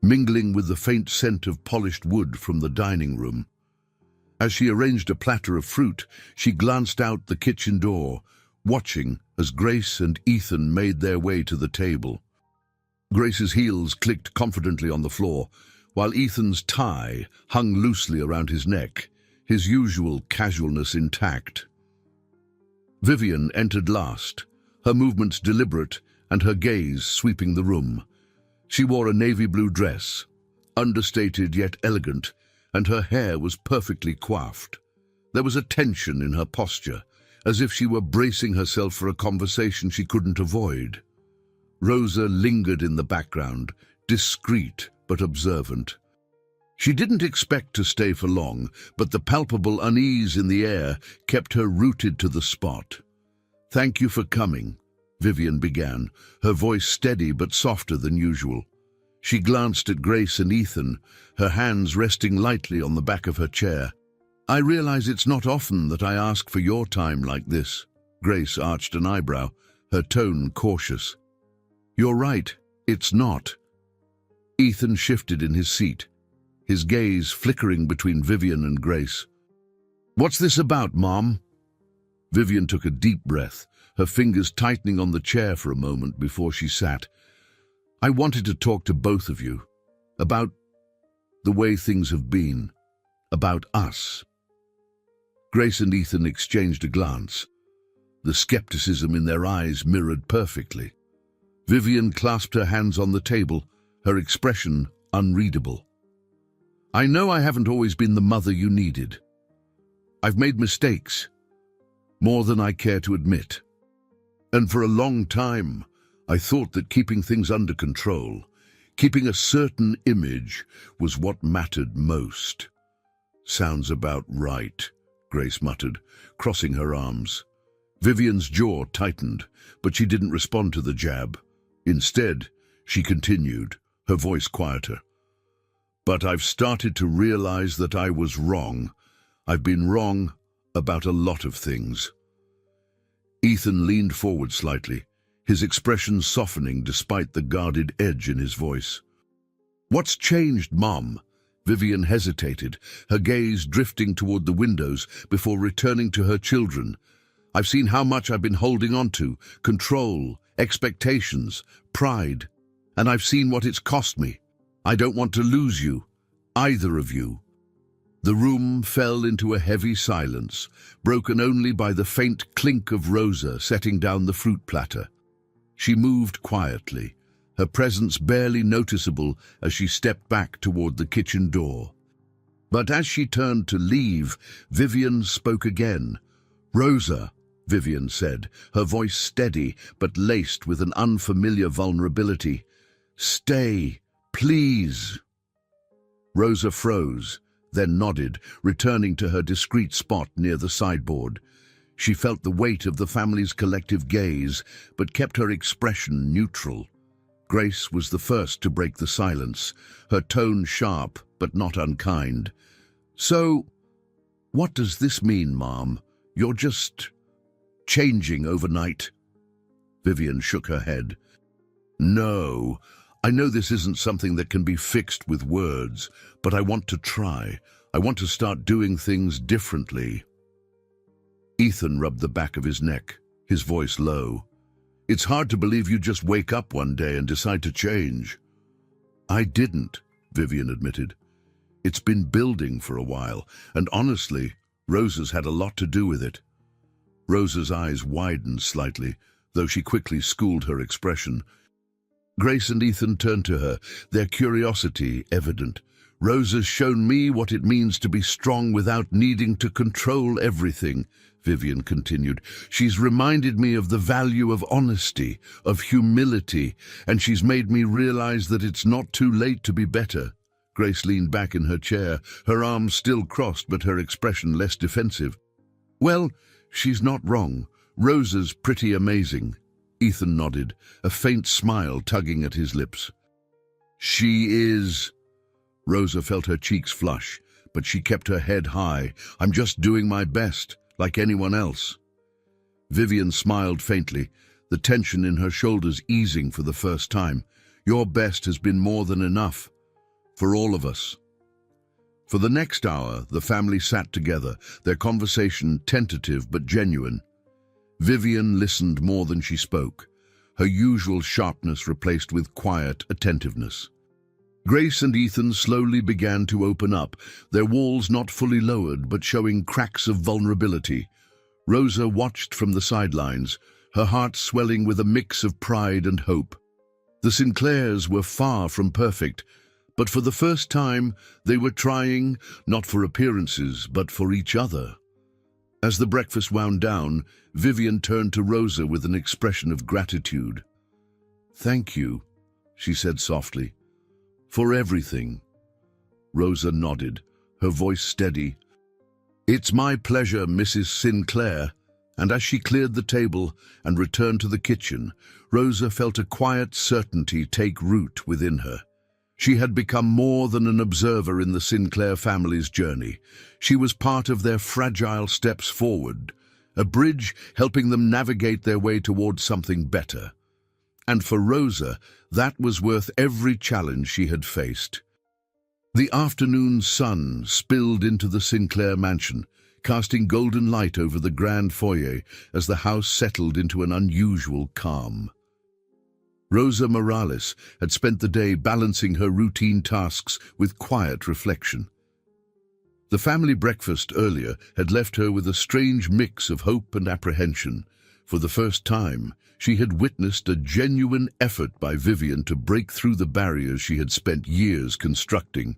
mingling with the faint scent of polished wood from the dining room. As she arranged a platter of fruit, she glanced out the kitchen door, watching as Grace and Ethan made their way to the table. Grace's heels clicked confidently on the floor, while Ethan's tie hung loosely around his neck, his usual casualness intact. Vivian entered last, her movements deliberate and her gaze sweeping the room. She wore a navy blue dress, understated yet elegant, and her hair was perfectly coiffed. There was a tension in her posture, as if she were bracing herself for a conversation she couldn't avoid. Rosa lingered in the background, discreet but observant. She didn't expect to stay for long, but the palpable unease in the air kept her rooted to the spot. "Thank you for coming," Vivian began, her voice steady but softer than usual. She glanced at Grace and Ethan, her hands resting lightly on the back of her chair. "I realize it's not often that I ask for your time like this." Grace arched an eyebrow, her tone cautious. "You're right, it's not." Ethan shifted in his seat, his gaze flickering between Vivian and Grace. "What's this about, Mom?" Vivian took a deep breath, her fingers tightening on the chair for a moment before she sat. "I wanted to talk to both of you about the way things have been, about us." Grace and Ethan exchanged a glance. The skepticism in their eyes mirrored perfectly. Vivian clasped her hands on the table, her expression unreadable. "I know I haven't always been the mother you needed. I've made mistakes, more than I care to admit. And for a long time, I thought that keeping things under control, keeping a certain image, was what mattered most." "Sounds about right," Grace muttered, crossing her arms. Vivian's jaw tightened, but she didn't respond to the jab. Instead, she continued, her voice quieter. "But I've started to realize that I was wrong. I've been wrong about a lot of things." Ethan leaned forward slightly, his expression softening despite the guarded edge in his voice. "What's changed, Mom?" Vivian hesitated, her gaze drifting toward the windows before returning to her children. "I've seen how much I've been holding on to, control, expectations, pride, and I've seen what it's cost me. I don't want to lose you, either of you." The room fell into a heavy silence, broken only by the faint clink of Rosa setting down the fruit platter. She moved quietly, her presence barely noticeable as she stepped back toward the kitchen door. But as she turned to leave, Vivian spoke again. "Rosa," Vivian said, her voice steady but laced with an unfamiliar vulnerability. "Stay, please." Rosa froze, then nodded, returning to her discreet spot near the sideboard. She felt the weight of the family's collective gaze, but kept her expression neutral. Grace was the first to break the silence, her tone sharp but not unkind. "So, what does this mean, Mom? You're just changing overnight?" Vivian shook her head. "No, I know this isn't something that can be fixed with words, but I want to try. I want to start doing things differently." Ethan rubbed the back of his neck, his voice low. "It's hard to believe you just wake up one day and decide to change." "I didn't," Vivian admitted. "It's been building for a while, and honestly, Rosa's had a lot to do with it." Rosa's eyes widened slightly, though she quickly schooled her expression. Grace and Ethan turned to her, their curiosity evident. "Rosa's shown me what it means to be strong without needing to control everything," Vivian continued. "She's reminded me of the value of honesty, of humility, and she's made me realize that it's not too late to be better." Grace leaned back in her chair, her arms still crossed but her expression less defensive. "Well, she's not wrong. Rosa's pretty amazing." Ethan nodded, a faint smile tugging at his lips. "She is..." Rosa felt her cheeks flush, but she kept her head high. "I'm just doing my best, like anyone else." Vivian smiled faintly, the tension in her shoulders easing for the first time. "Your best has been more than enough, for all of us." For the next hour, the family sat together, their conversation tentative but genuine. Vivian listened more than she spoke, her usual sharpness replaced with quiet attentiveness. Grace and Ethan slowly began to open up, their walls not fully lowered but showing cracks of vulnerability. Rosa watched from the sidelines, her heart swelling with a mix of pride and hope. The Sinclairs were far from perfect, but for the first time they were trying, not for appearances, but for each other. As the breakfast wound down, Vivian turned to Rosa with an expression of gratitude. "Thank you," she said softly, "for everything." Rosa nodded, her voice steady. "It's my pleasure, Mrs. Sinclair." And as she cleared the table and returned to the kitchen, Rosa felt a quiet certainty take root within her. She had become more than an observer in the Sinclair family's journey. She was part of their fragile steps forward, a bridge helping them navigate their way towards something better. And for Rosa, that was worth every challenge she had faced. The afternoon sun spilled into the Sinclair mansion, casting golden light over the grand foyer as the house settled into an unusual calm. Rosa Morales had spent the day balancing her routine tasks with quiet reflection. The family breakfast earlier had left her with a strange mix of hope and apprehension. For the first time, she had witnessed a genuine effort by Vivian to break through the barriers she had spent years constructing.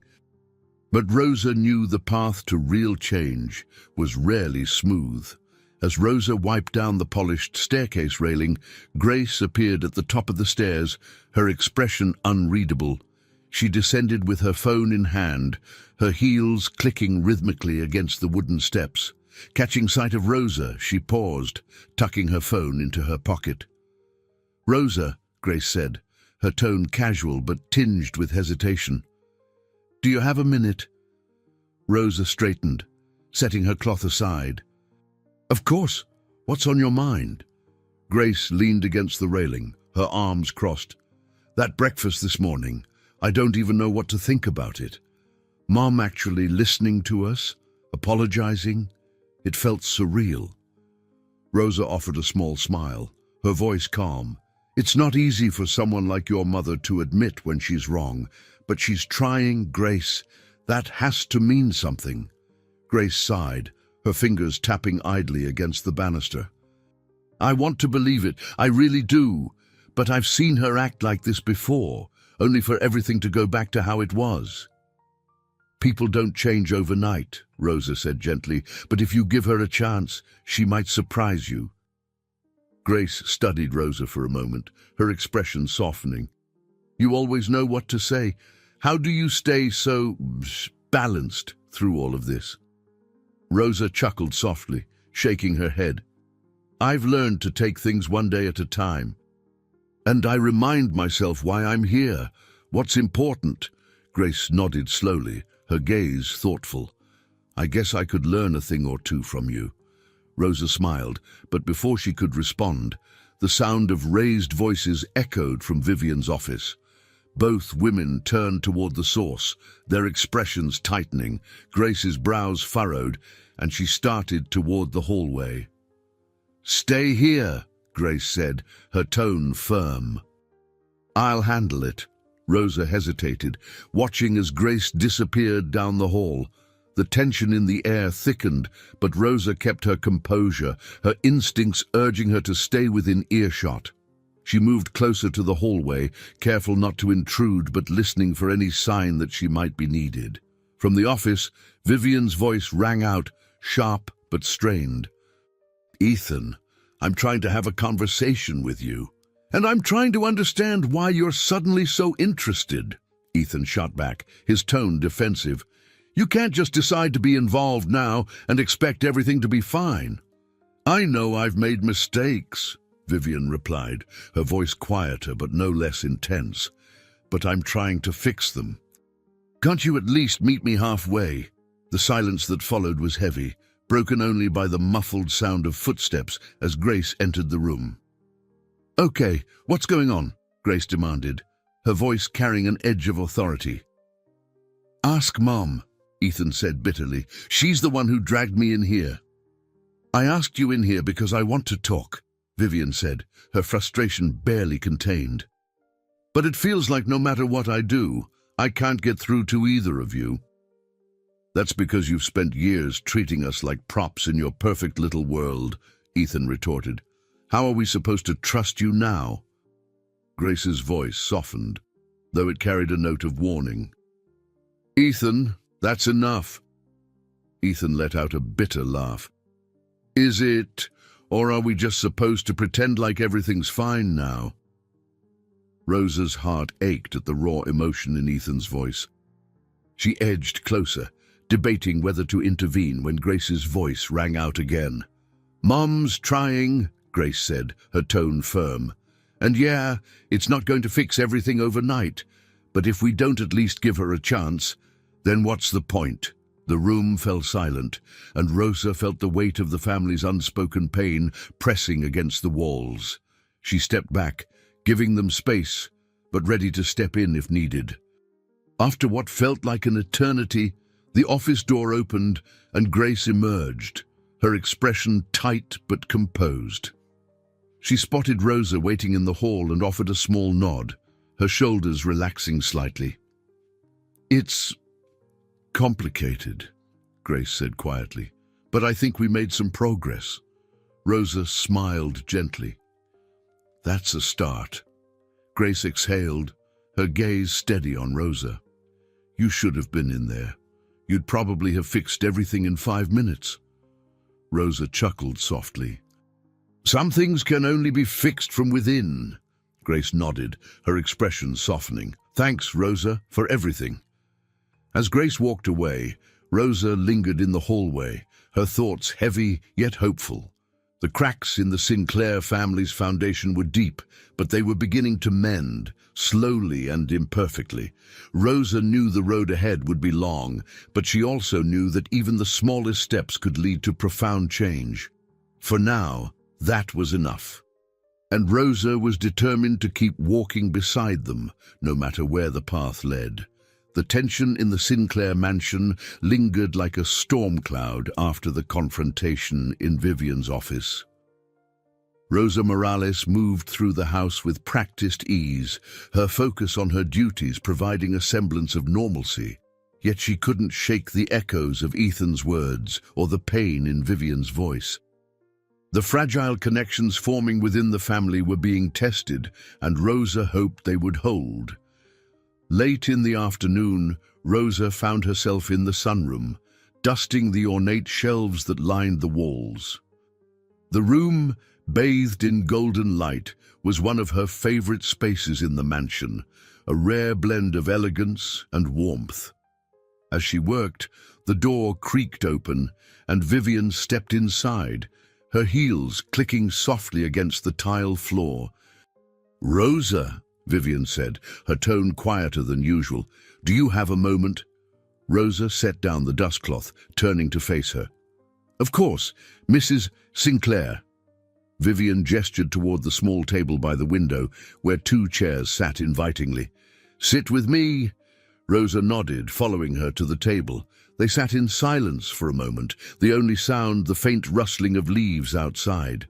But Rosa knew the path to real change was rarely smooth. As Rosa wiped down the polished staircase railing, Grace appeared at the top of the stairs, her expression unreadable. She descended with her phone in hand, her heels clicking rhythmically against the wooden steps. Catching sight of Rosa, she paused, tucking her phone into her pocket. "Rosa," Grace said, her tone casual but tinged with hesitation. "Do you have a minute?" Rosa straightened, setting her cloth aside. "Of course. What's on your mind?" Grace leaned against the railing, her arms crossed. "That breakfast this morning, I don't even know what to think about it. Mom actually listening to us, apologizing. It felt surreal." Rosa offered a small smile, her voice calm. "It's not easy for someone like your mother to admit when she's wrong, but she's trying, Grace. That has to mean something." Grace sighed, her fingers tapping idly against the banister. "I want to believe it, I really do, but I've seen her act like this before, only for everything to go back to how it was." "People don't change overnight," Rosa said gently, "but if you give her a chance, she might surprise you." Grace studied Rosa for a moment, her expression softening. "You always know what to say. How do you stay so balanced through all of this?" Rosa chuckled softly, shaking her head. "I've learned to take things one day at a time." And I remind myself why I'm here. What's important? Grace nodded slowly, her gaze thoughtful. I guess I could learn a thing or two from you. Rosa smiled, but before she could respond, the sound of raised voices echoed from Vivian's office. Both women turned toward the source, their expressions tightening, Grace's brows furrowed, and she started toward the hallway. "Stay here," Grace said, her tone firm. "I'll handle it." Rosa hesitated, watching as Grace disappeared down the hall. The tension in the air thickened, but Rosa kept her composure, her instincts urging her to stay within earshot. She moved closer to the hallway, careful not to intrude but listening for any sign that she might be needed. From the office, Vivian's voice rang out, sharp but strained. "Ethan, I'm trying to have a conversation with you. And I'm trying to understand why you're suddenly so interested," Ethan shot back, his tone defensive. "You can't just decide to be involved now and expect everything to be fine." "I know I've made mistakes," Vivian replied, her voice quieter but no less intense. "But I'm trying to fix them. Can't you at least meet me halfway?" The silence that followed was heavy, broken only by the muffled sound of footsteps as Grace entered the room. "Okay, what's going on?" Grace demanded, her voice carrying an edge of authority. "Ask Mom," Ethan said bitterly. "She's the one who dragged me in here." "I asked you in here because I want to talk," Vivian said, her frustration barely contained. "But it feels like no matter what I do, I can't get through to either of you." "That's because you've spent years treating us like props in your perfect little world," Ethan retorted. "How are we supposed to trust you now?" Grace's voice softened, though it carried a note of warning. "Ethan, that's enough." Ethan let out a bitter laugh. "Is it, or are we just supposed to pretend like everything's fine now?" Rosa's heart ached at the raw emotion in Ethan's voice. She edged closer, debating whether to intervene when Grace's voice rang out again. "Mom's trying," Grace said, her tone firm. "And yeah, it's not going to fix everything overnight, but if we don't at least give her a chance, then what's the point?" The room fell silent, and Rosa felt the weight of the family's unspoken pain pressing against the walls. She stepped back, giving them space, but ready to step in if needed. After what felt like an eternity, the office door opened and Grace emerged, her expression tight but composed. She spotted Rosa waiting in the hall and offered a small nod, her shoulders relaxing slightly. "It's complicated," Grace said quietly, "but I think we made some progress." Rosa smiled gently. "That's a start." Grace exhaled, her gaze steady on Rosa. "You should have been in there. You'd probably have fixed everything in 5 minutes." Rosa chuckled softly. "Some things can only be fixed from within." Grace nodded, her expression softening. "Thanks, Rosa, for everything." As Grace walked away, Rosa lingered in the hallway, her thoughts heavy yet hopeful. The cracks in the Sinclair family's foundation were deep, but they were beginning to mend, slowly and imperfectly. Rosa knew the road ahead would be long, but she also knew that even the smallest steps could lead to profound change. For now, that was enough. And Rosa was determined to keep walking beside them, no matter where the path led. The tension in the Sinclair mansion lingered like a storm cloud after the confrontation in Vivian's office. Rosa Morales moved through the house with practiced ease, her focus on her duties providing a semblance of normalcy. Yet she couldn't shake the echoes of Ethan's words or the pain in Vivian's voice. The fragile connections forming within the family were being tested, and Rosa hoped they would hold. Late in the afternoon, Rosa found herself in the sunroom, dusting the ornate shelves that lined the walls. The room, bathed in golden light, was one of her favorite spaces in the mansion, a rare blend of elegance and warmth. As she worked, the door creaked open, and Vivian stepped inside, her heels clicking softly against the tile floor. "Rosa," Vivian said, her tone quieter than usual. "Do you have a moment?" Rosa set down the dustcloth, turning to face her. "Of course, Mrs. Sinclair." Vivian gestured toward the small table by the window, where two chairs sat invitingly. "Sit with me." Rosa nodded, following her to the table. They sat in silence for a moment, the only sound the faint rustling of leaves outside.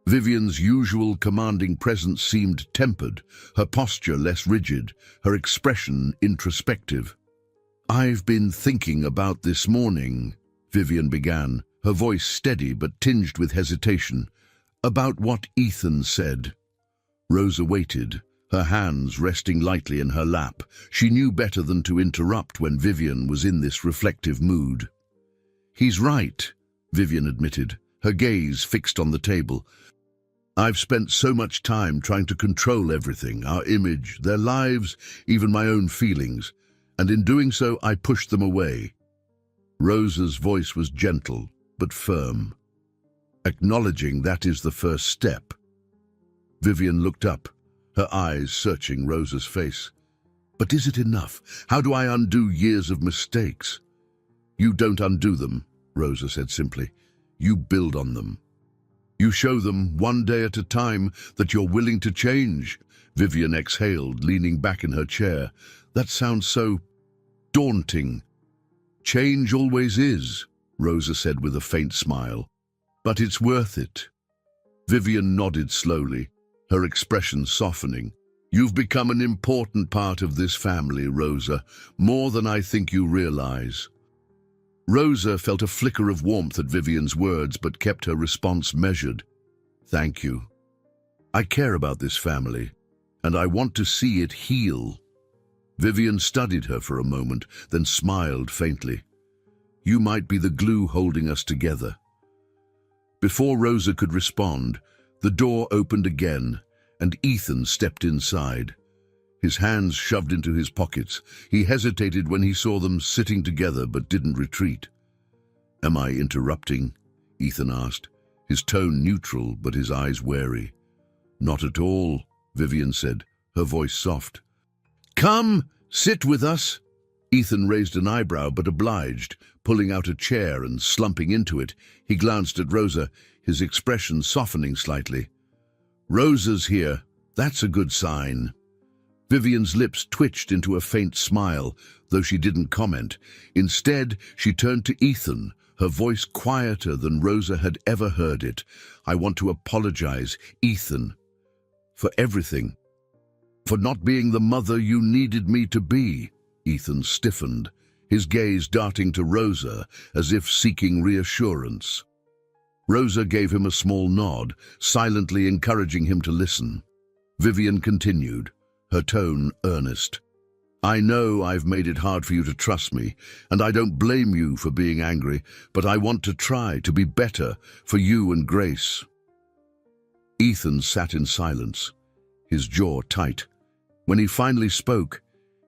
Vivian's usual commanding presence seemed tempered, her posture less rigid, her expression introspective. "I've been thinking about this morning," Vivian began, her voice steady but tinged with hesitation, "about what Ethan said." Rosa waited, her hands resting lightly in her lap. She knew better than to interrupt when Vivian was in this reflective mood. "He's right," Vivian admitted, her gaze fixed on the table. "I've spent so much time trying to control everything, our image, their lives, even my own feelings, and in doing so I pushed them away." Rosa's voice was gentle but firm. "Acknowledging that is the first step." Vivian looked up, her eyes searching Rosa's face. "But is it enough? How do I undo years of mistakes?" "You don't undo them," Rosa said simply. "You build on them. You show them, one day at a time, that you're willing to change." Vivian exhaled, leaning back in her chair. "That sounds so daunting." "Change always is," Rosa said with a faint smile. "But it's worth it." Vivian nodded slowly, her expression softening. "You've become an important part of this family, Rosa, more than I think you realize." Rosa felt a flicker of warmth at Vivian's words, but kept her response measured. "Thank you. I care about this family, and I want to see it heal." Vivian studied her for a moment, then smiled faintly. "You might be the glue holding us together." Before Rosa could respond, the door opened again, and Ethan stepped inside. His hands shoved into his pockets, he hesitated when he saw them sitting together but didn't retreat. "Am I interrupting?" Ethan asked, his tone neutral but his eyes wary. "Not at all," Vivian said, her voice soft. "Come, sit with us." Ethan raised an eyebrow but obliged, pulling out a chair and slumping into it. He glanced at Rosa, his expression softening slightly. "Rosa's here. That's a good sign." Vivian's lips twitched into a faint smile, though she didn't comment. Instead, she turned to Ethan, her voice quieter than Rosa had ever heard it. "I want to apologize, Ethan, for everything. For not being the mother you needed me to be." Ethan stiffened, his gaze darting to Rosa as if seeking reassurance. Rosa gave him a small nod, silently encouraging him to listen. Vivian continued, her tone earnest. "I know I've made it hard for you to trust me, and I don't blame you for being angry, but I want to try to be better for you and Grace." Ethan sat in silence, his jaw tight. When he finally spoke,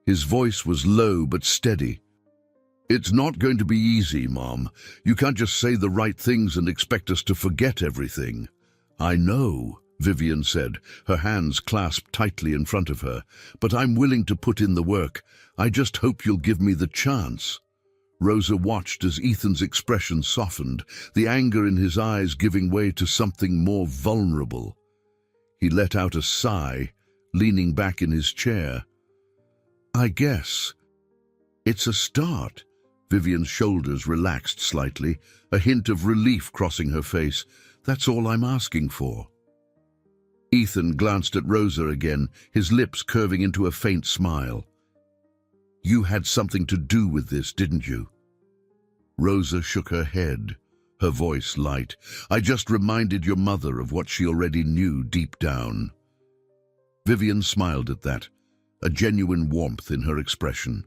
his voice was low but steady. "It's not going to be easy, Mom. You can't just say the right things and expect us to forget everything." "I know," Vivian said, her hands clasped tightly in front of her, "but I'm willing to put in the work. I just hope you'll give me the chance." Rosa watched as Ethan's expression softened, the anger in his eyes giving way to something more vulnerable. He let out a sigh, leaning back in his chair. "I guess it's a start." Vivian's shoulders relaxed slightly, a hint of relief crossing her face. "That's all I'm asking for." Ethan glanced at Rosa again, his lips curving into a faint smile. "You had something to do with this, didn't you?" Rosa shook her head, her voice light. "I just reminded your mother of what she already knew deep down." Vivian smiled at that, a genuine warmth in her expression.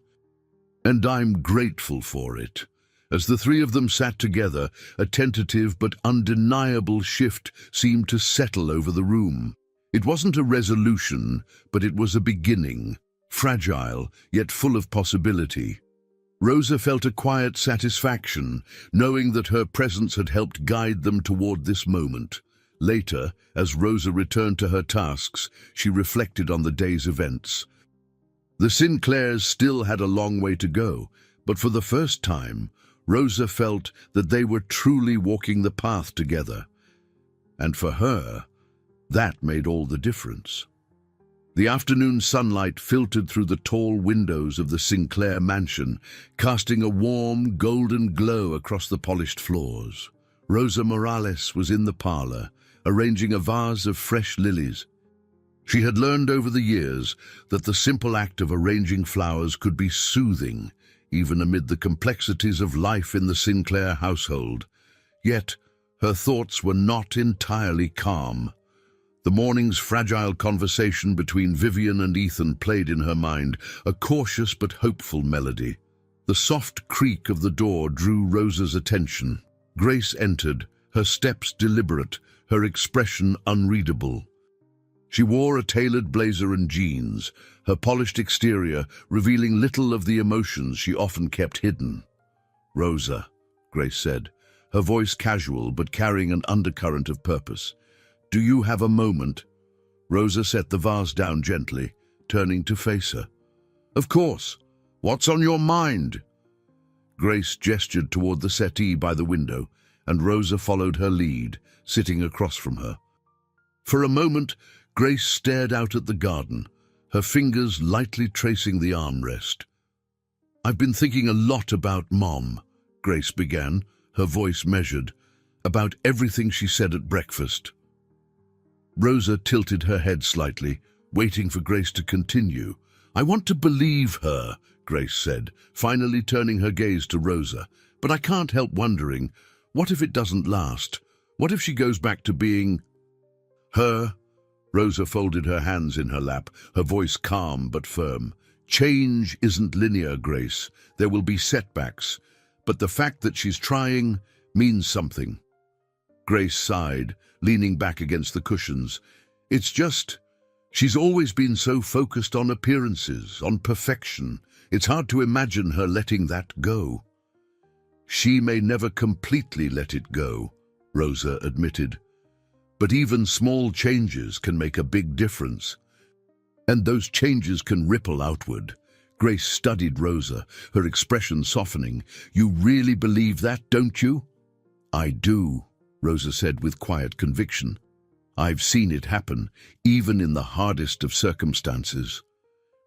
"And I'm grateful for it." As the three of them sat together, a tentative but undeniable shift seemed to settle over the room. It wasn't a resolution, but it was a beginning, fragile, yet full of possibility. Rosa felt a quiet satisfaction, knowing that her presence had helped guide them toward this moment, Later, as Rosa returned to her tasks, she reflected on the day's events. The Sinclairs still had a long way to go, but for the first time, Rosa felt that they were truly walking the path together. And for her, that made all the difference. The afternoon sunlight filtered through the tall windows of the Sinclair mansion, casting a warm, golden glow across the polished floors. Rosa Morales was in the parlor, arranging a vase of fresh lilies. She had learned over the years that the simple act of arranging flowers could be soothing, even amid the complexities of life in the Sinclair household. Yet, her thoughts were not entirely calm. The morning's fragile conversation between Vivian and Ethan played in her mind, a cautious but hopeful melody. The soft creak of the door drew Rosa's attention. Grace entered, her steps deliberate, her expression unreadable. She wore a tailored blazer and jeans, her polished exterior revealing little of the emotions she often kept hidden. "Rosa," Grace said, her voice casual but carrying an undercurrent of purpose. "Do you have a moment?" Rosa set the vase down gently, turning to face her. "Of course. What's on your mind?" Grace gestured toward the settee by the window, and Rosa followed her lead, sitting across from her. For a moment, Grace stared out at the garden, her fingers lightly tracing the armrest. "I've been thinking a lot about Mom," Grace began, her voice measured, "about everything she said at breakfast." Rosa tilted her head slightly, waiting for Grace to continue. "I want to believe her," Grace said, finally turning her gaze to Rosa. "But I can't help wondering, what if it doesn't last? What if she goes back to being her?" Rosa folded her hands in her lap, her voice calm but firm. "Change isn't linear, Grace. There will be setbacks. But the fact that she's trying means something." Grace sighed, leaning back against the cushions. "It's just, she's always been so focused on appearances, on perfection. It's hard to imagine her letting that go." "She may never completely let it go," Rosa admitted. "But even small changes can make a big difference. And those changes can ripple outward." Grace studied Rosa, her expression softening. "You really believe that, don't you?" "I do," Rosa said with quiet conviction. "I've seen it happen, even in the hardest of circumstances."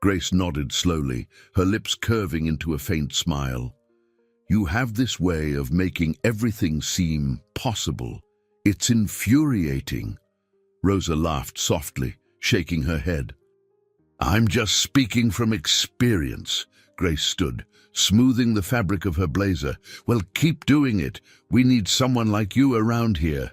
Grace nodded slowly, her lips curving into a faint smile. "You have this way of making everything seem possible. It's infuriating." Rosa laughed softly, shaking her head. "I'm just speaking from experience." Grace stood, smoothing the fabric of her blazer. "Well, keep doing it. We need someone like you around here."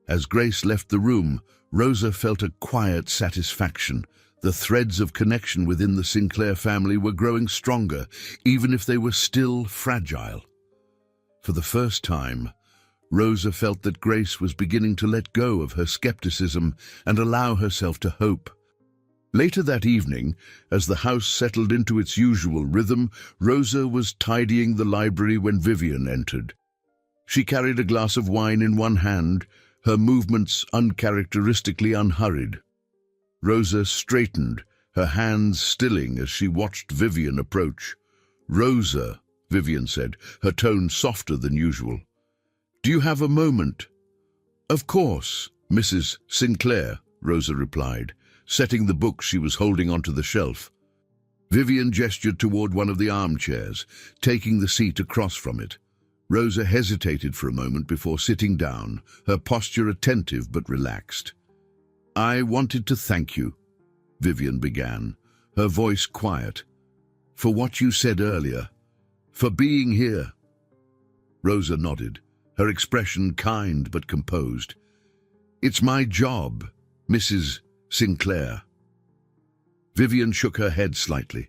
As Grace left the room, Rosa felt a quiet satisfaction. The threads of connection within the Sinclair family were growing stronger, even if they were still fragile. For the first time, Rosa felt that Grace was beginning to let go of her skepticism and allow herself to hope. Later that evening, as the house settled into its usual rhythm, Rosa was tidying the library when Vivian entered. She carried a glass of wine in one hand, her movements uncharacteristically unhurried. Rosa straightened, her hands stilling as she watched Vivian approach. "Rosa," Vivian said, her tone softer than usual. "Do you have a moment?" "Of course, Mrs. Sinclair," Rosa replied, setting the book she was holding onto the shelf. Vivian gestured toward one of the armchairs, taking the seat across from it. Rosa hesitated for a moment before sitting down, her posture attentive but relaxed. "I wanted to thank you," Vivian began, her voice quiet, "for what you said earlier, for being here." Rosa nodded, her expression kind but composed. "It's my job, Mrs. Sinclair." Vivian shook her head slightly,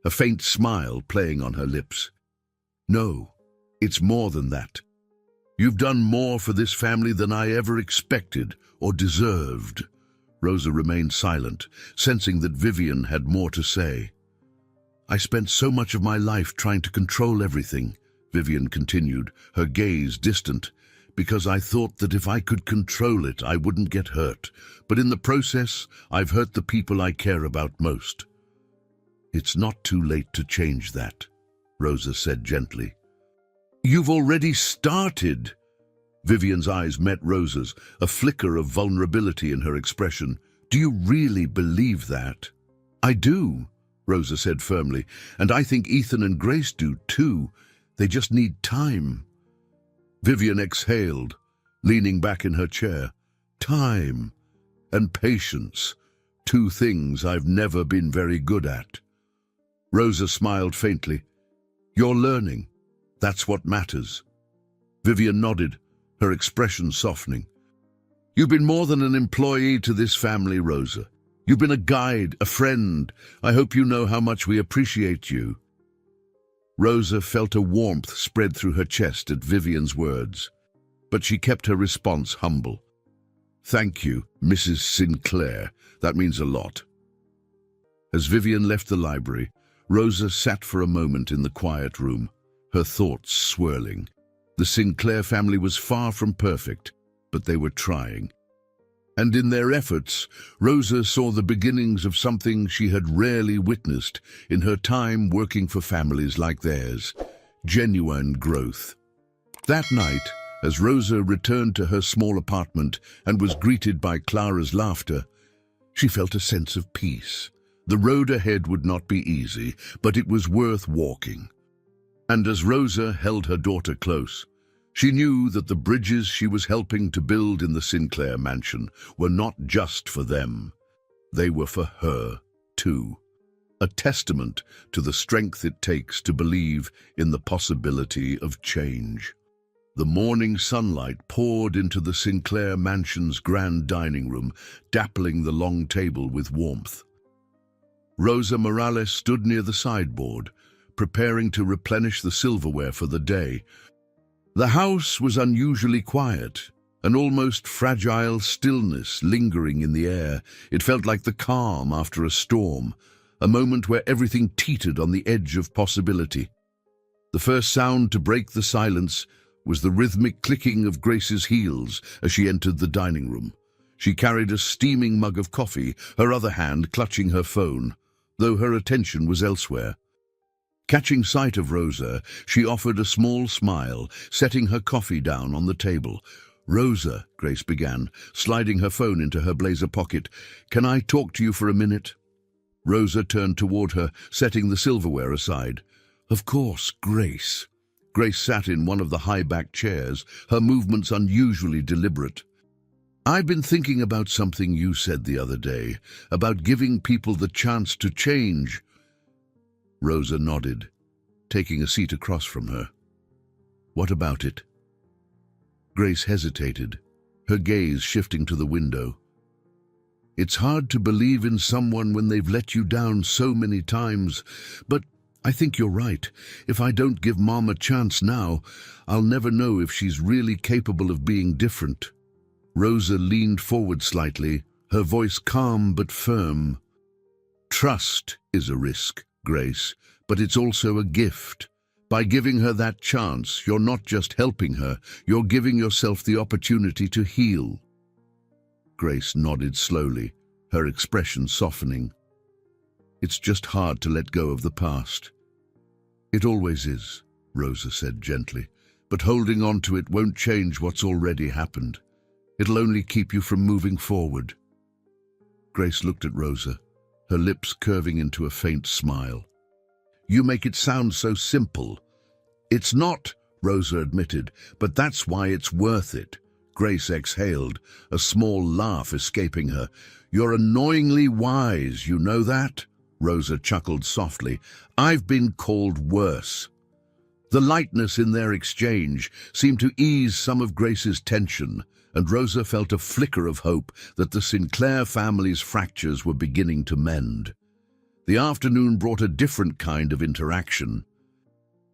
a faint smile playing on her lips. "No, it's more than that. You've done more for this family than I ever expected or deserved." Rosa remained silent, sensing that Vivian had more to say. "I spent so much of my life trying to control everything," Vivian continued, her gaze distant. because I thought that if I could control it, I wouldn't get hurt. But in the process, I've hurt the people I care about most. It's not too late to change that, Rosa said gently. You've already started. Vivian's eyes met Rosa's, a flicker of vulnerability in her expression. Do you really believe that? I do, Rosa said firmly, and I think Ethan and Grace do too. They just need time. Vivian exhaled, leaning back in her chair. Time and patience, two things I've never been very good at. Rosa smiled faintly. You're learning. That's what matters. Vivian nodded, her expression softening. You've been more than an employee to this family, Rosa. You've been a guide, a friend. I hope you know how much we appreciate you. Rosa felt a warmth spread through her chest at Vivian's words, but she kept her response humble. Thank you, Mrs. Sinclair. That means a lot. As Vivian left the library, Rosa sat for a moment in the quiet room, her thoughts swirling. The Sinclair family was far from perfect, but they were trying. And in their efforts, Rosa saw the beginnings of something she had rarely witnessed in her time working for families like theirs: genuine growth. That night, as Rosa returned to her small apartment and was greeted by Clara's laughter, she felt a sense of peace. The road ahead would not be easy, but it was worth walking. And as Rosa held her daughter close, she knew that the bridges she was helping to build in the Sinclair mansion were not just for them. They were for her, too. A testament to the strength it takes to believe in the possibility of change. The morning sunlight poured into the Sinclair mansion's grand dining room, dappling the long table with warmth. Rosa Morales stood near the sideboard, preparing to replenish the silverware for the day. The house was unusually quiet, an almost fragile stillness lingering in the air. It felt like the calm after a storm, a moment where everything teetered on the edge of possibility. The first sound to break the silence was the rhythmic clicking of Grace's heels as she entered the dining room. She carried a steaming mug of coffee, her other hand clutching her phone, though her attention was elsewhere. Catching sight of Rosa, she offered a small smile, setting her coffee down on the table. Rosa, Grace began, sliding her phone into her blazer pocket. Can I talk to you for a minute? Rosa turned toward her, setting the silverware aside. Of course, Grace. Grace sat in one of the high-backed chairs, her movements unusually deliberate. I've been thinking about something you said the other day, about giving people the chance to change. Rosa nodded, taking a seat across from her. What about it? Grace hesitated, her gaze shifting to the window. It's hard to believe in someone when they've let you down so many times, but I think you're right. If I don't give Mom a chance now, I'll never know if she's really capable of being different. Rosa leaned forward slightly, her voice calm but firm. Trust is a risk, Grace, but it's also a gift. By giving her that chance, you're not just helping her, you're giving yourself the opportunity to heal. Grace nodded slowly, her expression softening. It's just hard to let go of the past. It always is, Rosa said gently, but holding on to it won't change what's already happened. It'll only keep you from moving forward. Grace looked at Rosa, her lips curving into a faint smile. You make it sound so simple. It's not, Rosa admitted, but that's why it's worth it. Grace exhaled, a small laugh escaping her. You're annoyingly wise, you know that? Rosa chuckled softly. I've been called worse. The lightness in their exchange seemed to ease some of Grace's tension, and Rosa felt a flicker of hope that the Sinclair family's fractures were beginning to mend. The afternoon brought a different kind of interaction.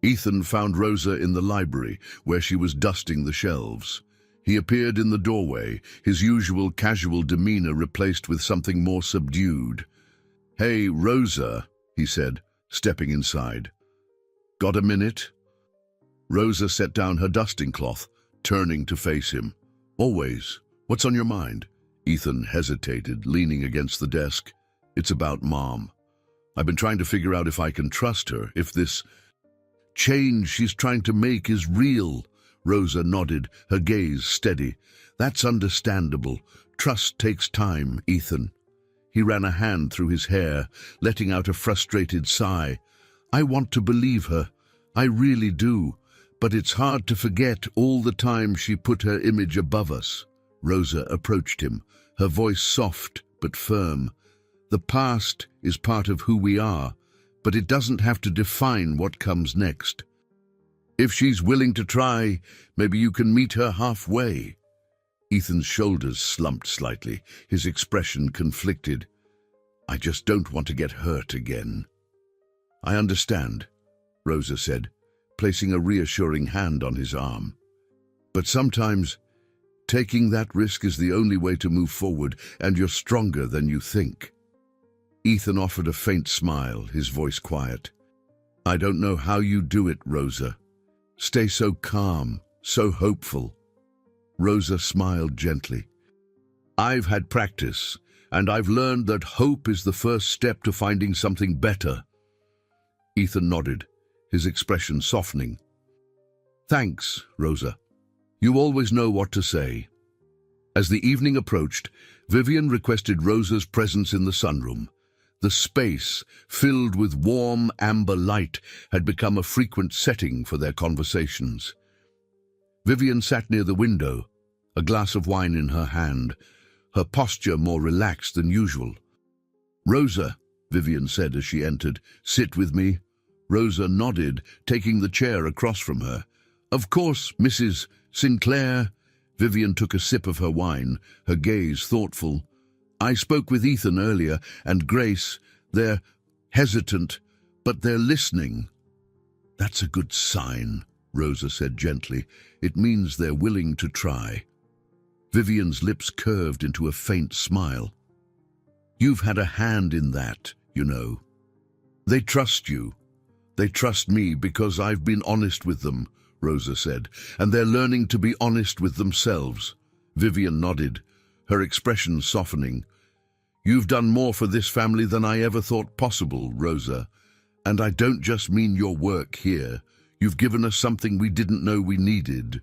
Ethan found Rosa in the library, where she was dusting the shelves. He appeared in the doorway, his usual casual demeanor replaced with something more subdued. Hey, Rosa, he said, stepping inside. Got a minute? Rosa set down her dusting cloth, turning to face him. Always. What's on your mind? Ethan hesitated, leaning against the desk. It's about Mom. I've been trying to figure out if I can trust her, if this change she's trying to make is real. Rosa nodded, her gaze steady. That's understandable. Trust takes time, Ethan. He ran a hand through his hair, letting out a frustrated sigh. I want to believe her. I really do. But it's hard to forget all the time she put her image above us. Rosa approached him, her voice soft but firm. The past is part of who we are, but it doesn't have to define what comes next. If she's willing to try, maybe you can meet her halfway. Ethan's shoulders slumped slightly, his expression conflicted. I just don't want to get hurt again. I understand, Rosa said, placing a reassuring hand on his arm. But sometimes, taking that risk is the only way to move forward, and you're stronger than you think. Ethan offered a faint smile, his voice quiet. I don't know how you do it, Rosa. Stay so calm, so hopeful. Rosa smiled gently. I've had practice, and I've learned that hope is the first step to finding something better. Ethan nodded, his expression softening. Thanks, Rosa. You always know what to say. As the evening approached, Vivian requested Rosa's presence in the sunroom. The space, filled with warm amber light, had become a frequent setting for their conversations. Vivian sat near the window, a glass of wine in her hand, her posture more relaxed than usual. Rosa, Vivian said as she entered, sit with me. Rosa nodded, taking the chair across from her. Of course, Mrs. Sinclair. Vivian took a sip of her wine, her gaze thoughtful. I spoke with Ethan earlier, and Grace. They're hesitant, but they're listening. That's a good sign, Rosa said gently. It means they're willing to try. Vivian's lips curved into a faint smile. You've had a hand in that, you know. They trust you. They trust me because I've been honest with them, Rosa said, and they're learning to be honest with themselves. Vivian nodded, her expression softening. You've done more for this family than I ever thought possible, Rosa. And I don't just mean your work here. You've given us something we didn't know we needed.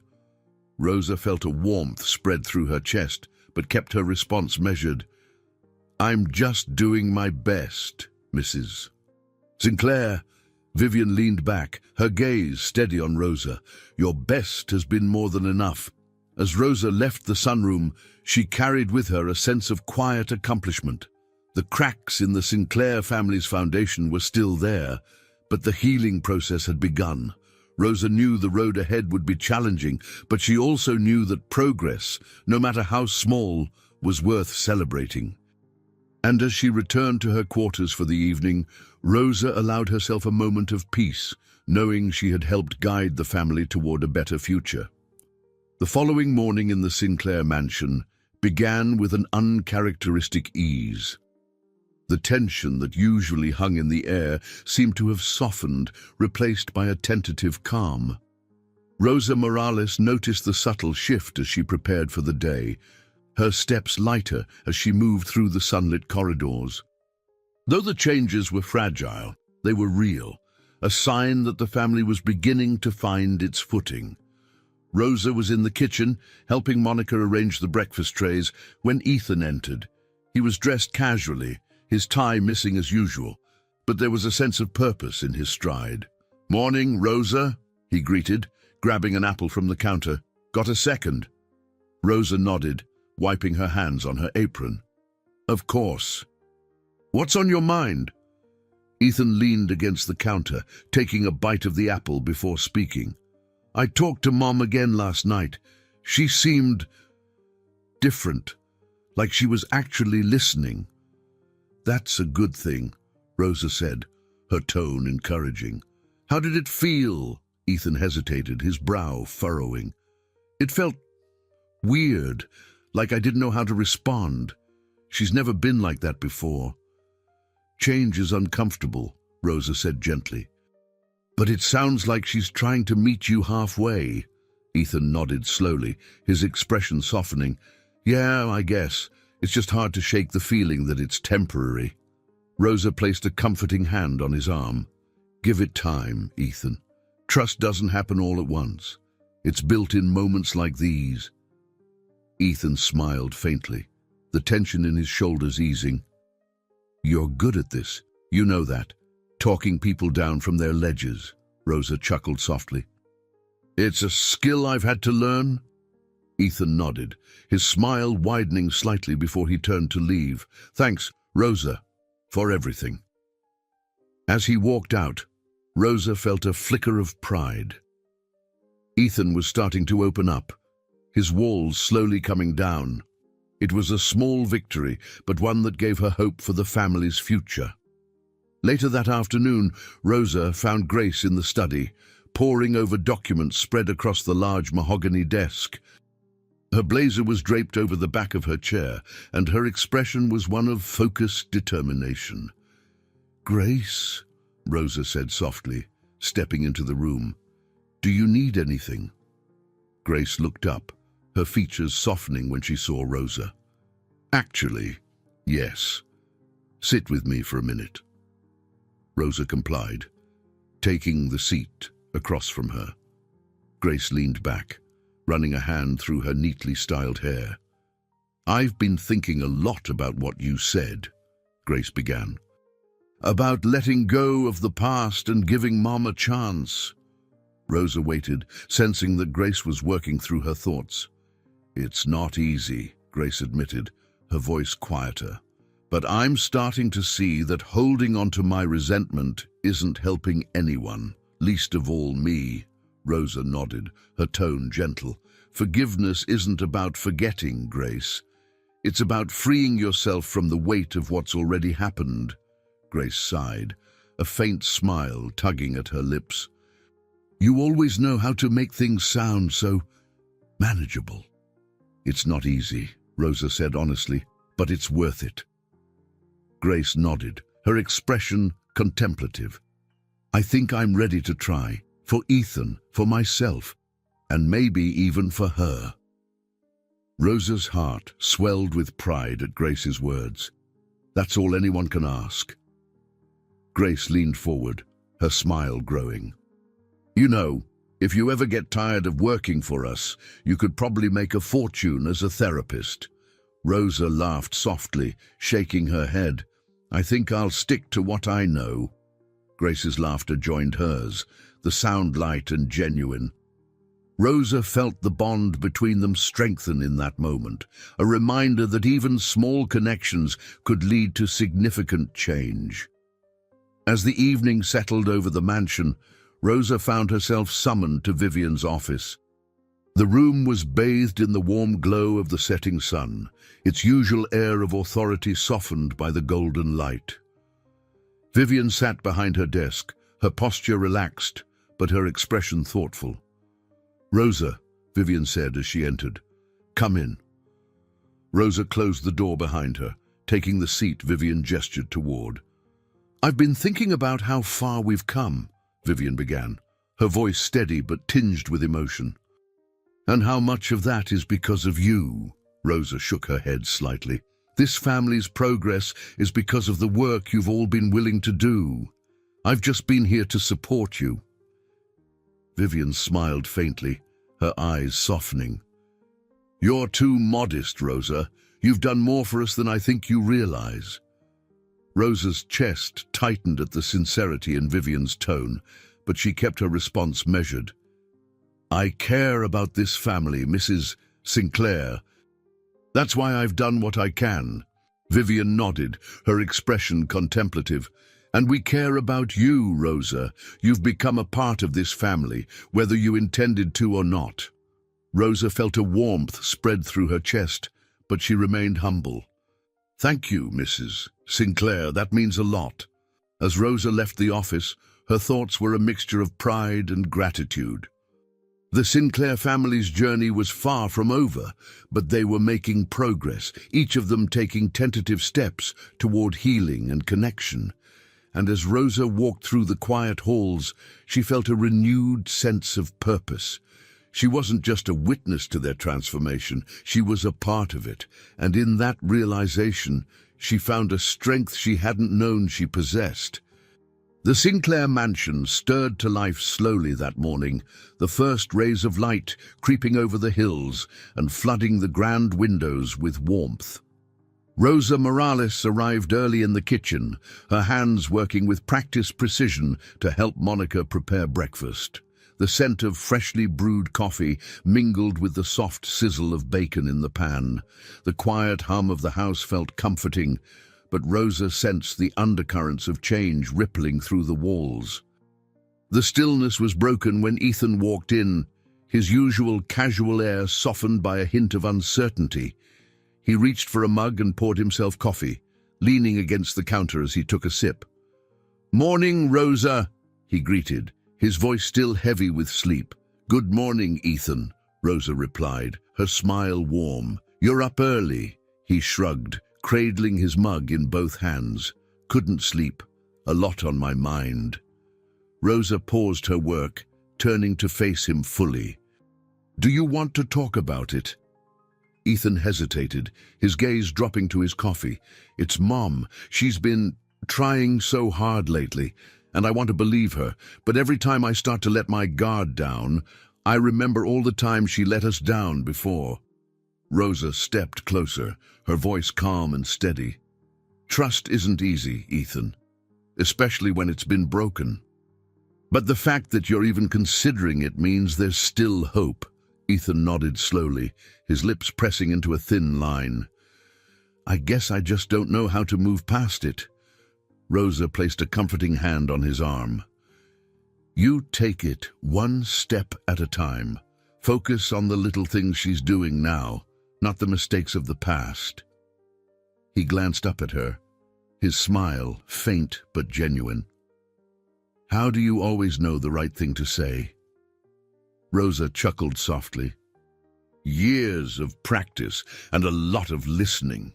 Rosa felt a warmth spread through her chest, but kept her response measured. I'm just doing my best, Mrs. Sinclair. Vivian leaned back, her gaze steady on Rosa. Your best has been more than enough. As Rosa left the sunroom, she carried with her a sense of quiet accomplishment. The cracks in the Sinclair family's foundation were still there, but the healing process had begun. Rosa knew the road ahead would be challenging, but she also knew that progress, no matter how small, was worth celebrating. And as she returned to her quarters for the evening, Rosa allowed herself a moment of peace, knowing she had helped guide the family toward a better future. The following morning in the Sinclair mansion began with an uncharacteristic ease. The tension that usually hung in the air seemed to have softened, replaced by a tentative calm. Rosa Morales noticed the subtle shift as she prepared for the day, her steps lighter as she moved through the sunlit corridors. Though the changes were fragile, they were real, a sign that the family was beginning to find its footing. Rosa was in the kitchen, helping Monica arrange the breakfast trays, when Ethan entered. He was dressed casually, his tie missing as usual, but there was a sense of purpose in his stride. Morning, Rosa, he greeted, grabbing an apple from the counter. Got a second? Rosa nodded, wiping her hands on her apron. Of course. What's on your mind? Ethan leaned against the counter, taking a bite of the apple before speaking. I talked to Mom again last night. She seemed different, like she was actually listening. That's a good thing, Rosa said, her tone encouraging. How did it feel? Ethan hesitated, his brow furrowing. It felt weird, like I didn't know how to respond. She's never been like that before. Change is uncomfortable, Rosa said gently. But it sounds like she's trying to meet you halfway. Ethan nodded slowly, his expression softening. Yeah, I guess. It's just hard to shake the feeling that it's temporary. Rosa placed a comforting hand on his arm. Give it time, Ethan. Trust doesn't happen all at once. It's built in moments like these. Ethan smiled faintly, the tension in his shoulders easing. You're good at this. You know that. Talking people down from their ledges. Rosa chuckled softly. It's a skill I've had to learn? Ethan nodded, his smile widening slightly before he turned to leave. Thanks, Rosa, for everything. As he walked out, Rosa felt a flicker of pride. Ethan was starting to open up, his walls slowly coming down. It was a small victory, but one that gave her hope for the family's future. Later that afternoon, Rosa found Grace in the study, poring over documents spread across the large mahogany desk. Her blazer was draped over the back of her chair, and her expression was one of focused determination. "Grace," Rosa said softly, stepping into the room, "do you need anything?" Grace looked up, her features softening when she saw Rosa. "Actually, yes. Sit with me for a minute." Rosa complied, taking the seat across from her. Grace leaned back, running a hand through her neatly styled hair. "I've been thinking a lot about what you said," Grace began. "About letting go of the past and giving Mom a chance." Rosa waited, sensing that Grace was working through her thoughts. "It's not easy," Grace admitted, her voice quieter. "But I'm starting to see that holding on to my resentment isn't helping anyone. Least of all me." Rosa nodded, her tone gentle. "Forgiveness isn't about forgetting, Grace. It's about freeing yourself from the weight of what's already happened." Grace sighed, a faint smile tugging at her lips. "You always know how to make things sound so manageable." "It's not easy," Rosa said honestly, "but it's worth it." Grace nodded, her expression contemplative. "I think I'm ready to try, for Ethan, for myself, and maybe even for her." Rosa's heart swelled with pride at Grace's words. That's all anyone can ask. Grace leaned forward, her smile growing. "You know, if you ever get tired of working for us, you could probably make a fortune as a therapist." Rosa laughed softly, shaking her head. "I think I'll stick to what I know." Grace's laughter joined hers, the sound light and genuine. Rosa felt the bond between them strengthen in that moment, a reminder that even small connections could lead to significant change. As the evening settled over the mansion, Rosa found herself summoned to Vivian's office. The room was bathed in the warm glow of the setting sun, its usual air of authority softened by the golden light. Vivian sat behind her desk, her posture relaxed, but her expression thoughtful. "Rosa," Vivian said as she entered, "come in." Rosa closed the door behind her, taking the seat Vivian gestured toward. "I've been thinking about how far we've come," Vivian began, her voice steady but tinged with emotion. "And how much of that is because of you?" Rosa shook her head slightly. "This family's progress is because of the work you've all been willing to do. I've just been here to support you." Vivian smiled faintly, her eyes softening. "You're too modest, Rosa. You've done more for us than I think you realize." Rosa's chest tightened at the sincerity in Vivian's tone, but she kept her response measured. "I care about this family, Mrs. Sinclair. That's why I've done what I can." Vivian nodded, her expression contemplative. "And we care about you, Rosa. You've become a part of this family, whether you intended to or not." Rosa felt a warmth spread through her chest, but she remained humble. "Thank you, Mrs. Sinclair. That means a lot." As Rosa left the office, her thoughts were a mixture of pride and gratitude. The Sinclair family's journey was far from over, but they were making progress, each of them taking tentative steps toward healing and connection. And as Rosa walked through the quiet halls, she felt a renewed sense of purpose. She wasn't just a witness to their transformation, she was a part of it, and in that realization, she found a strength she hadn't known she possessed. The Sinclair mansion stirred to life slowly that morning, the first rays of light creeping over the hills and flooding the grand windows with warmth. Rosa Morales arrived early in the kitchen, her hands working with practiced precision to help Monica prepare breakfast. The scent of freshly brewed coffee mingled with the soft sizzle of bacon in the pan. The quiet hum of the house felt comforting, but Rosa sensed the undercurrents of change rippling through the walls. The stillness was broken when Ethan walked in, his usual casual air softened by a hint of uncertainty. He reached for a mug and poured himself coffee, leaning against the counter as he took a sip. "Morning, Rosa," he greeted, his voice still heavy with sleep. "Good morning, Ethan," Rosa replied, her smile warm. "You're up early," he shrugged, cradling his mug in both hands. "Couldn't sleep. A lot on my mind." Rosa paused her work, turning to face him fully. "Do you want to talk about it?" Ethan hesitated, his gaze dropping to his coffee. "It's Mom. She's been trying so hard lately, and I want to believe her, but every time I start to let my guard down, I remember all the time she let us down before." Rosa stepped closer, her voice calm and steady. "Trust isn't easy, Ethan, especially when it's been broken. But the fact that you're even considering it means there's still hope." Ethan nodded slowly, his lips pressing into a thin line. "I guess I just don't know how to move past it." Rosa placed a comforting hand on his arm. "You take it one step at a time. Focus on the little things she's doing now, not the mistakes of the past." He glanced up at her, his smile faint but genuine. "How do you always know the right thing to say?" Rosa chuckled softly. "Years of practice and a lot of listening."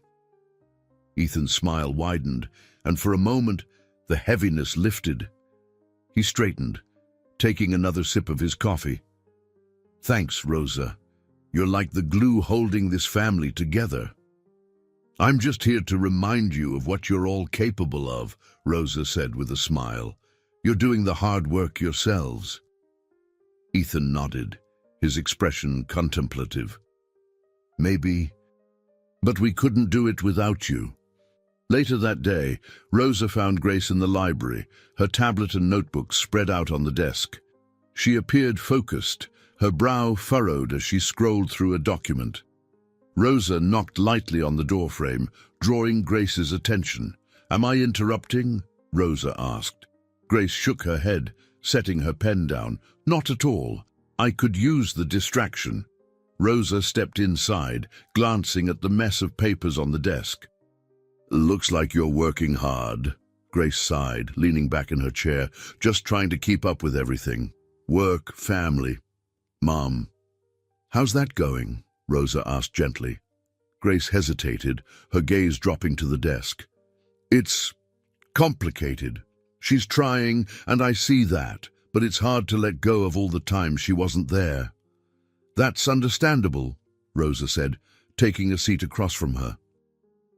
Ethan's smile widened, and for a moment the heaviness lifted. He straightened, taking another sip of his coffee. "Thanks, Rosa. You're like the glue holding this family together." "I'm just here to remind you of what you're all capable of," Rosa said with a smile. "You're doing the hard work yourselves." Ethan nodded, his expression contemplative. "Maybe, but we couldn't do it without you." Later that day, Rosa found Grace in the library, her tablet and notebooks spread out on the desk. She appeared focused, her brow furrowed as she scrolled through a document. Rosa knocked lightly on the doorframe, drawing Grace's attention. "Am I interrupting?" Rosa asked. Grace shook her head, setting her pen down. "Not at all. I could use the distraction." Rosa stepped inside, glancing at the mess of papers on the desk. "Looks like you're working hard," Grace sighed, leaning back in her chair, "just trying to keep up with everything. Work, family. Mom." "How's that going?" Rosa asked gently. Grace hesitated, her gaze dropping to the desk. "It's complicated. She's trying, and I see that, but it's hard to let go of all the time she wasn't there." "That's understandable," Rosa said, taking a seat across from her.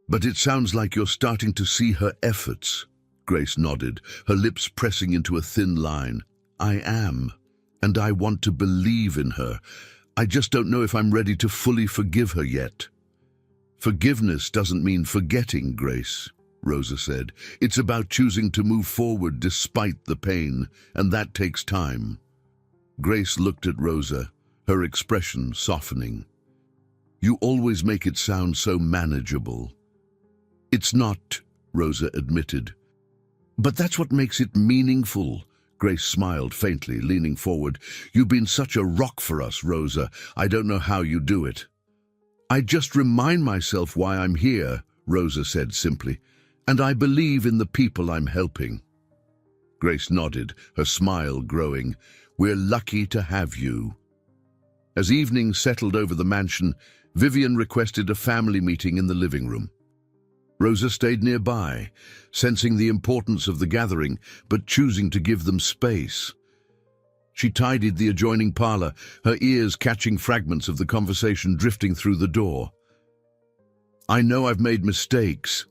"But it sounds like you're starting to see her efforts." Grace nodded, her lips pressing into a thin line. "I am, and I want to believe in her. I just don't know if I'm ready to fully forgive her yet." "Forgiveness doesn't mean forgetting, Grace," Rosa said. "It's about choosing to move forward despite the pain, and that takes time." Grace looked at Rosa, her expression softening. "You always make it sound so manageable." "It's not," Rosa admitted. "But that's what makes it meaningful." Grace smiled faintly, leaning forward. "You've been such a rock for us, Rosa. I don't know how you do it." "I just remind myself why I'm here," Rosa said simply. "And I believe in the people I'm helping." Grace nodded, her smile growing. "We're lucky to have you." As evening settled over the mansion, Vivian requested a family meeting in the living room. Rosa stayed nearby, sensing the importance of the gathering, but choosing to give them space. She tidied the adjoining parlor, her ears catching fragments of the conversation drifting through the door. "I know I've made mistakes,"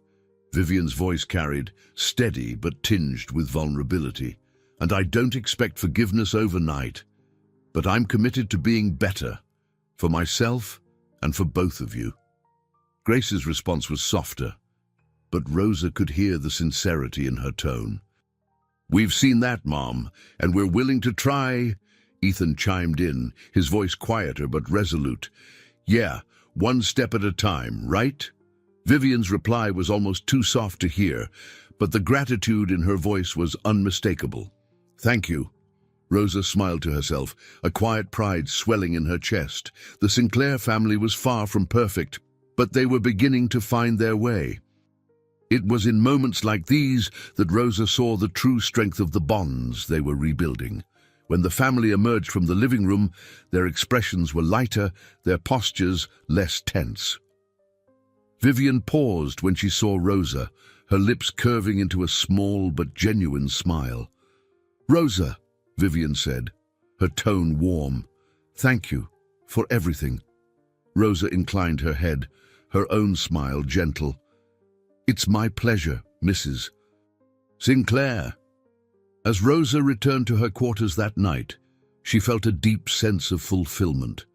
Vivian's voice carried, steady but tinged with vulnerability. "And I don't expect forgiveness overnight. But I'm committed to being better, for myself and for both of you." Grace's response was softer, but Rosa could hear the sincerity in her tone. "We've seen that, Mom, and we're willing to try," Ethan chimed in, his voice quieter but resolute. "Yeah, one step at a time, right?" Vivian's reply was almost too soft to hear, but the gratitude in her voice was unmistakable. "Thank you." Rosa smiled to herself, a quiet pride swelling in her chest. The Sinclair family was far from perfect, but they were beginning to find their way. It was in moments like these that Rosa saw the true strength of the bonds they were rebuilding. When the family emerged from the living room, their expressions were lighter, their postures less tense. Vivian paused when she saw Rosa, her lips curving into a small but genuine smile. "Rosa," Vivian said, her tone warm, "thank you for everything." Rosa inclined her head, her own smile gentle. "It's my pleasure, Mrs. Sinclair." As Rosa returned to her quarters that night, she felt a deep sense of fulfillment.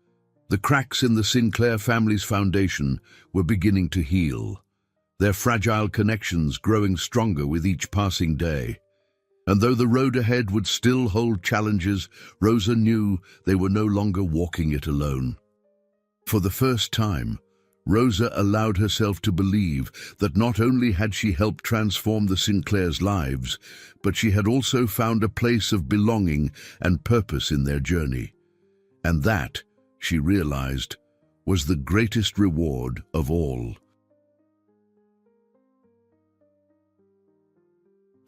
The cracks in the Sinclair family's foundation were beginning to heal, their fragile connections growing stronger with each passing day. And though the road ahead would still hold challenges, Rosa knew they were no longer walking it alone. For the first time, Rosa allowed herself to believe that not only had she helped transform the Sinclairs' lives, but she had also found a place of belonging and purpose in their journey. And that, she realized, was the greatest reward of all.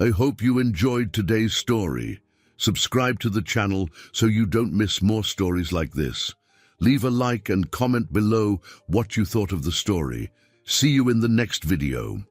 I hope you enjoyed today's story. Subscribe to the channel so you don't miss more stories like this. Leave a like and comment below what you thought of the story. See you in the next video.